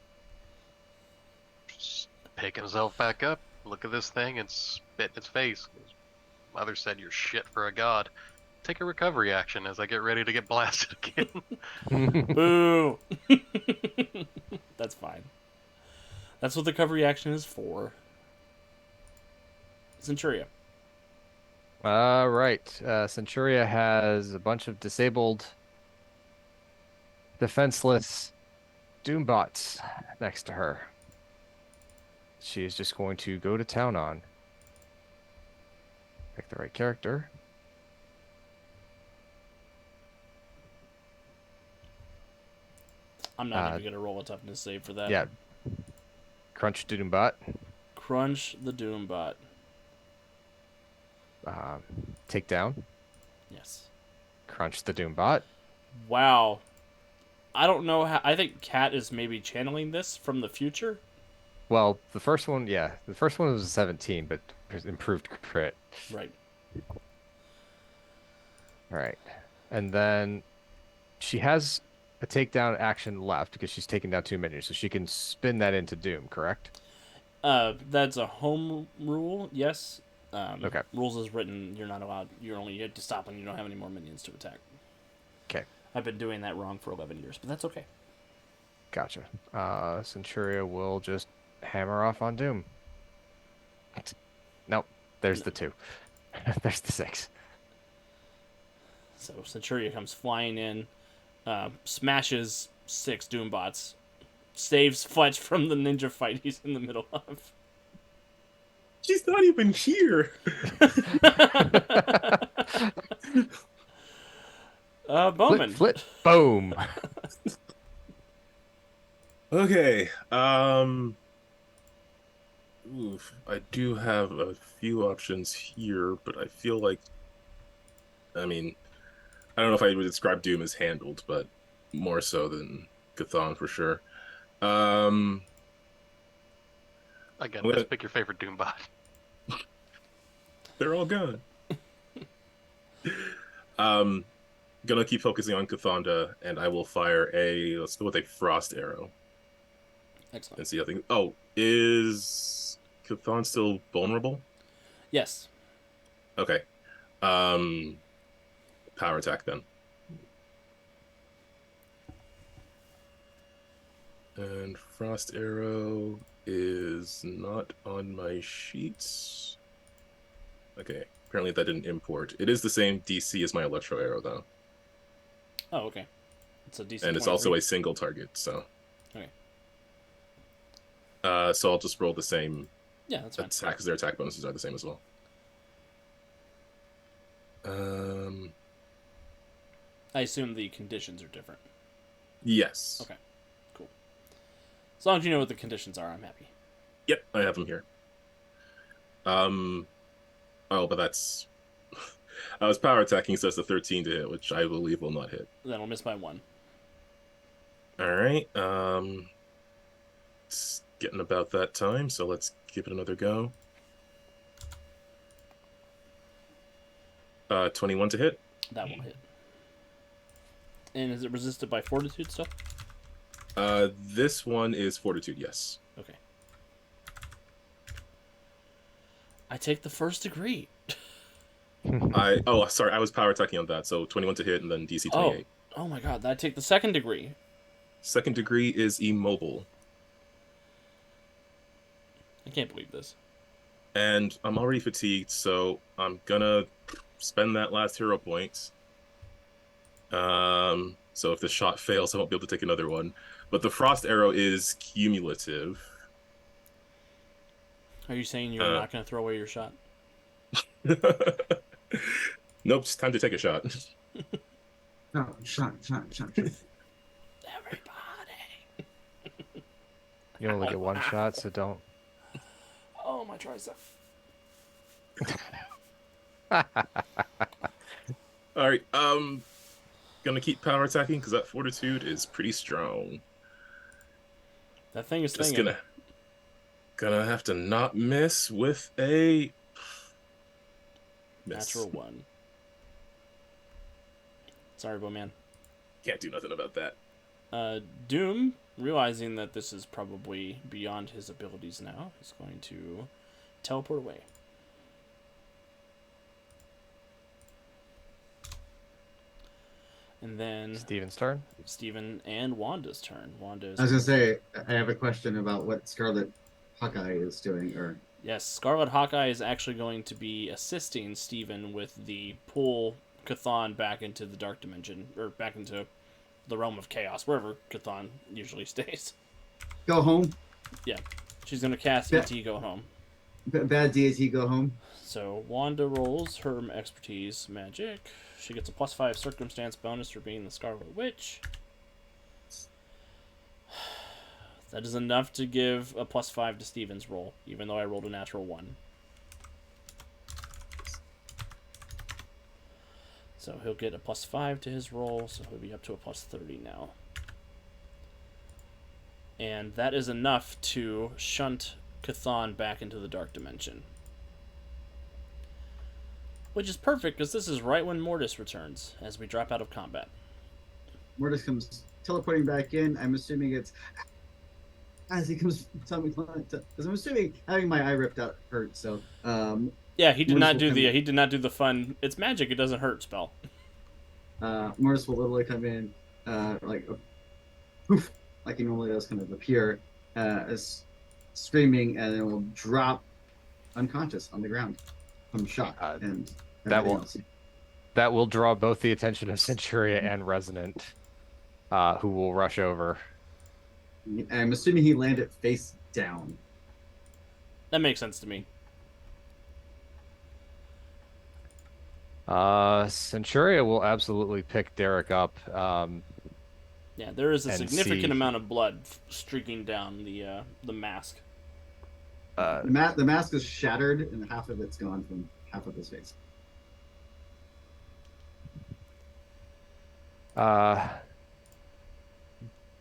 just pick himself back up, look at this thing, and spit in its face. His mother said you're shit for a god. Take a recovery action as I get ready to get blasted again. Boo! That's fine. That's what the recovery action is for. Centuria. Right. Centuria has a bunch of disabled, defenseless Doombots next to her. She is just going to go to town on. Pick the right character. I'm not even going to roll a toughness save for that. Yeah. Crunch Doombot. Crunch the Doombot. Take down. Yes. Crunch the Doombot. Wow. I don't know how. I think Kat is maybe channeling this from the future. Well, the first one, yeah. The first one was a 17, but improved crit. Right. All right. And then she has a takedown action left because she's taken down 2 minions, so she can spin that into Doom, correct? That's a home rule, yes. Okay. Rules is written, you're not allowed. You have to stop when you don't have any more minions to attack. Okay. I've been doing that wrong for 11 years, but that's okay. Gotcha. Centuria will just hammer off on Doom. Nope. There's the 2. There's the 6. So Centuria comes flying in, smashes 6 Doombots, saves Fletch from the ninja fight he's in the middle of. She's not even here. Bowman. Flip. Boom. Okay. Oof, I do have a few options here, but I feel like, I mean, I don't know if I would describe Doom as handled, but more so than Chthon for sure. Again, Well, just pick your favorite Doombot. They're all gone. Gonna keep focusing on Chthonda, and I will fire let's go with a frost arrow Excellent. and see how things. Oh, is Chthon still vulnerable? Yes. Okay. Power attack then. And frost arrow is not on my sheets. Okay. Apparently that didn't import. It is the same DC as my electro arrow though. Oh, okay. It's a decent. And it's also a single target, so. Okay. So I'll just roll the same Yeah, that's fine. attack because their attack bonuses are the same as well. I assume the conditions are different. Yes. Okay. Cool. As long as you know what the conditions are, I'm happy. Yep, I have them here. Oh, but that's. I was power attacking, so it's a 13 to hit, which I believe will not hit. Then I'll miss by 1. All right. It's getting about that time, so let's give it another go. 21 to hit. That will hit. And is it resisted by fortitude still? This one is fortitude, yes. Okay. I take the first degree. Sorry, I was power attacking on that, so 21 to hit and then DC 28. Oh my god, I take the second degree. Second degree is immobile. I can't believe this. And I'm already fatigued, so I'm gonna spend that last hero point. So if the shot fails, I won't be able to take another one. But the frost arrow is cumulative. Are you saying you're not going to throw away your shot? Nope, it's time to take a shot. Shot. Everybody. You only get one shot, so don't. Oh, my tricep. All right, gonna keep power attacking because that fortitude is pretty strong. That thing is Just thinking. gonna have to not miss with a miss. Natural 1. Sorry, Bowman. Can't do nothing about that. Doom, realizing that this is probably beyond his abilities now, is going to teleport away. And then Steven's turn. Steven and Wanda's turn. Wanda's I was gonna say I have a question about what Scarlet Hawkeye is doing, or yes, Scarlet Hawkeye is actually going to be assisting Steven with the pull Chthon back into the Dark Dimension, or back into the realm of chaos, wherever Chthon usually stays. go home. Yeah, she's going to cast Yeah. ET Go Home. Bad deity, go home. So Wanda rolls her expertise magic. She gets a +5 circumstance bonus for being the Scarlet Witch. That is enough to give a +5 to Steven's roll, even though I rolled a natural 1. So he'll get a +5 to his roll, so he'll be up to a +30 now. And that is enough to shunt Chthon back into the Dark Dimension. Which is perfect, because this is right when Mortis returns, as we drop out of combat. Mortis comes teleporting back in. I'm assuming it's as he comes telling me because I'm assuming having my eye ripped out hurts. So Yeah, he did Mortis not will do come the in. he did not do the fun. It's magic. It doesn't hurt spell. Mortis will literally come in like a poof, like he normally does, kind of appear as screaming, and then will drop unconscious on the ground from shock and that everything will else. that will draw both the attention of Centuria and Resonant, who will rush over. I'm assuming he landed face down. That makes sense to me. Centuria will absolutely pick Derek up. Yeah, there is a And significant see- amount of blood streaking down the mask. The mask is shattered, and half of it's gone from half of his face.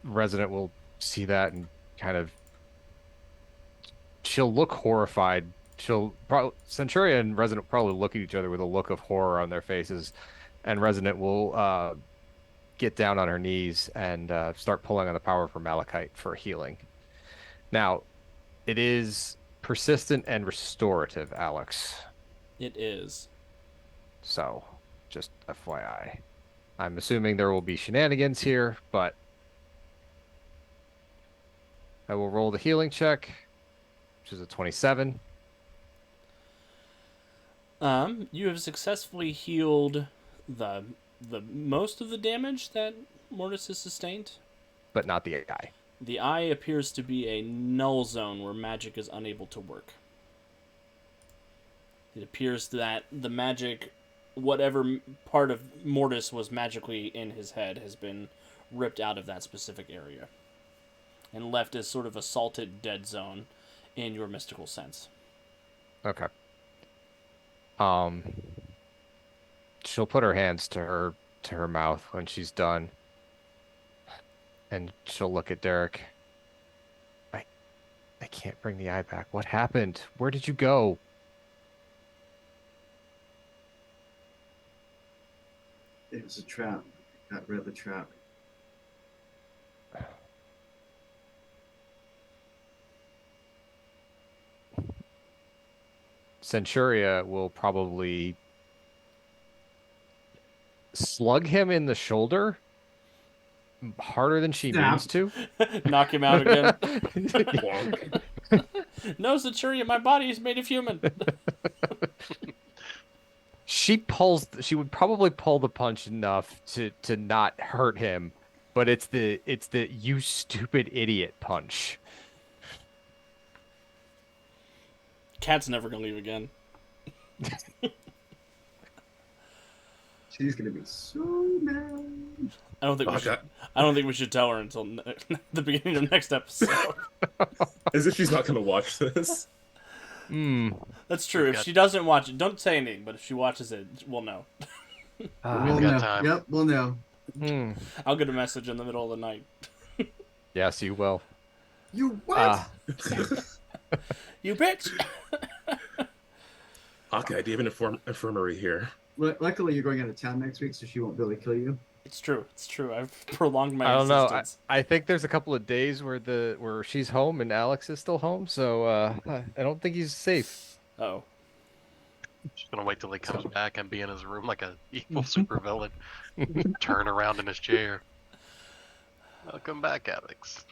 Resident will see that and kind of she'll look horrified. Centuria and Resident probably look at each other with a look of horror on their faces, and Resident will get down on her knees and start pulling on the power for Malachite for healing. Now, it is persistent and restorative, Alex. It is. So, just FYI. I'm assuming there will be shenanigans here, but I will roll the healing check, which is a 27. You have successfully healed the most of the damage that Mortis has sustained. But not the eye. The eye appears to be a null zone where magic is unable to work. It appears that the magic, whatever part of Mortis was magically in his head, has been ripped out of that specific area and left as sort of a salted dead zone in your mystical sense. Okay. She'll put her hands to her mouth when she's done. And she'll look at Derek. I can't bring the eye back. What happened? Where did you go? It was a trap. Got rid of the trap. Centuria will probably slug him in the shoulder harder than she Snap. means to. Knock him out again. Bonk. No, Centurion, my body is made of human. She would probably pull the punch enough to not hurt him, but it's the you stupid idiot punch. Cat's never gonna leave again. She's gonna be so mad. I don't think we Oh, should. God. I don't think we should tell her until the beginning of next episode. As if she's not going to watch this. Hmm. That's true. If got- she doesn't watch it, don't say anything. But if she watches it, we'll know. We'll got know. time. Yep, we'll know. Hmm. I'll get a message in the middle of the night. Yes, you will. You what? You bitch! Hawkeye, do you have an infirmary here? Luckily, you're going out of town next week, so she won't be able to kill you. It's true. It's true. I've prolonged my I don't know. existence. I think there's a couple of days where she's home and Alex is still home, so I don't think he's safe. Oh, Just gonna wait till he comes back and be in his room like a evil supervillain. Turn around in his chair. Welcome back, Alex.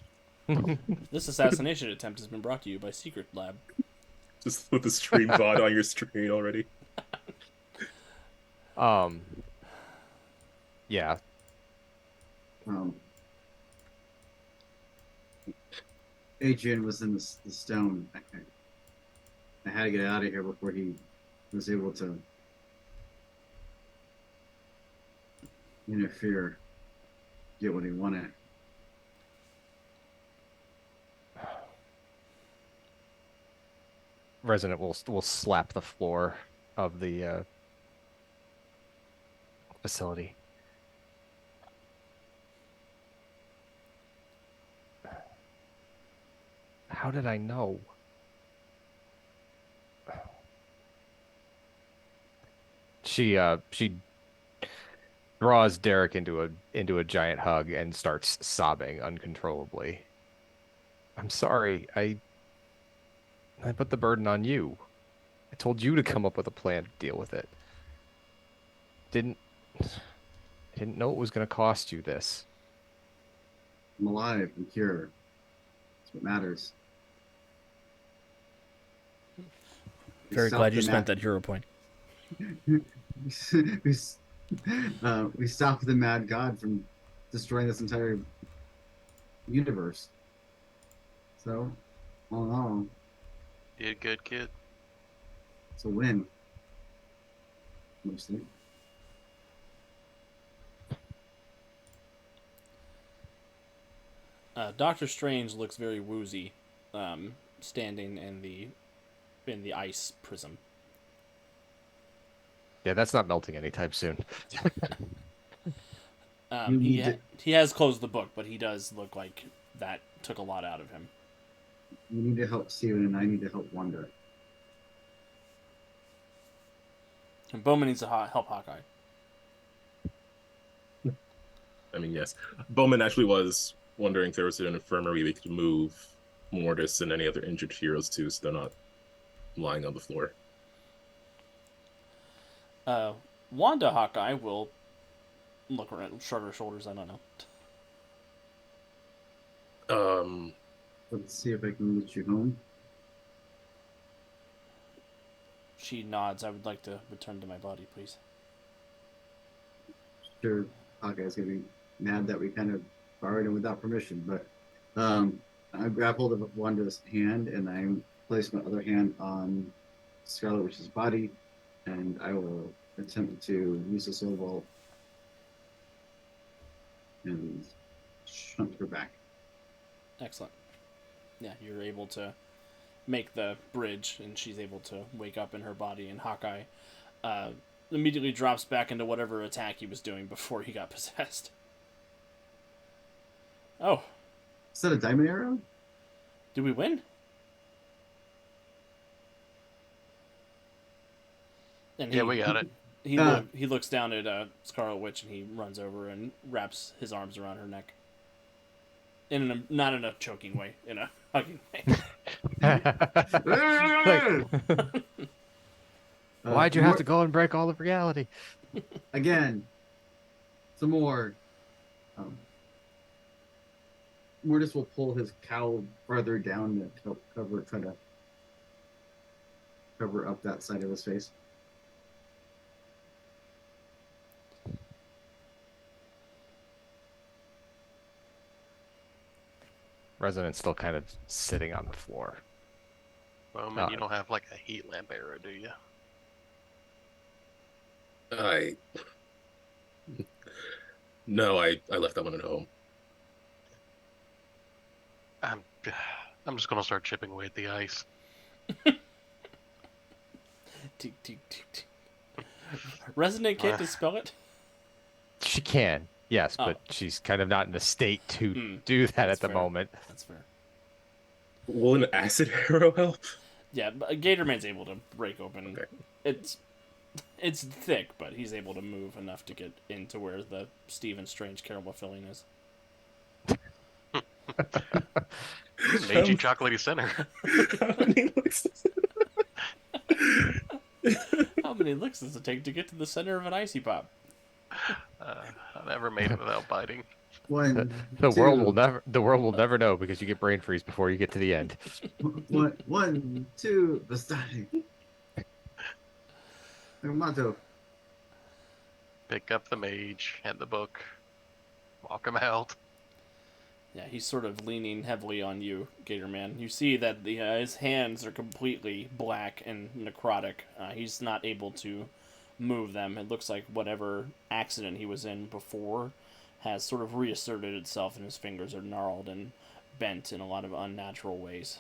this assassination attempt has been brought to you by Secret Lab. Just with the stream VOD on your screen already. Yeah. Adrian was in the stone. I had to get out of here before he was able to interfere, get what he wanted. Resident will slap the floor of the facility. How did I know? draws Derek into a giant hug and starts sobbing uncontrollably. I'm sorry. I put the burden on you. I told you to come up with a plan to deal with it. Didn't I didn't know it was going to cost you this. I'm alive and cured. That's what matters. We Very stopped glad you the spent mad- that hero point. we stopped the mad god from destroying this entire universe. So, all in all, Did good, kid. it's a win. Mostly. Doctor Strange looks very woozy, standing in the ice prism. Yeah, that's not melting anytime soon. You He need to- he has closed the book, but he does look like that took a lot out of him. You need to help Steven, and I need to help Wanda. And Bowman needs to help Hawkeye. I mean, yes. Bowman actually was wondering if there was an infirmary we could move Mortis and any other injured heroes to, so they're not lying on the floor. Wanda Hawkeye will look around, shrug her shoulders. I don't know. Let's see if I can get you home. She nods. I would like to return to my body, please. Sure, Hawkeye's gonna be mad that we kind of borrowed him without permission, but I grab hold of Wanda's hand and I place my other hand on Scarlet Witch's body, and I will attempt to use the soul ball and shunt her back. Excellent. Yeah, you're able to make the bridge, and she's able to wake up in her body, and Hawkeye immediately drops back into whatever attack he was doing before he got possessed. Oh, Is that a diamond arrow? did we win? And Yeah, we got it. He looks down at Scarlet Witch, and he runs over and wraps his arms around her neck. Not in a choking way, in a hugging way. Why'd you have to go and break all of reality? Again, some more. Mortis will pull his cowl farther down to help try to cover up that side of his face. Resonant's still kind of sitting on the floor. Bowman, you don't have like a heat lamp arrow, do you? No, I left that one at home. I'm just gonna start chipping away at the ice. Tick, tick, tick, tick. Resonant can't dispel it? She can, yes, Oh. but she's kind of not in a state to Hmm, do that that's at the fair. moment. That's fair. Will an acid arrow help? Yeah, but Gatorman's able to break open. Okay. It's thick, but he's able to move enough to get into where the Stephen Strange caramel filling is. Meiji chocolatey center. How many looks does How many licks does it take to get to the center of an icy pop? I never made it without biting. One, The world two. will never know because you get brain freeze before you get to the end. One, two, Bastani. Motto. Pick up the mage and the book. Walk him out. Yeah, he's sort of leaning heavily on you, Gatorman. You see that his hands are completely black and necrotic. He's not able to move them. It looks like whatever accident he was in before has sort of reasserted itself, and his fingers are gnarled and bent in a lot of unnatural ways.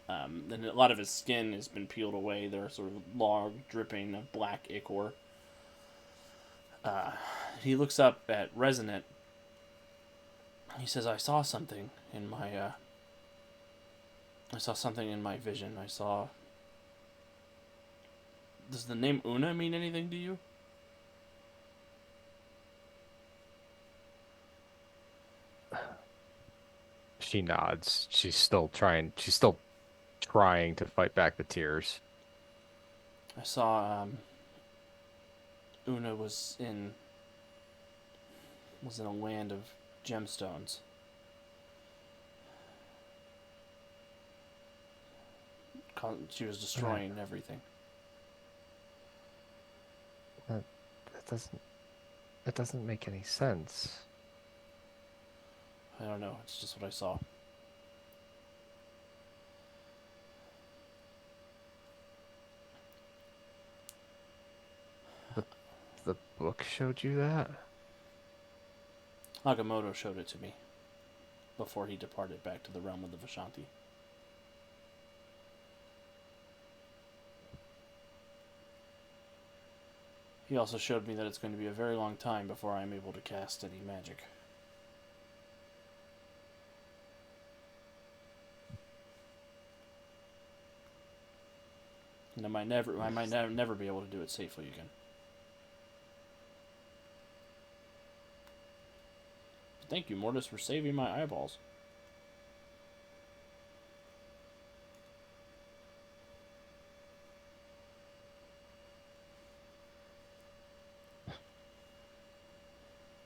And a lot of his skin has been peeled away. They're sort of log dripping of black ichor. He looks up at Resonant. He says, I saw something in my vision. I saw... Does the name Una mean anything to you? She nods. She's still trying. She's still trying to fight back the tears. I saw Una was in a land of gemstones. She was destroying everything. That doesn't. That doesn't make any sense. I don't know. It's just what I saw. The book showed you that? Agamotto showed it to me before he departed back to the realm of the Vishanti. He also showed me that it's going to be a very long time before I am able to cast any magic. And I might never be able to do it safely again. Thank you, Mortis, for saving my eyeballs.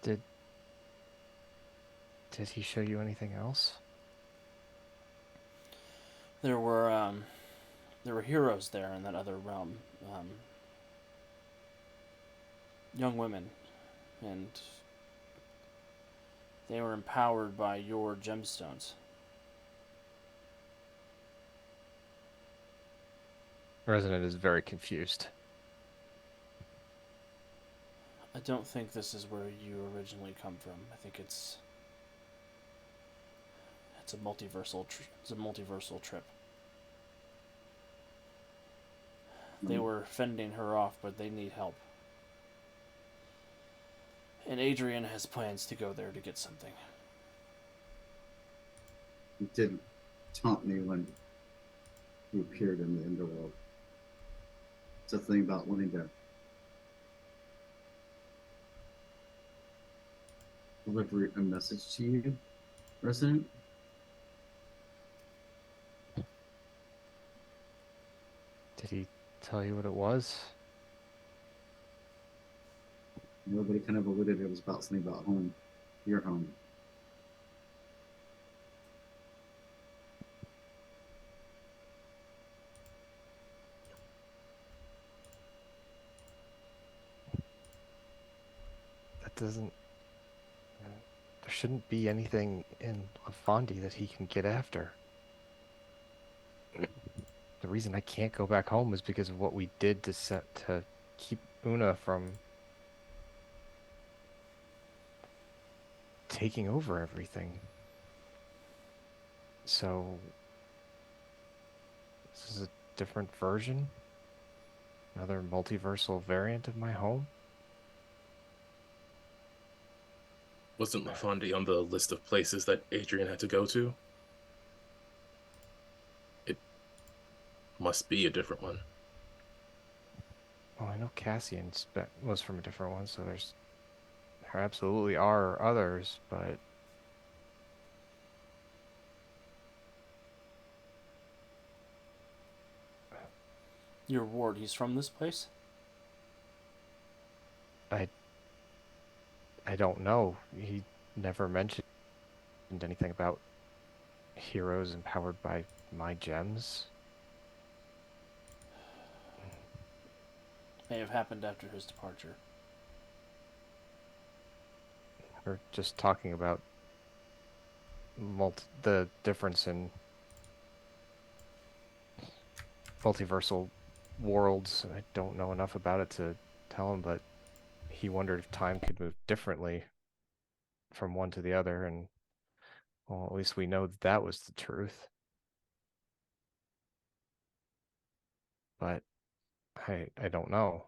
Did he show you anything else? There were heroes there in that other realm. Young women, and they were empowered by your gemstones. Resident is very confused. I don't think this is where you originally come from. I think it's a multiversal trip. They were fending her off, but they need help. And Adrian has plans to go there to get something. He didn't taunt me when he appeared in the underworld. It's a thing about wanting to deliver a message to you, Resident. Did he tell you what it was? Nobody kind of alluded it was about something about home, your home. That doesn't... There shouldn't be anything in Lafandi that he can get after. The reason I can't go back home is because of what we did to keep Una from taking over everything. So this is a different version? Another multiversal variant of my home? Wasn't Lafandi on the list of places that Adrian had to go to? It must be a different one. Well, I know Cassian was from a different one, so there absolutely are others, but Your ward, he's from this place? I don't know. He never mentioned anything about heroes empowered by my gems. May have happened after his departure. We're just talking about the difference in multiversal worlds. I don't know enough about it to tell him, but he wondered if time could move differently from one to the other, and well, at least we know that was the truth. But I don't know.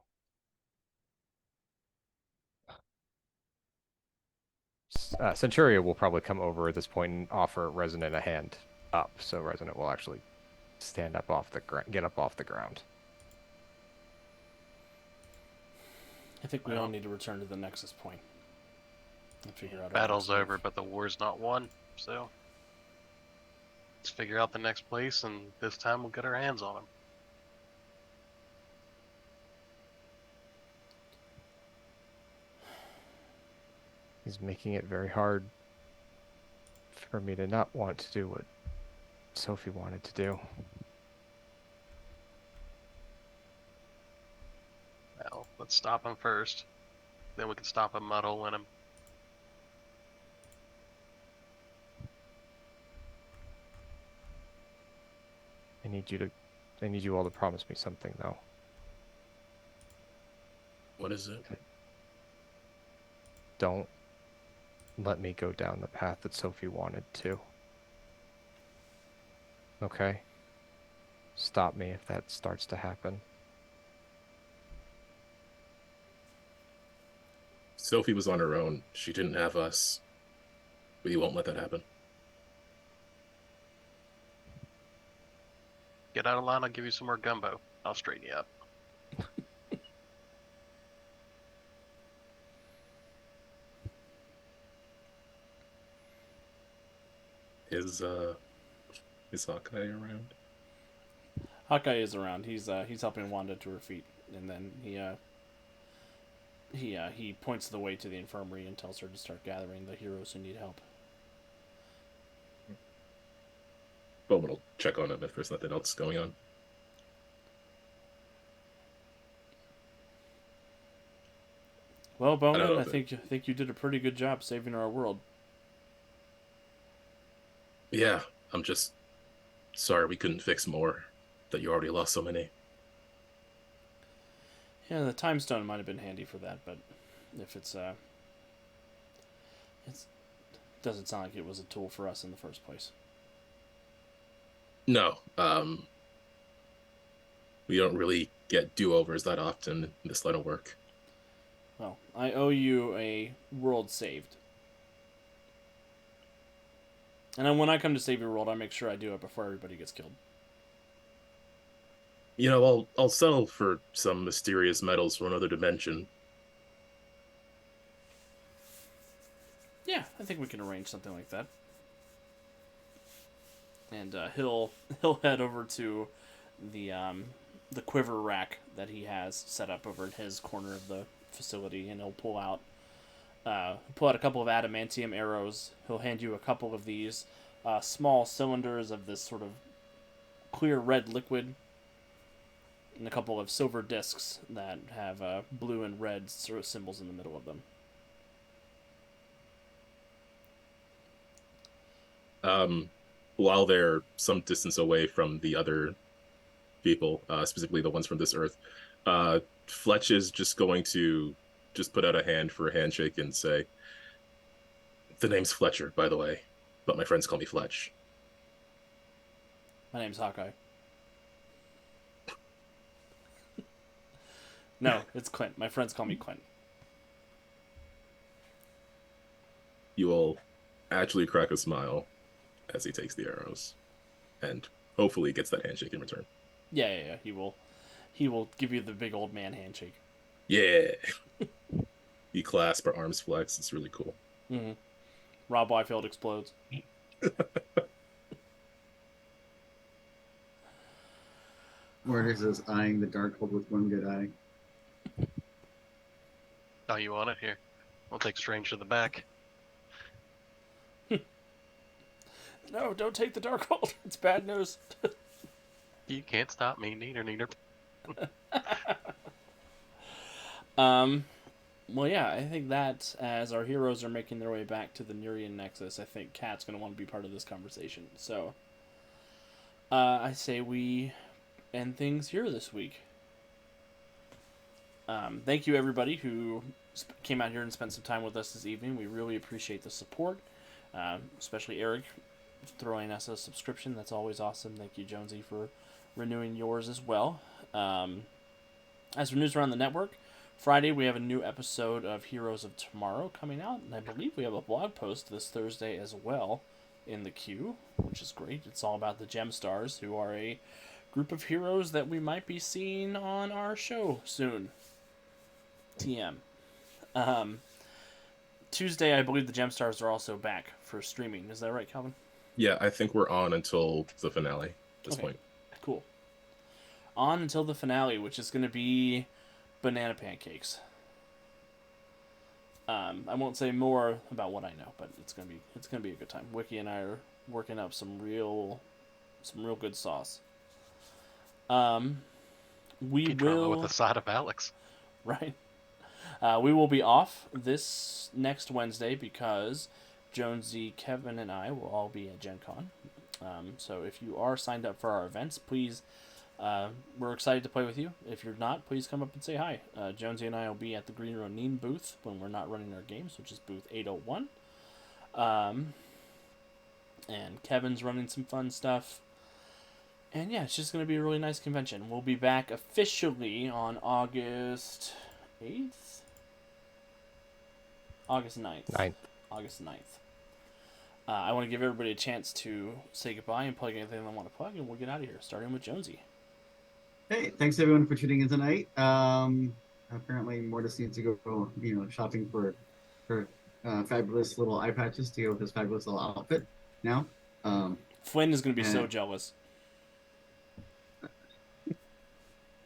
Centuria will probably come over at this point and offer Resonant a hand up, so Resonant will actually stand up off the get up off the ground. I think we all need to return to the Nexus point and figure out. Battle's over, but the war's not won. So Let's figure out the next place, and this time we'll get our hands on him. He's making it very hard for me to not want to do what Sophie wanted to do. Well, let's stop him first. Then we can stop him muddling him. I need you all to promise me something, though. What is it? Don't let me go down the path that Sophie wanted to. Okay? Stop me if that starts to happen. Sophie was on her own. She didn't have us. We won't let that happen. Get out of line, I'll give you some more gumbo. I'll straighten you up. Is Hawkeye around? Hawkeye is around. He's helping Wanda to her feet, and then he points the way to the infirmary and tells her to start gathering the heroes who need help. Bowman will check on him if there's nothing else going on. Well, Bowman, I if think you did a pretty good job saving our world. Yeah, I'm just sorry we couldn't fix more. That you already lost so many. Yeah, the time stone might have been handy for that, but if it doesn't sound like it was a tool for us in the first place. No, we don't really get do-overs that often in this line of work. Well, I owe you a world saved. And then when I come to save your world, I make sure I do it before everybody gets killed. You know, I'll settle for some mysterious metals from another dimension. Yeah, I think we can arrange something like that. And he'll head over to the quiver rack that he has set up over in his corner of the facility, and he'll pull out a couple of adamantium arrows. He'll hand you a couple of these small cylinders of this sort of clear red liquid, and a couple of silver discs that have blue and red sort of symbols in the middle of them. While they're some distance away from the other people, specifically the ones from this Earth, Fletch is just going to just put out a hand for a handshake and say, "The name's Fletcher, by the way, but my friends call me Fletch." My name's Hawkeye. No, it's Clint. My friends call me Clint. You will actually crack a smile as he takes the arrows, and hopefully gets that handshake in return. Yeah. He will give you the big old man handshake. Yeah. You clasp, our arms flex. It's really cool. Mm-hmm. Rob Liefeld explodes. Mortis is eyeing the Darkhold with one good eye. Oh, you want it? Here. We'll take Strange to the back. No, don't take the Darkhold. It's bad news. You can't stop me, neither. Well, yeah, I think that as our heroes are making their way back to the Nerian Nexus, I think Kat's going to want to be part of this conversation. So, I say we end things here this week. Thank you, everybody who came out here and spent some time with us this evening. We really appreciate the support, especially Eric throwing us a subscription. That's always awesome. Thank you, Jonesy, for renewing yours as well. As for news around the network, Friday we have a new episode of Heroes of Tomorrow coming out, and I believe we have a blog post this Thursday as well in the queue, which is great. It's all about the Gemstars, who are a group of heroes that we might be seeing on our show soon. TM. Tuesday, I believe the Gemstars are also back for streaming. Is that right, Calvin? Yeah, I think we're on until the finale at this Okay. point. Cool. On until the finale, which is going to be banana pancakes. I won't say more about what I know, but it's gonna be a good time. Wiki and I are working up some real good sauce. We Peak drama with will a side of Alex. right. We will be off this next Wednesday because Jonesy, Kevin, and I will all be at Gen Con. So if you are signed up for our events, please, we're excited to play with you. If you're not, please come up and say hi. Jonesy and I will be at the Green Ronin booth when we're not running our games, which is booth 801. And Kevin's running some fun stuff. And yeah, it's just going to be a really nice convention. We'll be back officially on August 8th? August 9th. August 9th. I want to give everybody a chance to say goodbye and plug anything they want to plug, and we'll get out of here, starting with Jonesy. Hey, thanks everyone for tuning in tonight. Apparently Mortis needs to go, shopping for fabulous little eye patches to go with his fabulous little outfit now. Flynn is going to be so and- jealous.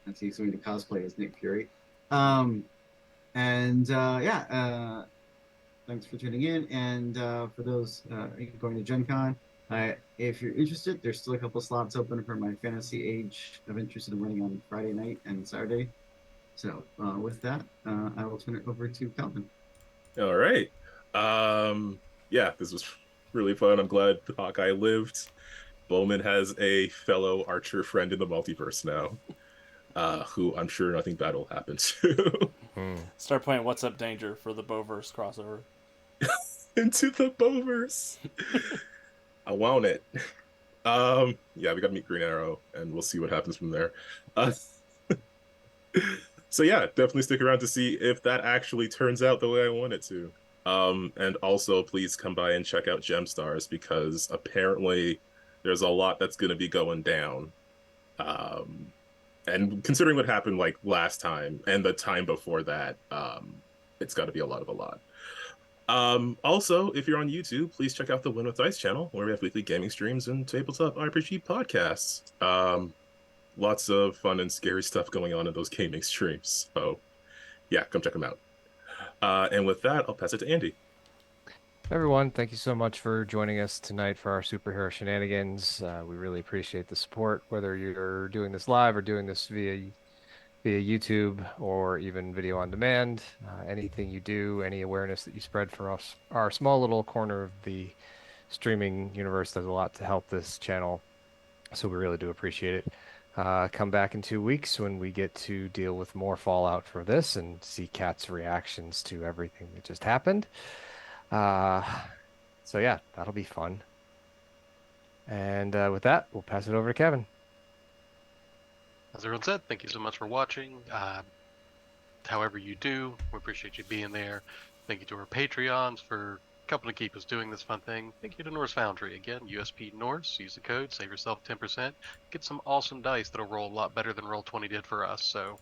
As he's going to cosplay as Nick Fury. Thanks for tuning in. And for those going to Gen Con, if you're interested, there's still a couple slots open for my Fantasy Age of Interested in running on Friday night and Saturday. So with that, I will turn it over to Calvin. All right. Yeah, this was really fun. I'm glad Hawkeye lived. Bowman has a fellow archer friend in the multiverse now, who I'm sure nothing bad will happen to. Start playing What's Up Danger for the Bowverse crossover. Into the Bowverse. I want it. Yeah, we got to meet Green Arrow, and we'll see what happens from there. So yeah, definitely stick around to see if that actually turns out the way I want it to. And also please come by and check out Gemstars because apparently there's a lot that's going to be going down. And considering what happened like last time and the time before that, it's got to be a lot. Also, if you're on YouTube, please check out the Win with Dice channel where we have weekly gaming streams and tabletop RPG podcasts. Lots of fun and scary stuff going on in those gaming streams. So yeah, come check them out. And with that, I'll pass it to Andy. Everyone, thank you so much for joining us tonight for our superhero shenanigans. We really appreciate the support, whether you're doing this live or doing this via YouTube or even video on demand. Anything you do, any awareness that you spread for us, our small little corner of the streaming universe does a lot to help this channel. So we really do appreciate it. Come back in 2 weeks when we get to deal with more fallout for this and see Kat's reactions to everything that just happened. So yeah, that'll be fun. And with that, we'll pass it over to Kevin. As everyone said, thank you so much for watching. However you do, we appreciate you being there. Thank you to our Patreons for helping to keep us doing this fun thing. Thank you to Norse Foundry. Again, USP Norse. Use the code, save yourself 10%. Get some awesome dice that'll roll a lot better than Roll20 did for us. So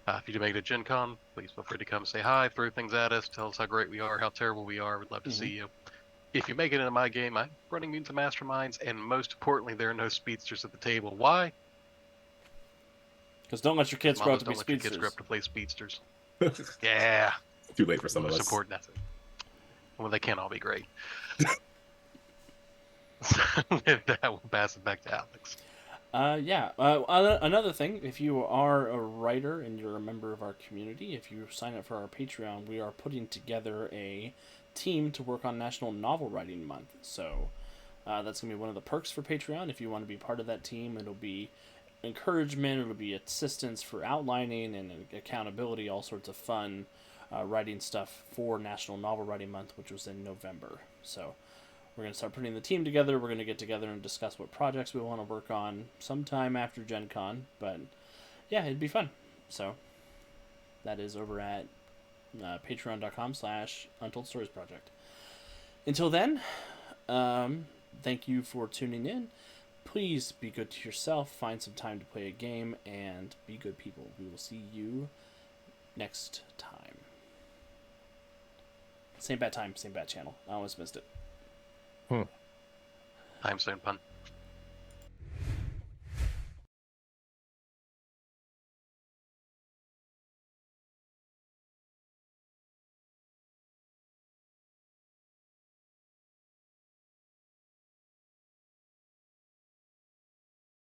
if you do make it to Gen Con, please feel free to come say hi, throw things at us, tell us how great we are, how terrible we are. We'd love to see you. If you make it into my game, I'm running Mutants and Masterminds, and most importantly, there are no speedsters at the table. Why? Because don't let your kids grow up to be Don't let your kids speedsters. grow up to play speedsters. Yeah. Too late for some of Most us. important, that's it. Well, they can't all be great. So with that, we'll pass it back to Alex. Another thing, if you are a writer and you're a member of our community, if you sign up for our Patreon, we are putting together a team to work on National Novel Writing Month. So that's going to be one of the perks for Patreon. If you want to be part of that team, it'll be encouragement, it'll be assistance for outlining and accountability, all sorts of fun writing stuff for National Novel Writing Month, which was in November. So we're going to start putting the team together. We're going to get together and discuss what projects we want to work on sometime after Gen Con. But yeah, it'd be fun. So that is over at patreon.com/Untold Stories Project. Until then, thank you for tuning in. Please be good to yourself. Find some time to play a game and be good people. We will see you next time. Same bad time, same bad channel. I almost missed it. Time Stone pun.